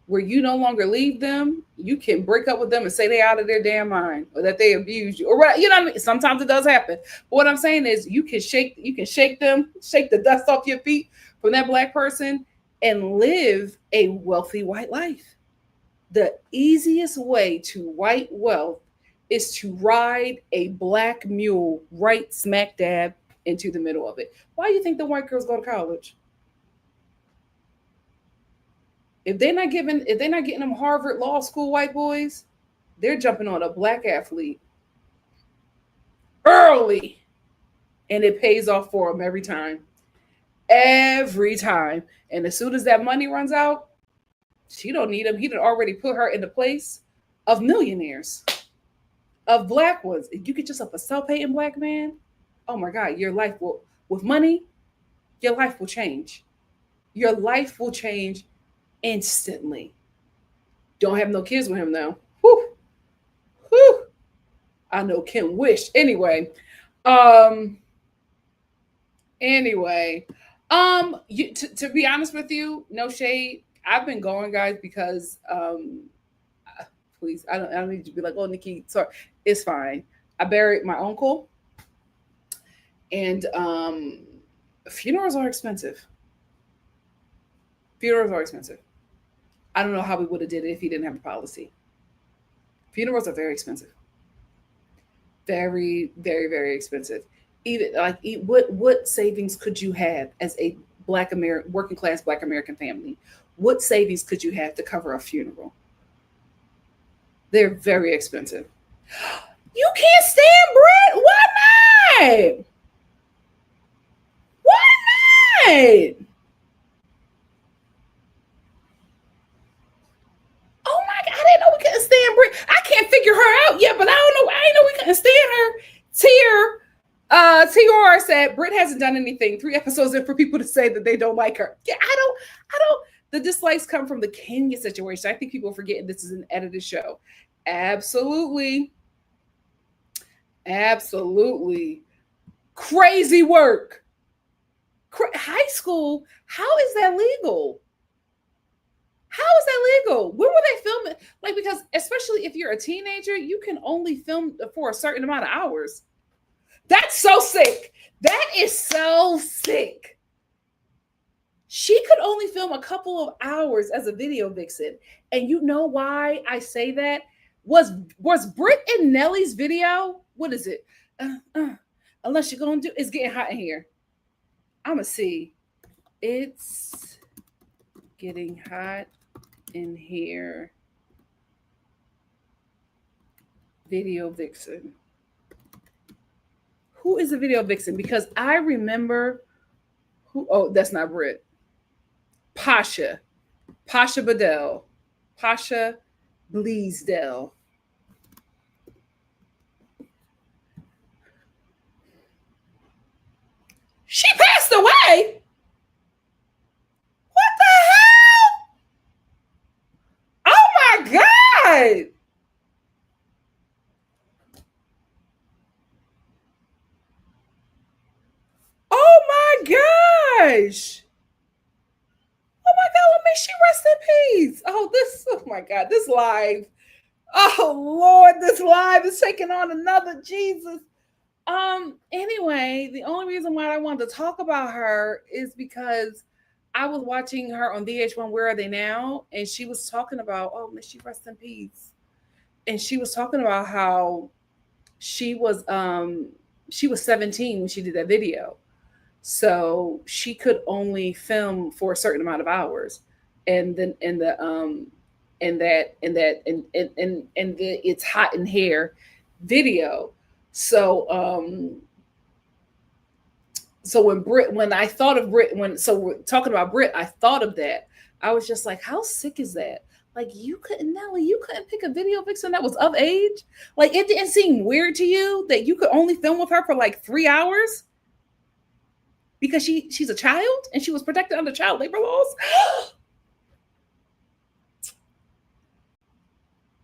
where you no longer leave them, you can break up with them and say they out of their damn mind, or that they abuse you, or what, you know what I mean? Sometimes it does happen. But what I'm saying is you can shake them, shake the dust off your feet from that black person and live a wealthy white life. The easiest way to white wealth is to ride a black mule right smack dab into the middle of it. Why do you think the white girls go to college? If they're not getting them Harvard Law School white boys, they're jumping on a black athlete early, and it pays off for them every time. And as soon as that money runs out, she don't need him. He done already put her in the place of millionaires, of black ones. If you get yourself a self-hating black man, oh my God, your life will, with money, your life will change. Your life will change instantly. Don't have no kids with him though. Whew. I know Kim wish. Anyway, to be honest with you, no shade. I've been going, guys, because please, I don't need to be like, oh, Nikki, sorry, it's fine. I buried my uncle, and funerals are expensive. I don't know how we would have did it if he didn't have a policy. Funerals are very expensive. Very, very, very expensive. Even like, what savings could you have as a working class Black American family? What savings could you have to cover a funeral? They're very expensive. You can't stand Brett? Why not? Oh my God, I didn't know we couldn't stand Brit. I can't figure her out yet, but I didn't know we couldn't stand her. TR said Brit hasn't done anything. 3 episodes in for people to say that they don't like her. Yeah, I don't. The dislikes come from the Kenya situation. I think people are forgetting this is an edited show. Absolutely. Crazy work. High school, how is that legal? Where were they filming? Like, because especially if you're a teenager, you can only film for a certain amount of hours. That's so sick. That is so sick. She could only film a couple of hours as a video vixen. And you know why I say that? Was Britt and Nelly's video? What is it? Unless you're going to do, it's getting hot in here. I'm going to see. It's getting hot in here. Video vixen. Who is the video vixen? Because I remember who. Oh, that's not Britt. Pasha Bleasdale. She passed away. What the hell? Oh my God. Oh my gosh. Oh my God, may she rest in peace. Oh my God, this live. Oh Lord, this live is taking on another Jesus. Anyway, the only reason why I wanted to talk about her is because I was watching her on VH1, Where Are They Now? And she was talking about, oh, may she rest in peace. And she was talking about how she was 17 when she did that video. So she could only film for a certain amount of hours. And then in the it's hot in hair video. So so when I thought of Brit, so we're talking about Brit, I thought of that. I was just like, how sick is that? Like, Nelly, you couldn't pick a video vixen that was of age. Like, it didn't seem weird to you that you could only film with her for like 3 hours because she's a child and she was protected under child labor laws.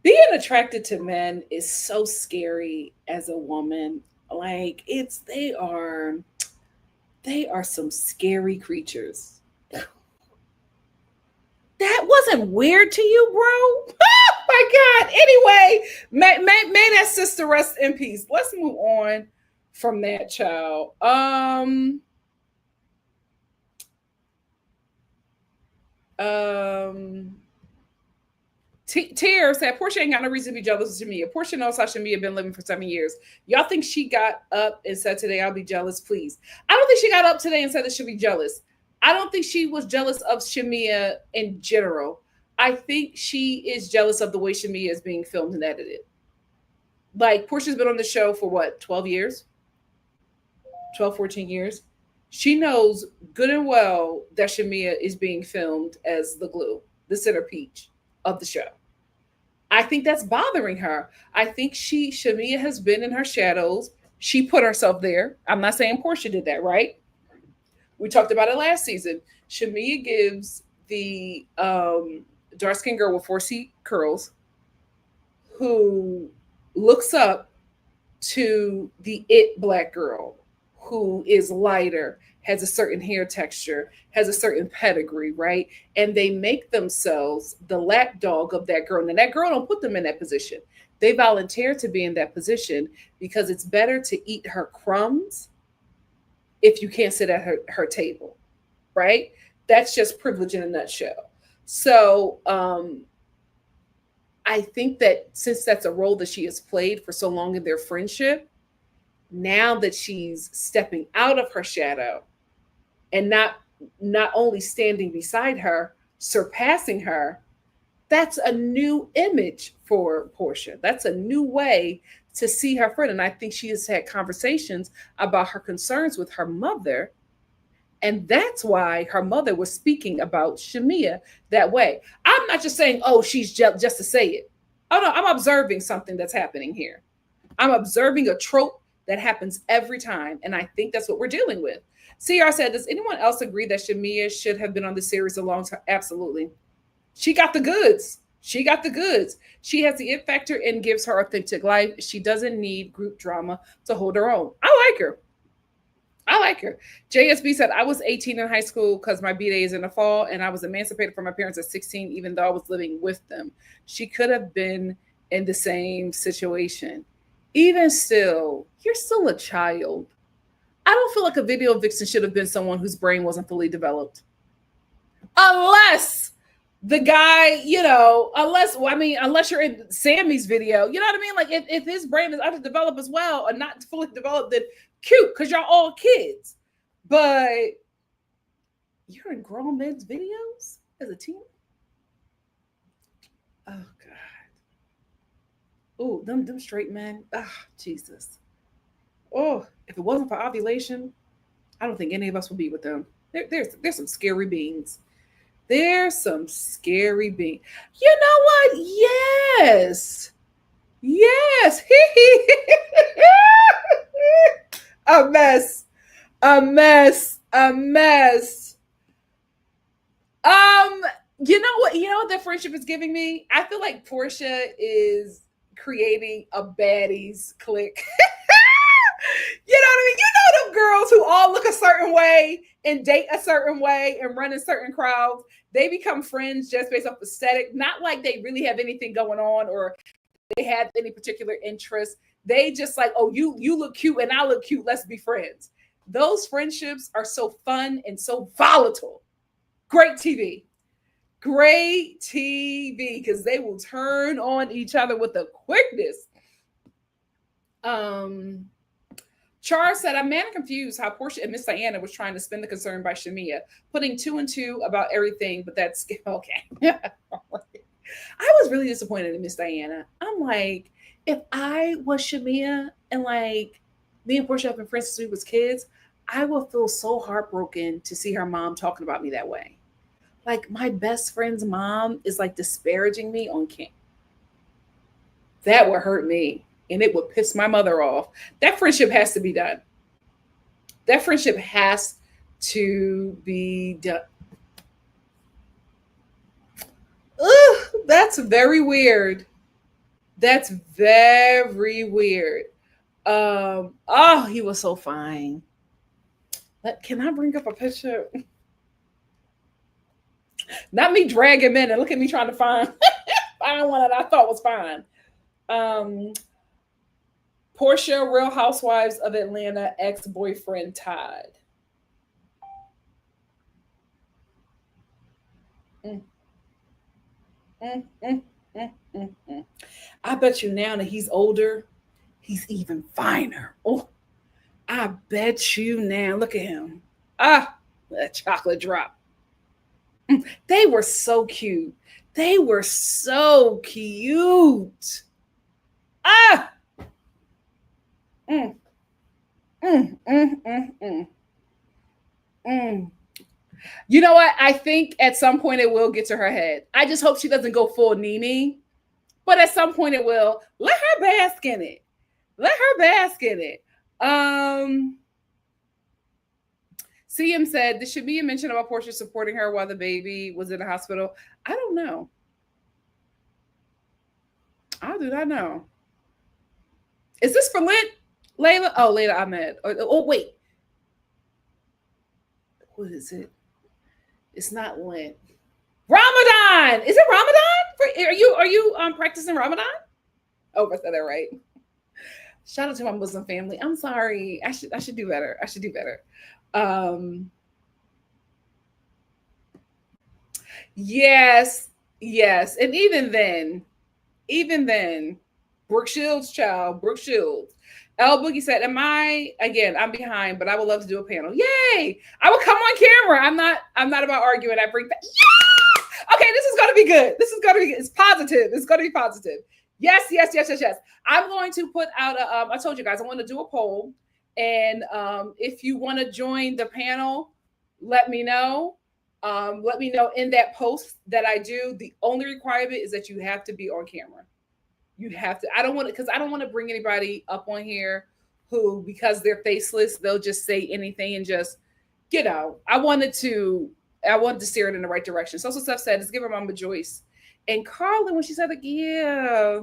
Being attracted to men is so scary as a woman. Like, they are some scary creatures. That wasn't weird to you, bro? Oh my God. Anyway, may that sister rest in peace. Let's move on from that, child. Tier said, Portia ain't got no reason to be jealous of Shamia. Portia knows how Shamia been living for 7 years. Y'all think she got up and said today, I'll be jealous, please? I don't think she got up today and said that she'll be jealous. I don't think she was jealous of Shamia in general. I think she is jealous of the way Shamia is being filmed and edited. Like, Portia's been on the show for what, 12 years? 12, 14 years. She knows good and well that Shamia is being filmed as the glue, the center peach of the show. I think that's bothering her. I think Shamia has been in her shadows. She put herself there. I'm not saying Portia did that, right? We talked about it last season. Shamia gives the dark-skinned girl with 4C curls who looks up to the it black girl who is lighter, has a certain hair texture, has a certain pedigree, right? And they make themselves the lapdog of that girl. And that girl don't put them in that position. They volunteer to be in that position because it's better to eat her crumbs if you can't sit at her table, right? That's just privilege in a nutshell. So I think that since that's a role that she has played for so long in their friendship, now that she's stepping out of her shadow and not only standing beside her, surpassing her, that's a new image for Portia. That's a new way to see her friend. And I think she has had conversations about her concerns with her mother. And that's why her mother was speaking about Shamia that way. I'm not just saying, oh, she's just to say it. Oh, no, I'm observing something that's happening here. I'm observing a trope that happens every time. And I think that's what we're dealing with. CR said, does anyone else agree that Shamia should have been on the series a long time? Absolutely. She got the goods. She got the goods. She has the it factor and gives her authentic life. She doesn't need group drama to hold her own. I like her. I like her. JSB said, I was 18 in high school because my B-Day is in the fall, and I was emancipated from my parents at 16, even though I was living with them. She could have been in the same situation. Even still, you're still a child. I don't feel like a video vixen should have been someone whose brain wasn't fully developed. Unless the guy, unless you're in Sammy's video, you know what I mean? Like, if his brain is underdeveloped as well or not fully developed, then cute, because y'all all kids. But you're in grown men's videos as a teen? Oh, God. Oh, them straight men. Ah, Jesus. Oh, if it wasn't for ovulation, I don't think any of us would be with them. There's some scary beings. There's some scary beings. You know what? Yes. Yes. A mess. A mess. A mess. You know what? You know what that friendship is giving me? I feel like Portia is creating a baddies clique. You know what I mean? You know them girls who all look a certain way and date a certain way and run in certain crowds. They become friends just based off aesthetic. Not like they really have anything going on or they have any particular interest. They just like, oh, you look cute and I look cute. Let's be friends. Those friendships are so fun and so volatile. Great TV. Great TV, because they will turn on each other with a quickness. Char said, I'm man confused how Portia and Miss Diana was trying to spin the concern by Shamia, putting 2 and 2 about everything, but that's okay. I was really disappointed in Miss Diana. I'm like, if I was Shamia and like me and Portia have been friends since we was kids, I would feel so heartbroken to see her mom talking about me that way. Like my best friend's mom is like disparaging me on camp. That would hurt me and it would piss my mother off. That friendship has to be done. That friendship has to be done. Ugh, that's very weird. That's very weird. Oh, he was so fine. Can I bring up a picture? Not me dragging him in and look at me trying to find one that I thought was fine. Portia, Real Housewives of Atlanta, ex-boyfriend Todd. I bet you now that he's older, he's even finer. Oh, I bet you now. Look at him. Ah, that chocolate drop. They were so cute. They were so cute. Ah. Mm. Mm, mm, mm, mm. Mm. You know what? I think at some point it will get to her head. I just hope she doesn't go full Nene. But at some point it will. Let her bask in it. Let her bask in it. CM said, there should be a mention about Portia supporting her while the baby was in the hospital. I don't know. I do not know. Is this for Lent, Layla? Oh, Layla Ahmed. Oh, wait. What is it? It's not Lent. Ramadan. Is it Ramadan? Are you practicing Ramadan? Oh, I said that right. Shout out to my Muslim family. I'm sorry. I should do better. I should do better. Yes. And even then, Brooke Shields, child, Brooke Shields. L Boogie said, I'm behind, but I would love to do a panel. Yay! I will come on camera. I'm not about arguing. I bring yeah! Okay, this is gonna be good. It's positive. It's gonna be positive. Yes. I'm going to put out I told you guys I want to do a poll. And if you want to join the panel, let me know. Let me know in that post that I do. The only requirement is that you have to be on camera. You have to. I don't want to bring anybody up on here who, because they're faceless, they'll just say anything and just, I wanted to steer it in the right direction. So Steph said, let's give her Mama Joyce. And Carla, when she said, yeah,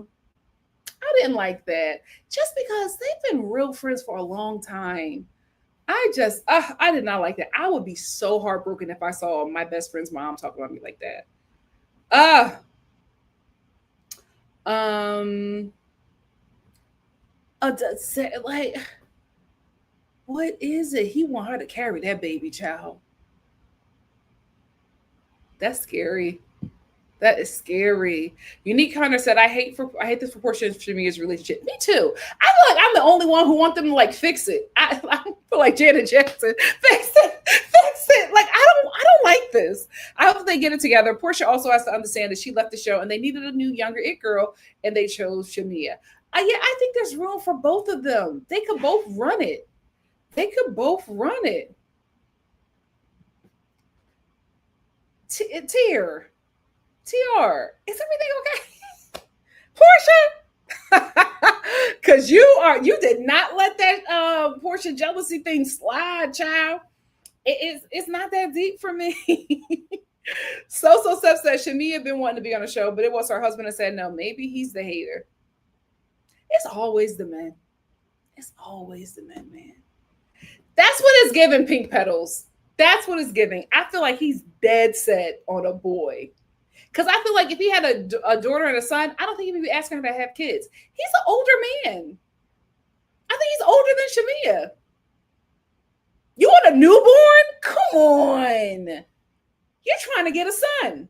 I didn't like that. Just because they've been real friends for a long time. I did not like that. I would be so heartbroken if I saw my best friend's mom talk about me like that. Like, what is it? He want her to carry that baby child. That's scary. That is scary. Unique Hunter said, I hate this proportion of Shamia's relationship. Me too. I feel like I'm the only one who want them to like fix it. I feel like Janet Jackson. Fix it. Like, I don't like this. I hope they get it together. Portia also has to understand that she left the show and they needed a new younger it girl and they chose Shamia. I think there's room for both of them. They could both run it. TR, is everything okay? Portia? Because you did not let that Portia jealousy thing slide, child. It's not that deep for me. So Steph said Shamia been wanting to be on the show, but it was her husband that said no. Maybe he's the hater. It's always the men. Man. That's what is giving Pink Petals. That's what is giving. I feel like he's dead set on a boy. Because I feel like if he had a daughter and a son, I don't think he'd be asking her to have kids. He's an older man. I think he's older than Shamia. You want a newborn? Come on. You're trying to get a son.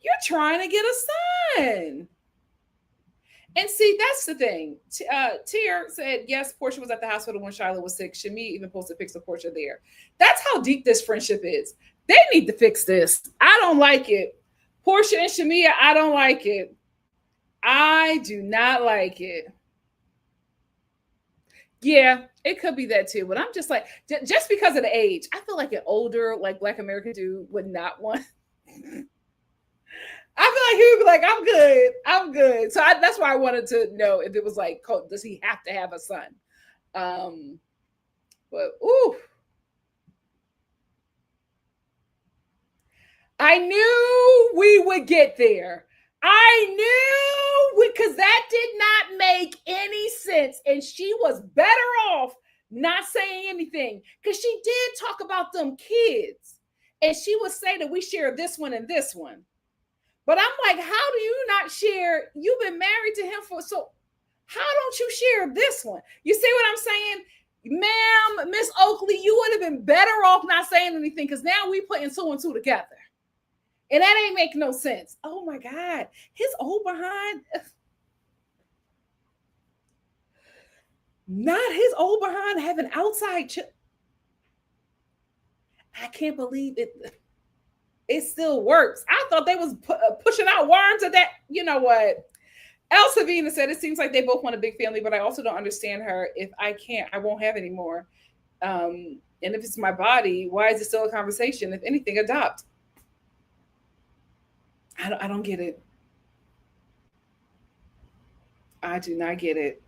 You're trying to get a son. And see, that's the thing. Tier said, yes, Portia was at the hospital when Shiloh was sick. Shami even posted pics of Portia there. That's how deep this friendship is. They need to fix this. I don't like it. Portia and Shamia, I don't like it. I do not like it. Yeah, it could be that too. But I'm just like, just because of the age, I feel like an older, like Black American dude would not want. I feel like he would be like, I'm good. I'm good. So that's why I wanted to know if it was like, does he have to have a son? But, ooh. I knew we would get there. I knew, because that did not make any sense. And she was better off not saying anything, because she did talk about them kids. And she would say that we share this one and this one. But I'm like, how do you not share? You've been married to him so how don't you share this one? You see what I'm saying? Ma'am, Miss Oakley, you would have been better off not saying anything, because now we putting 2 and 2 together. And that ain't make no sense. Oh my God. His old behind. Not his old behind having outside. I can't believe it. It still works. I thought they was pushing out worms at that. You know what? El Savina said, it seems like they both want a big family, but I also don't understand her. If I can't, I won't have any more. And if it's my body, why is it still a conversation? If anything, adopt. I don't get it. I do not get it.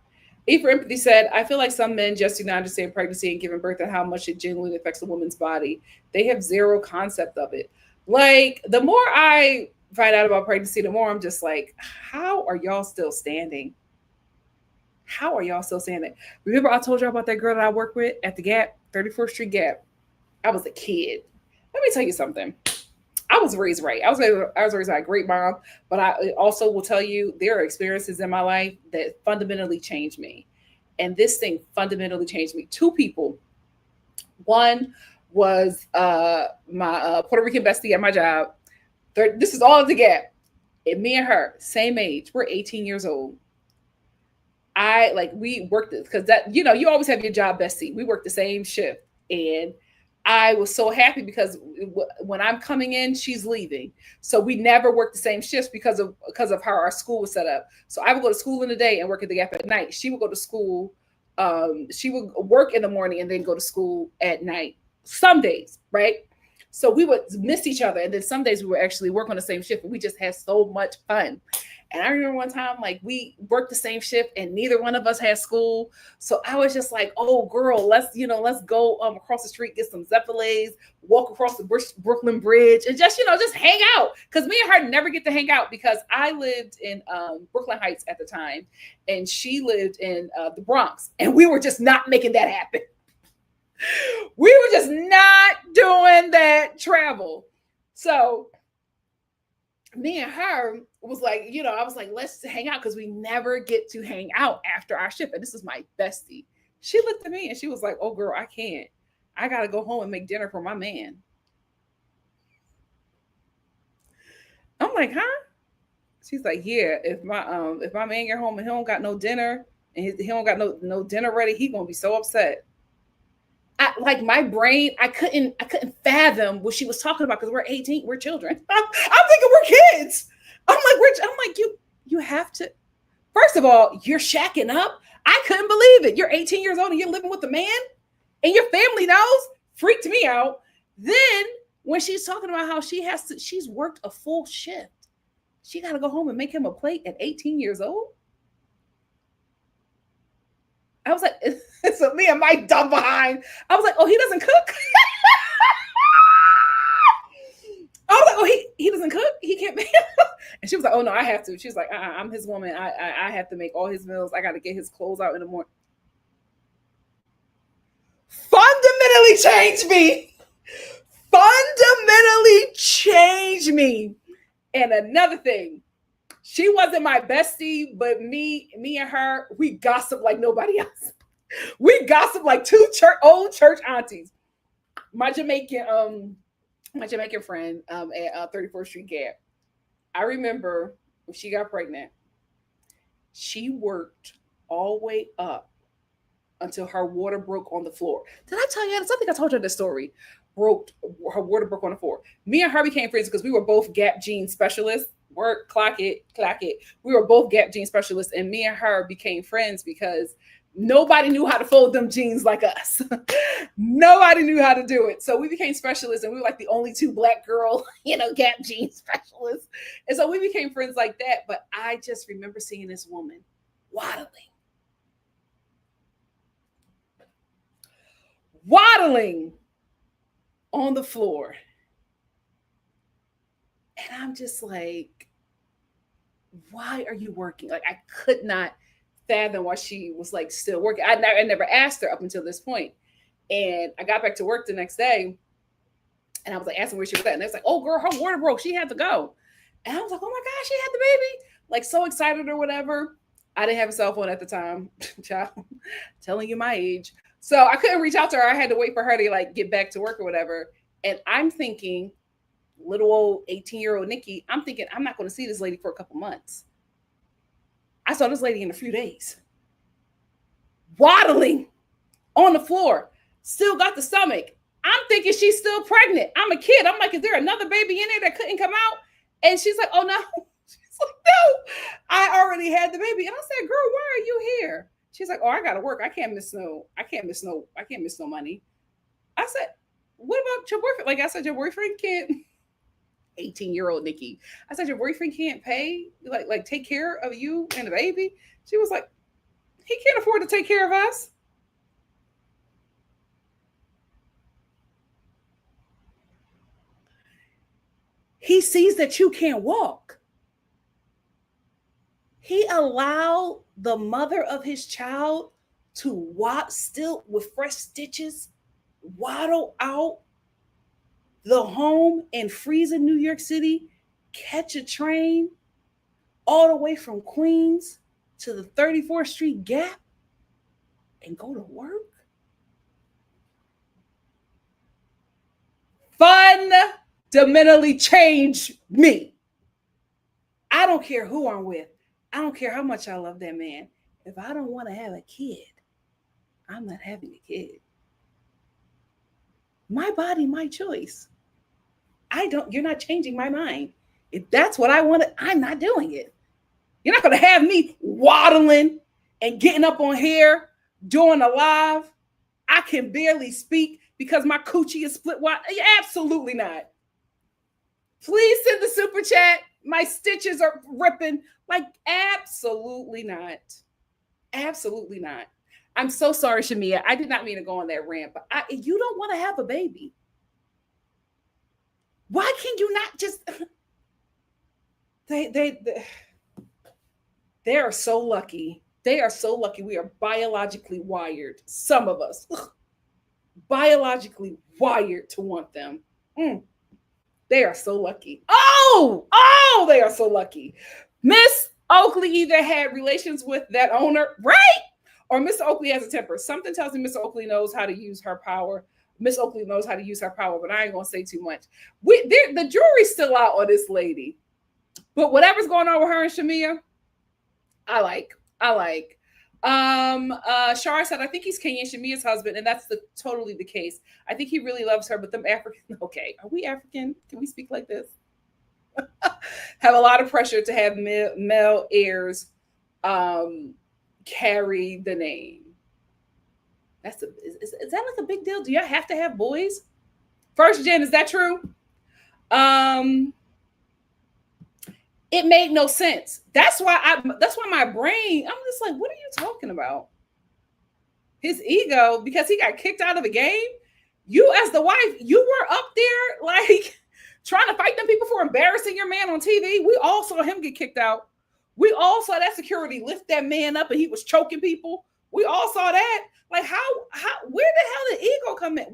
E for Empathy said, I feel like some men just do not understand pregnancy and giving birth and how much it genuinely affects a woman's body. They have zero concept of it. Like, the more I find out about pregnancy, the more I'm just like, how are y'all still standing? How are y'all still standing? Remember I told y'all about that girl that I work with at the Gap, 34th Street Gap? I was a kid. Let me tell you something. I was raised right. I was raised by a great mom, but I also will tell you there are experiences in my life that fundamentally changed me. And this thing fundamentally changed me. 2 people. One was my Puerto Rican bestie at my job. This is all at the Gap. And me and her, same age. We're 18 years old. We worked this because that, you always have your job bestie. We worked the same shift. And I was so happy because when I'm coming in, she's leaving. So we never worked the same shifts because of how our school was set up. So I would go to school in the day and work at the Gap at night. She would go to school. She would work in the morning and then go to school at night. Some days, right? So we would miss each other. And then some days we would actually work on the same shift. And we just had so much fun. And I remember one time, like, we worked the same shift and neither one of us had school. So I was just like, oh, girl, let's go across the street, get some Zeppelins, walk across the Brooklyn Bridge and just hang out. Because me and her never get to hang out because I lived in Brooklyn Heights at the time and she lived in the Bronx. And we were just not making that happen. We were just not doing that travel. So me and her was like, I was like, let's hang out because we never get to hang out after our shift. And this is my bestie. She looked at me and she was like, oh, girl, I can't. I got to go home and make dinner for my man. I'm like, huh? She's like, yeah, if my man get home and he don't got no dinner and he don't got no dinner ready, he going to be so upset. My brain, I couldn't fathom what she was talking about because we're 18, we're children. I'm thinking we're kids. I'm like, you have to. First of all, you're shacking up. I couldn't believe it. You're 18 years old and you're living with a man and your family knows. Freaked me out. Then when she's talking about how she's worked a full shift. She got to go home and make him a plate at 18 years old. I was like, so me and my dumb behind. I was like, oh, he doesn't cook. I was like, oh, he doesn't cook. He can't make. And she was like, oh no, I have to. She was like, I'm his woman. I have to make all his meals. I got to get his clothes out in the morning. Fundamentally changed me. Fundamentally changed me. And another thing. She wasn't my bestie, but me and her, we gossip like nobody else. We gossip like 2 old church aunties. My Jamaican my Jamaican friend at 34th Street Gap. I remember when she got pregnant, she worked all the way up until her water broke on the floor. Did I tell you? I think I told you this story. Broke Her water broke on the floor. Me and her became friends because we were both Gap jean specialists. Work, clock it, clock it. We were both Gap jean specialists, and me and her became friends because nobody knew how to fold them jeans like us. Nobody knew how to do it. So we became specialists, and we were like the only two black girl, Gap jean specialists. And so we became friends like that. But I just remember seeing this woman waddling on the floor. And I'm just like, why are you working? Like, I could not fathom why she was like still working. I never asked her up until this point. And I got back to work the next day, and I was like asking where she was at. And they was like, oh girl, her water broke. She had to go. And I was like, oh my gosh, she had the baby. Like, so excited or whatever. I didn't have a cell phone at the time. Child, telling you my age. So I couldn't reach out to her. I had to wait for her to like get back to work or whatever. And I'm thinking, little old 18-year-old Nikki, I'm thinking, I'm not going to see this lady for a couple months. I saw this lady in a few days, waddling on the floor, still got the stomach. I'm thinking she's still pregnant. I'm a kid. I'm like, is there another baby in there that couldn't come out? And she's like, oh no. She's like, no, I already had the baby. And I said, girl, why are you here? She's like, oh, I got to work. I can't miss no money. I said, what about your boyfriend? Like I said, your boyfriend can't. 18-year-old Nikki. I said, your boyfriend can't pay, like take care of you and the baby? She was like, he can't afford to take care of us. He sees that you can't walk. He allowed the mother of his child to walk still with fresh stitches, waddle out the home in freezing New York City, catch a train all the way from Queens to the 34th Street Gap and go to work. Fundamentally changed me. I don't care who I'm with. I don't care how much I love that man. If I don't want to have a kid, I'm not having a kid. My body, my choice. You're not changing my mind. If that's what I wanted, I'm not doing it. You're not going to have me waddling and getting up on here, doing a live. I can barely speak because my coochie is split wide. Absolutely not. Please send the super chat. My stitches are ripping. Like, absolutely not. Absolutely not. I'm so sorry, Shamia. I did not mean to go on that rant, but you don't want to have a baby. Why can you not just? They are so lucky. They are so lucky. We are biologically wired. Some of us biologically wired to want them. They are so lucky. Oh, they are so lucky. Miss Oakley either had relations with that owner, right? Or Mr. Oakley has a temper. Something tells me Mr. Oakley knows how to use her power. Miss Oakley knows how to use her power, but I ain't gonna say too much. The jury's still out on this lady, but whatever's going on with her and Shamia, I like. Shar said, I think he's Kenyan, Shamia's husband, and that's totally the case. I think he really loves her, but them African. Okay, are we African? Can we speak like this? Have a lot of pressure to have male heirs carry the name. Is that like a big deal? Do y'all have to have boys? First gen, is that true? It made no sense. That's why my brain, I'm just like, what are you talking about? His ego, because he got kicked out of the game. You as the wife, you were up there like trying to fight them people for embarrassing your man on TV. We all saw him get kicked out. We all saw that security lift that man up and he was choking people. We all saw that. Like how where the hell did ego come in?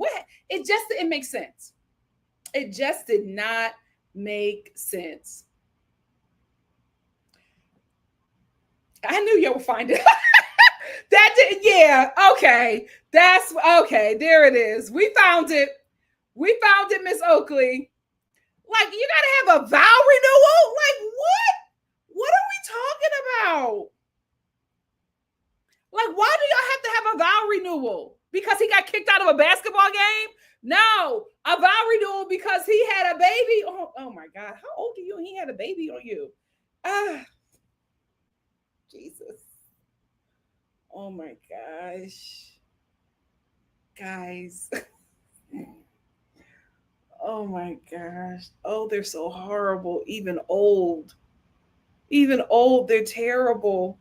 It just didn't make sense. It just did not make sense. I knew you would find it. Okay. That's okay. There it is. We found it. We found it, Miss Oakley. Like, you gotta have a vow renewal? Like, what? What are we talking about? Like, why do y'all have to have a vow renewal? Because he got kicked out of a basketball game? No, a vow renewal because he had a baby. Oh my God. How old are you? He had a baby on you. Jesus. Oh my gosh. Guys. Oh my gosh. Oh, they're so horrible. Even old. Even old, they're terrible.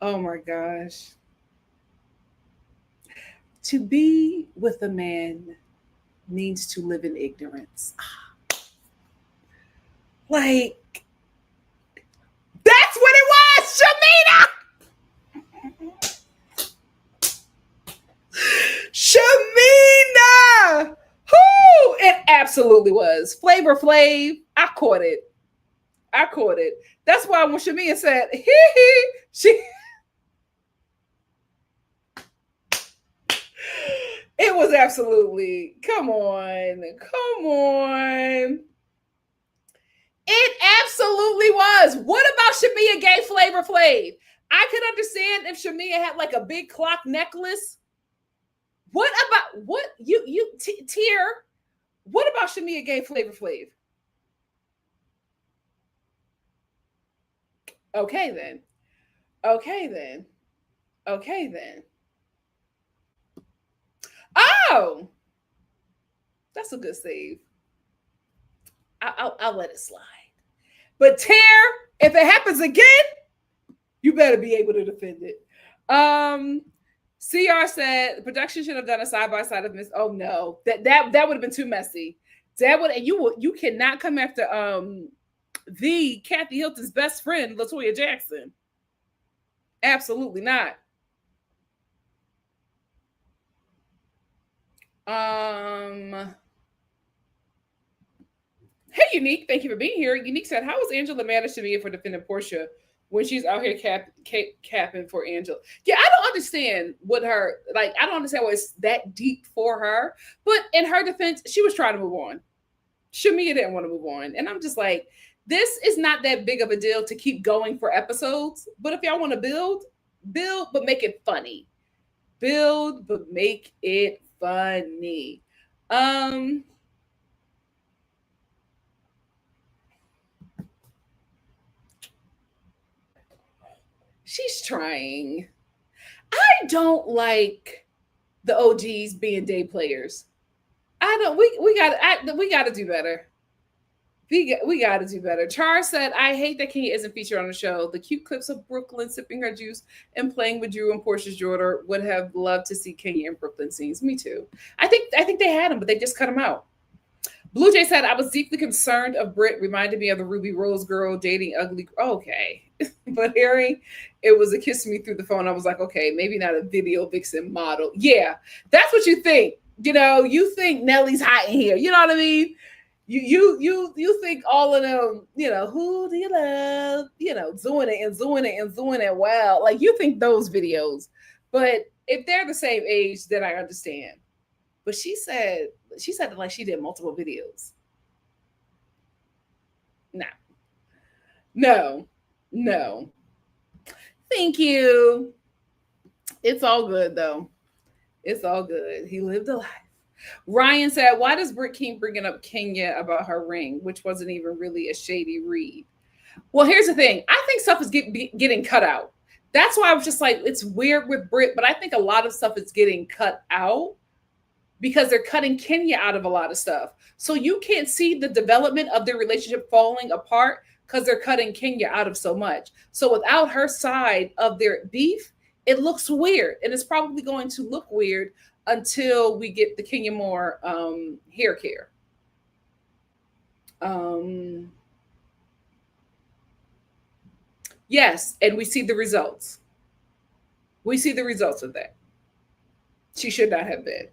Oh my gosh. To be with a man means to live in ignorance. Like, that's what it was, Shamina! Shamina! Who? It absolutely was. Flavor Flav. I caught it. That's why when Shamina said, hee hee, she... It was absolutely, come on. It absolutely was. What about Shamia gay Flavor Flav? I could understand if Shamia had like a big clock necklace. What about Tier? What about Shamia gay Flavor Flav? Okay then. Oh, that's a good save. I'll let it slide. But Tear, if it happens again, you better be able to defend it. CR said production should have done a side by side of Miss. Oh no, that would have been too messy. That would you cannot come after the Kathy Hilton's best friend, LaToya Jackson. Absolutely not. Hey, Unique, thank you for being here. Unique said, how is Angela mad at Shamia for defending Portia when she's out here capping for Angela? Yeah, I don't understand what her, like, I don't understand why it's that deep for her. But in her defense, she was trying to move on. Shamia didn't want to move on. And I'm just like, this is not that big of a deal to keep going for episodes. But if y'all want to build, but make it funny. Build, but make it funny. She's trying. I don't like the OGs being day players. I don't. We got to do better. We got to do better. Char said, I hate that Kenya isn't featured on the show. The cute clips of Brooklyn sipping her juice and playing with Drew and Portia's daughter would have loved to see Kenya in Brooklyn scenes. Me too. I think they had them, but they just cut them out. Blue Jay said, I was deeply concerned of Britt, reminded me of the Ruby Rose girl dating ugly. Okay. But hearing it was a kiss me through the phone, I was like, okay, maybe not a video vixen model. Yeah, that's what you think. You know, you think Nelly's hot in here. You know what I mean? You think all of them, you know, who do you love? You know, doing it well. Like, you think those videos. But if they're the same age, then I understand. But she said it like she did multiple videos. No. Thank you. It's all good, though. It's all good. He lived a life. Ryan said, why does Britt keep bringing up Kenya about her ring, which wasn't even really a shady read? Well, here's the thing. I think stuff is getting cut out. That's why I was just like, it's weird with Britt, but I think a lot of stuff is getting cut out because they're cutting Kenya out of a lot of stuff. So you can't see the development of their relationship falling apart because they're cutting Kenya out of so much. So without her side of their beef, it looks weird. And it's probably going to look weird until we get the Kenya Moore hair care. Yes, and we see the results. We see the results of that. She should not have been.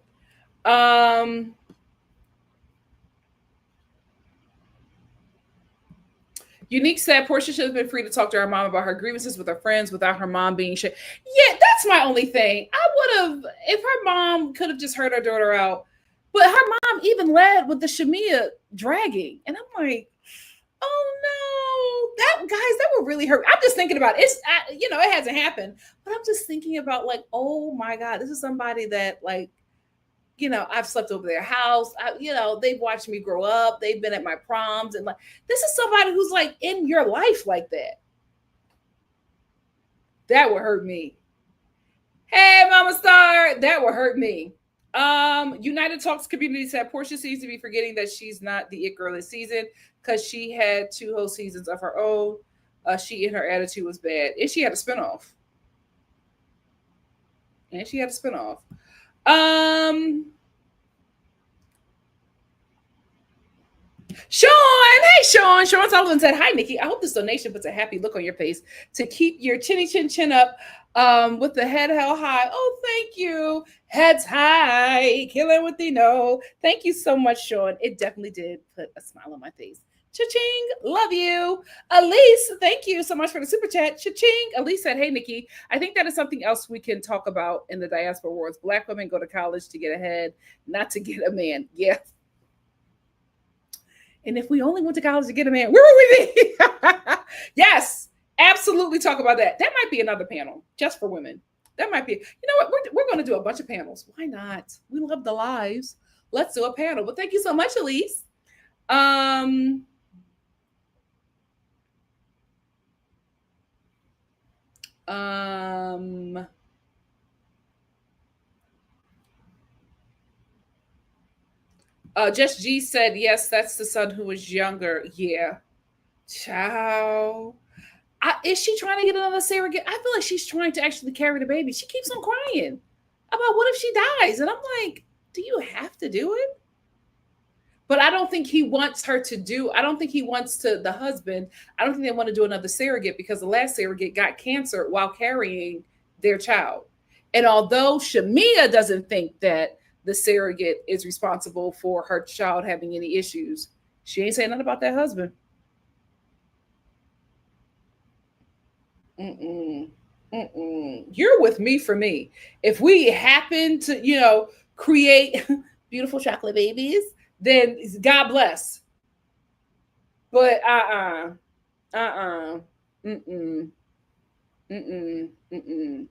Unique said Portia should have been free to talk to her mom about her grievances with her friends without her mom being shit. Yeah, that's my only thing. I would have, if her mom could have just heard her daughter out. But her mom even led with the Shamia dragging. And I'm like, oh no, that guys, that would really hurt. I'm just thinking about it. It hasn't happened, but I'm just thinking about like, oh my God, this is somebody that like, I've slept over their house. They've watched me grow up. They've been at my proms, and like, this is somebody who's like in your life like that. That would hurt me. Hey, Mama Star, that would hurt me. United Talks community said Portia seems to be forgetting that she's not the it girl this season because she had 2 whole seasons of her own. She and her attitude was bad. And she had a spinoff. Sean, hey Sean. Sean Sullivan said, "Hi Nikki. I hope this donation puts a happy look on your face to keep your chinny chin up with the head held high." Oh, thank you. Heads high, killing what they know. Thank you so much, Sean. It definitely did put a smile on my face. Cha-ching, love you. Elise, thank you so much for the super chat. Cha-ching. Elise said, "Hey Nikki, I think that is something else we can talk about in the diaspora wars. Black women go to college to get ahead, not to get a man." Yeah. And if we only went to college to get a man, where would we be? Yes, absolutely talk about that. That might be another panel just for women. That might be, you know what? We're going to do a bunch of panels. Why not? We love the lives. Let's do a panel. But thank you so much, Elise. Just G said, yes, that's the son who was younger. Yeah. Ciao. Is she trying to get another surrogate? I feel like she's trying to actually carry the baby. She keeps on crying about what if she dies. And I'm like, do you have to do it? But I don't think he wants her to do, I don't think he wants to, the husband, I don't think they want to do another surrogate because the last surrogate got cancer while carrying their child. And although Shamia doesn't think that the surrogate is responsible for her child having any issues, she ain't saying nothing about that husband. You're with me for me. If we happen to, create beautiful chocolate babies, then God bless. But you're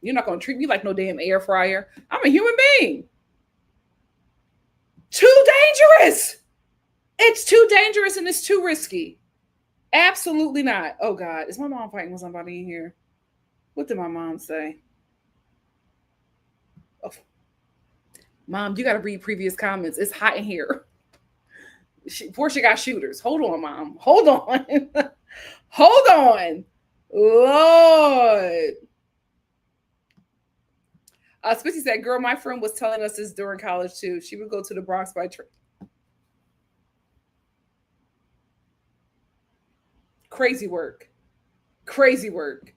not gonna treat me like no damn air fryer. I'm a human being. Too dangerous. It's too dangerous and it's too risky. Absolutely not. Oh God, is my mom fighting with somebody in here? What did my mom say? Oh. Mom, you got to read previous comments. It's hot in here. Portia got shooters. Hold on, Mom. Hold on. Hold on. Lord. Spitzy said, girl, my friend was telling us this during college too. She would go to the Bronx by train. Crazy work. Crazy work.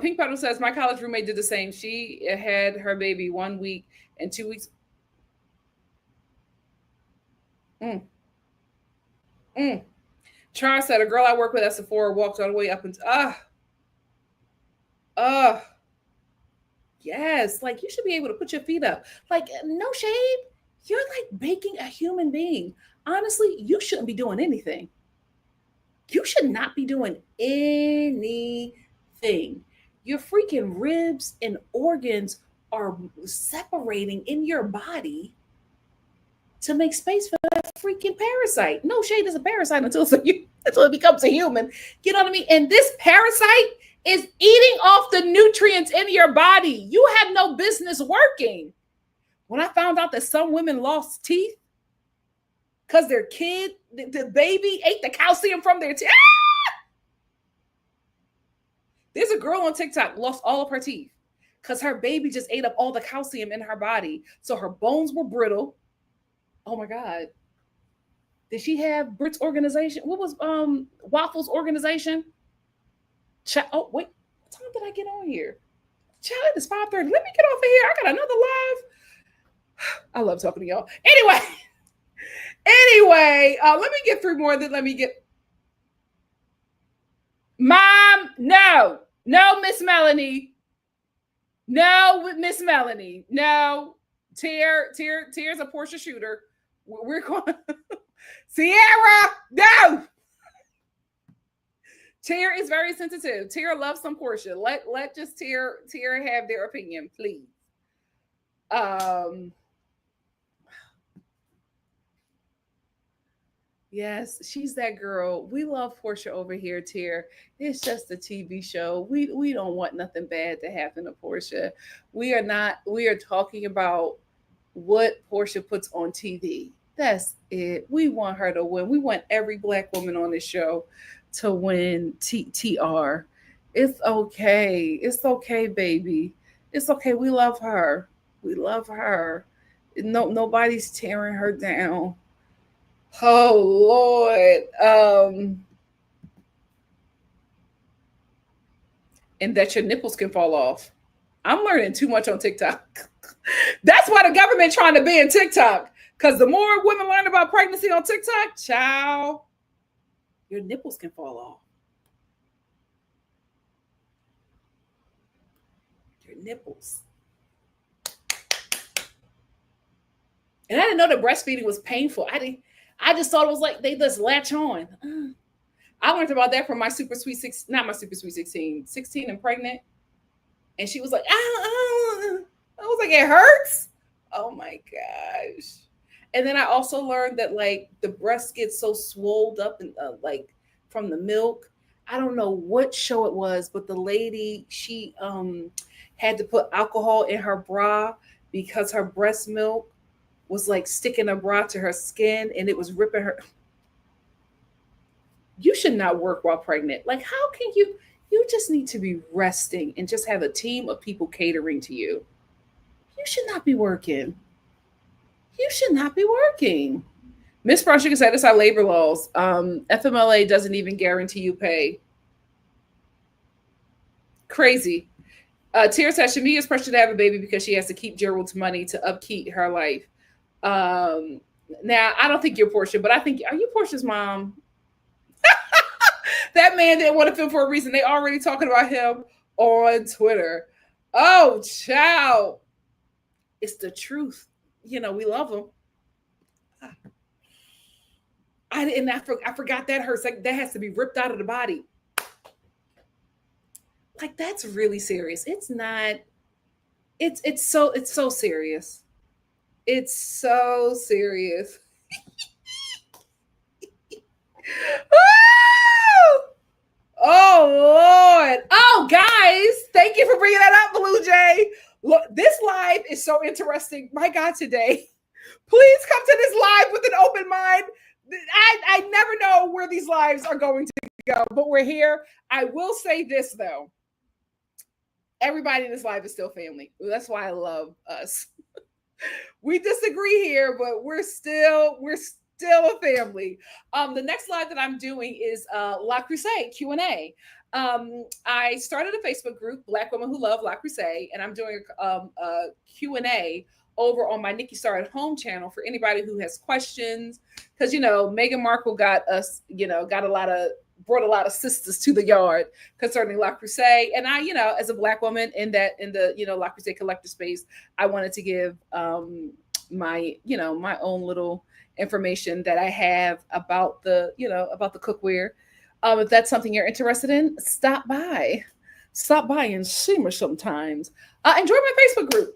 Pink Petal says, my college roommate did the same. She had her baby 1 week and 2 weeks. Charles said, a girl I work with at Sephora walked all the way up and yes, like you should be able to put your feet up. Like, no shade. You're like baking a human being. Honestly, you shouldn't be doing anything. You should not be doing anything. Your freaking ribs and organs are separating in your body to make space for that freaking parasite. No shade is a parasite until it becomes a human. You know what I mean? And this parasite is eating off the nutrients in your body. You have no business working. When I found out that some women lost teeth because their kid, the baby, ate the calcium from their teeth. There's a girl on TikTok lost all of her teeth because her baby just ate up all the calcium in her body. So her bones were brittle. Oh my God. Did she have Brit's organization? What was Waffle's organization? Oh, wait. What time did I get on here? Child, it's 5:30. Let me get off of here. I got another live. I love talking to y'all. Anyway, let me get through more than let me get. Mom, no, Miss Melanie. No, Miss Melanie. No, Tear's a Portia shooter. We're going. Sierra, no. Tara is very sensitive. Tara loves some Portia. Let just Tara have their opinion, please. Yes, she's that girl. We love Portia over here, Tara. It's just a TV show. We don't want nothing bad to happen to Portia. We are not. We are talking about what Portia puts on TV. That's it. We want her to win. We want every black woman on this show to win TR. It's okay. It's okay, baby. It's okay. We love her. We love her. No, nobody's tearing her down. Oh Lord. And that your nipples can fall off. I'm learning too much on TikTok. That's why the government trying to ban TikTok. Because the more women learn about pregnancy on TikTok, child, your nipples can fall off. Your nipples. And I didn't know that breastfeeding was painful. I just thought it was like they just latch on. I learned about that from my super sweet 16 and pregnant. And she was like, I was like, it hurts. Oh my gosh. And then I also learned that like the breast gets so swolled up and like from the milk. I don't know what show it was, but the lady, she had to put alcohol in her bra because her breast milk was like sticking her bra to her skin and it was ripping her. You should not work while pregnant. Like, how can you? You just need to be resting and just have a team of people catering to you. You should not be working. You should not be working. Miss Project said it's our labor laws. FMLA doesn't even guarantee you pay. Crazy. Tira says Shamia's pressured to have a baby because she has to keep Gerald's money to upkeep her life. Now, I don't think you're Portia, but I think, are you Portia's mom? That man didn't want to film for a reason. They already talking about him on Twitter. Oh, child. It's the truth. You know, we love him. I forgot that hurts. Like, that has to be ripped out of the body. Like, that's really serious. It's not. It's so serious. It's so serious. Oh Lord. Oh guys, thank you for bringing that up, Blue Jay. Look, this live is so interesting. My God, today. Please come to this live with an open mind. I never know where these lives are going to go, but we're here. I will say this though. Everybody in this live is still family. That's why I love us. We disagree here, but we're still a family. The next live that I'm doing is La Crusade Q&A. I started a Facebook group, Black Women Who Love La Crusade, and I'm doing a Q&A over on my Nikki.Star at Home channel for anybody who has questions. Because, you know, Meghan Markle got us, you know, brought a lot of sisters to the yard concerning La Crusade. And I, you know, as a Black woman in the, you know, La Crusade collector space, I wanted to give my own little information that I have about the cookware. If that's something you're interested in, stop by and see me sometimes. Enjoy my Facebook group.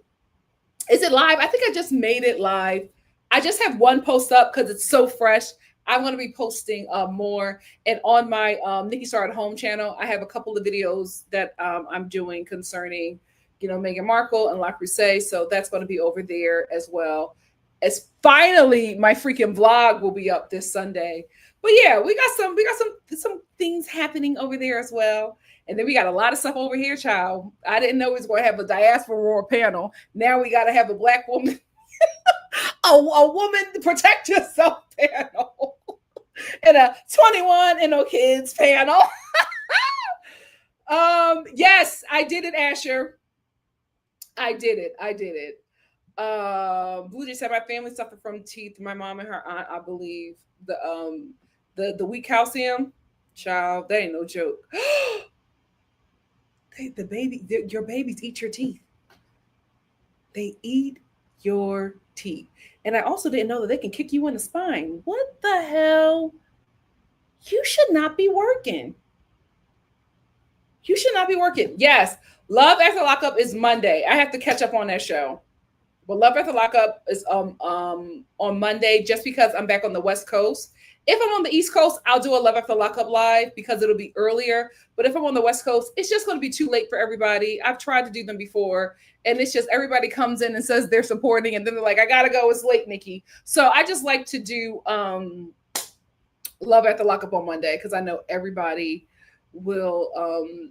Is it live? I think I just made it live. I just have one post up because it's so fresh. I'm going to be posting more. And on my Nikki.Star at Home channel, I have a couple of videos that I'm doing concerning, you know, Meghan Markle and La Crusade. So that's going to be over there as well. As finally, my freaking vlog will be up this Sunday. But yeah, we got some things happening over there as well. And then we got a lot of stuff over here, child. I didn't know we was going to have a diaspora panel. Now we got to have a Black woman, a woman to protect yourself panel, and a 21 and no kids panel. Yes, I did it, Asher. I did it. Blue Jay said my family suffered from teeth. My mom and her aunt, I believe. The weak calcium, child, that ain't no joke. Your babies eat your teeth. They eat your teeth. And I also didn't know that they can kick you in the spine. What the hell? You should not be working. You should not be working. Yes, Love After Lockup is Monday. I have to catch up on that show. But Love After Lockup is on Monday, just because I'm back on the West Coast. If I'm on the East Coast, I'll do a Love After Lockup live because it'll be earlier. But if I'm on the West Coast, it's just going to be too late for everybody. I've tried to do them before, and it's just everybody comes in and says they're supporting, and then they're like, I gotta go, it's late, Nikki. So I just like to do Love After Lockup on Monday because I know everybody will will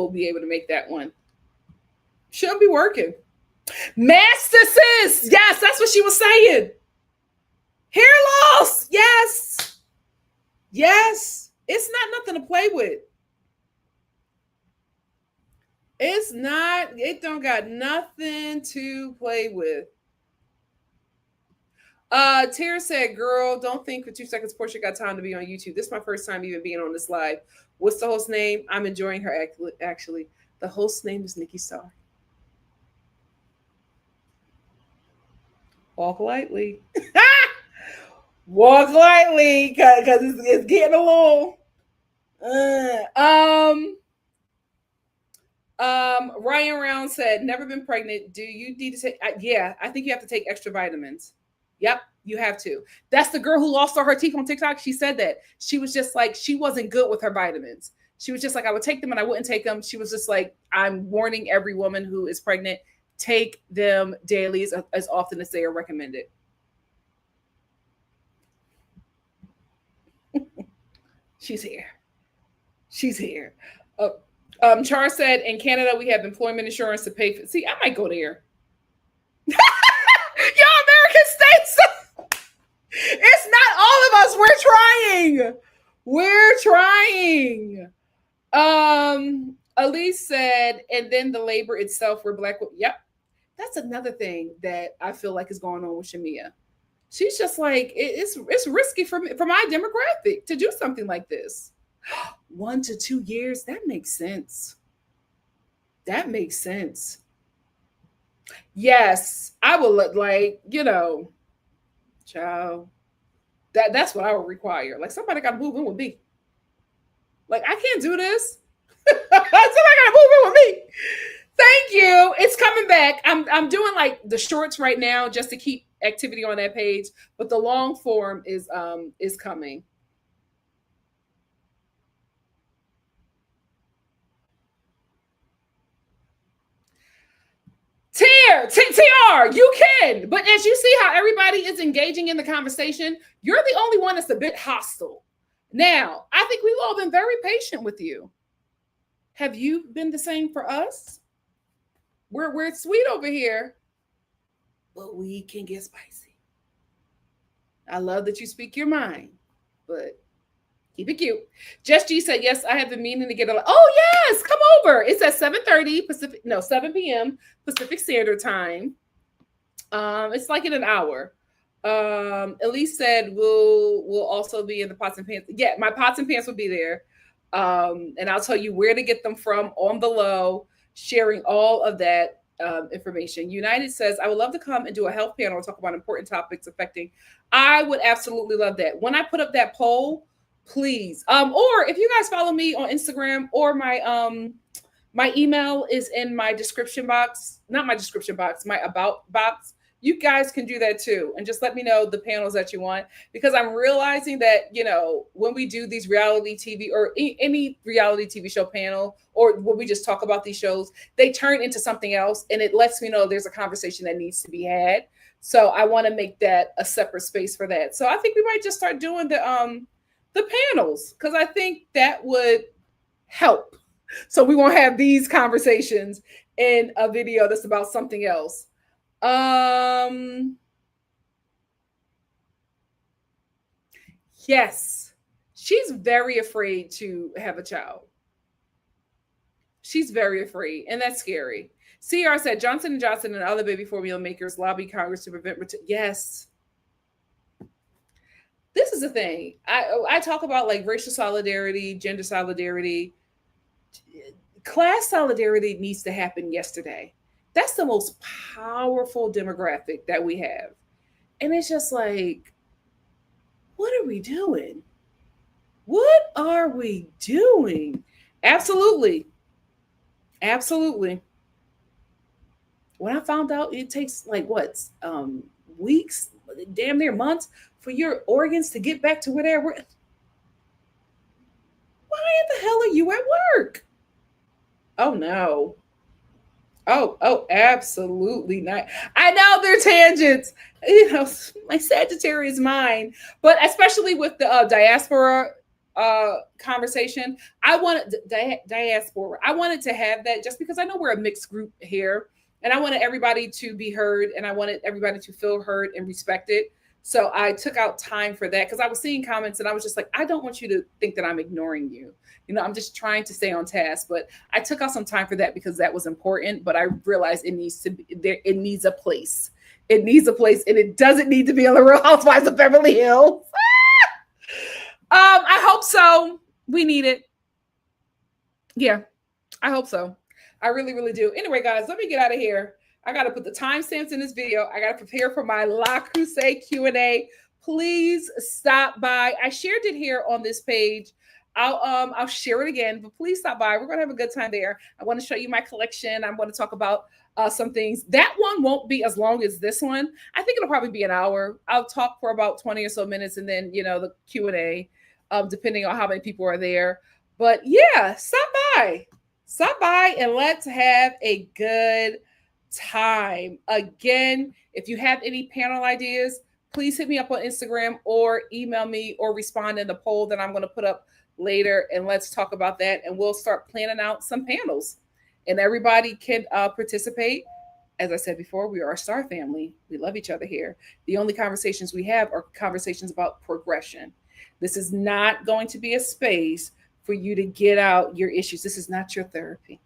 be able to make that one. Shouldn't be working. Master Sis, yes, that's what she was saying. Hair loss, yes. It's not nothing to play with. It don't got nothing to play with. Tara said, girl, don't think for 2 seconds Portia got time to be on YouTube. This is my first time even being on this live. What's the host name? I'm enjoying her actually. The host name is Nikki.Star. Walk lightly. Walk lightly, because it's getting a little. Ryan Round said, never been pregnant. Do you need to take? Yeah, I think you have to take extra vitamins. Yep, you have to. That's the girl who lost all her teeth on TikTok. She said that. She was just like, she wasn't good with her vitamins. She was just like, I would take them and I wouldn't take them. She was just like, I'm warning every woman who is pregnant, take them daily as often as they are recommended. She's here. Char said, in Canada, we have employment insurance to pay for. See, I might go there. Y'all American states. It's not all of us. We're trying. Elise said, and then the labor itself, we're Black. Yep. That's another thing that I feel like is going on with Shamia. She's just like, it's risky for my demographic to do something like this. 1 to 2 years, that makes sense. Yes, I will look like, child. That's what I would require. Like, somebody got to move in with me. Like, I can't do this. Somebody got to move in with me. Thank you. It's coming back. I'm doing like the shorts right now just to keep activity on that page, but the long form is coming. TR, you can. But as you see how everybody is engaging in the conversation, you're the only one that's a bit hostile. Now, I think we've all been very patient with you. Have you been the same for us? We're sweet over here, but we can get spicy. I love that you speak your mind, but keep it cute. Jess G said, yes, I have been meaning to get a. Oh, yes, come over. It's at 7 p.m. Pacific Standard Time. It's like in an hour. Elise said, we'll also be in the pots and pans. Yeah, my pots and pans will be there. And I'll tell you where to get them from on the low, sharing all of that information. United says, I would love to come and do a health panel and talk about important topics affecting. I would absolutely love that. When I put up that poll, please. Or if you guys follow me on Instagram, or my email is in my description box, not my description box, my about box. You guys can do that too. And just let me know the panels that you want, because I'm realizing that, when we do these reality TV or any reality TV show panel, or when we just talk about these shows, they turn into something else. And it lets me know there's a conversation that needs to be had. So I want to make that a separate space for that. So I think we might just start doing the panels, because I think that would help. So we won't have these conversations in a video that's about something else. Yes, she's very afraid to have a child. She's very afraid, and that's scary. CR said Johnson & Johnson and other baby formula makers lobby Congress to prevent. Yes. This is the thing. I talk about like racial solidarity, gender solidarity. Class solidarity needs to happen yesterday. That's the most powerful demographic that we have. And it's just like, what are we doing? What are we doing? Absolutely. Absolutely. When I found out it takes like what, weeks, damn near months for your organs to get back to where they were. Why in the hell are you at work? Oh no. Oh, absolutely not. I know they're tangents. My Sagittarius mind, but especially with the diaspora conversation, I wanted diaspora. I wanted to have that just because I know we're a mixed group here, and I wanted everybody to be heard, and I wanted everybody to feel heard and respected. So I took out time for that because I was seeing comments, and I was just like, I don't want you to think that I'm ignoring you. I'm just trying to stay on task, but I took out some time for that because that was important. But I realized it needs to be there. It needs a place. It needs a place, and it doesn't need to be on the Real Housewives of Beverly Hills. I hope so. We need it. Yeah, I hope so. I really, really do. Anyway, guys, let me get out of here. I got to put the timestamps in this video. I got to prepare for my La Crusade Q&A. Please stop by. I shared it here on this page. I'll share it again, but please stop by. We're gonna have a good time there. I want to show you my collection. I'm going to talk about some things. That one won't be as long as this one. I think it'll probably be an hour. I'll talk for about 20 or so minutes, and then the Q&A, depending on how many people are there. But yeah, stop by, and let's have a good time. Again, if you have any panel ideas, please hit me up on Instagram or email me or respond in the poll that I'm going to put up later, and let's talk about that, and we'll start planning out some panels, and everybody can participate. As I said before, we are a star family. We love each other here. The only conversations we have are conversations about progression. This is not going to be a space for you to get out your issues. This is not your therapy.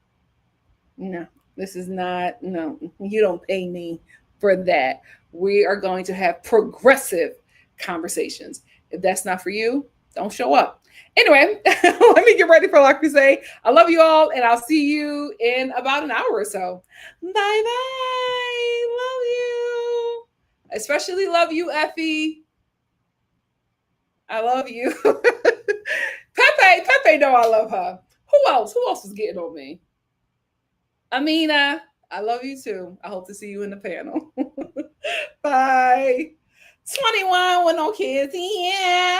No, this is not. No, you don't pay me for that. We are going to have progressive conversations. If that's not for you, don't show up. Anyway, let me get ready for La Crusade. I love you all, and I'll see you in about an hour or so. Bye-bye. Love you. Especially love you, Effie. I love you. Pepe know I love her. Who else? Who else is getting on me? Amina, I love you too. I hope to see you in the panel. Bye. 21 with no kids. Yeah.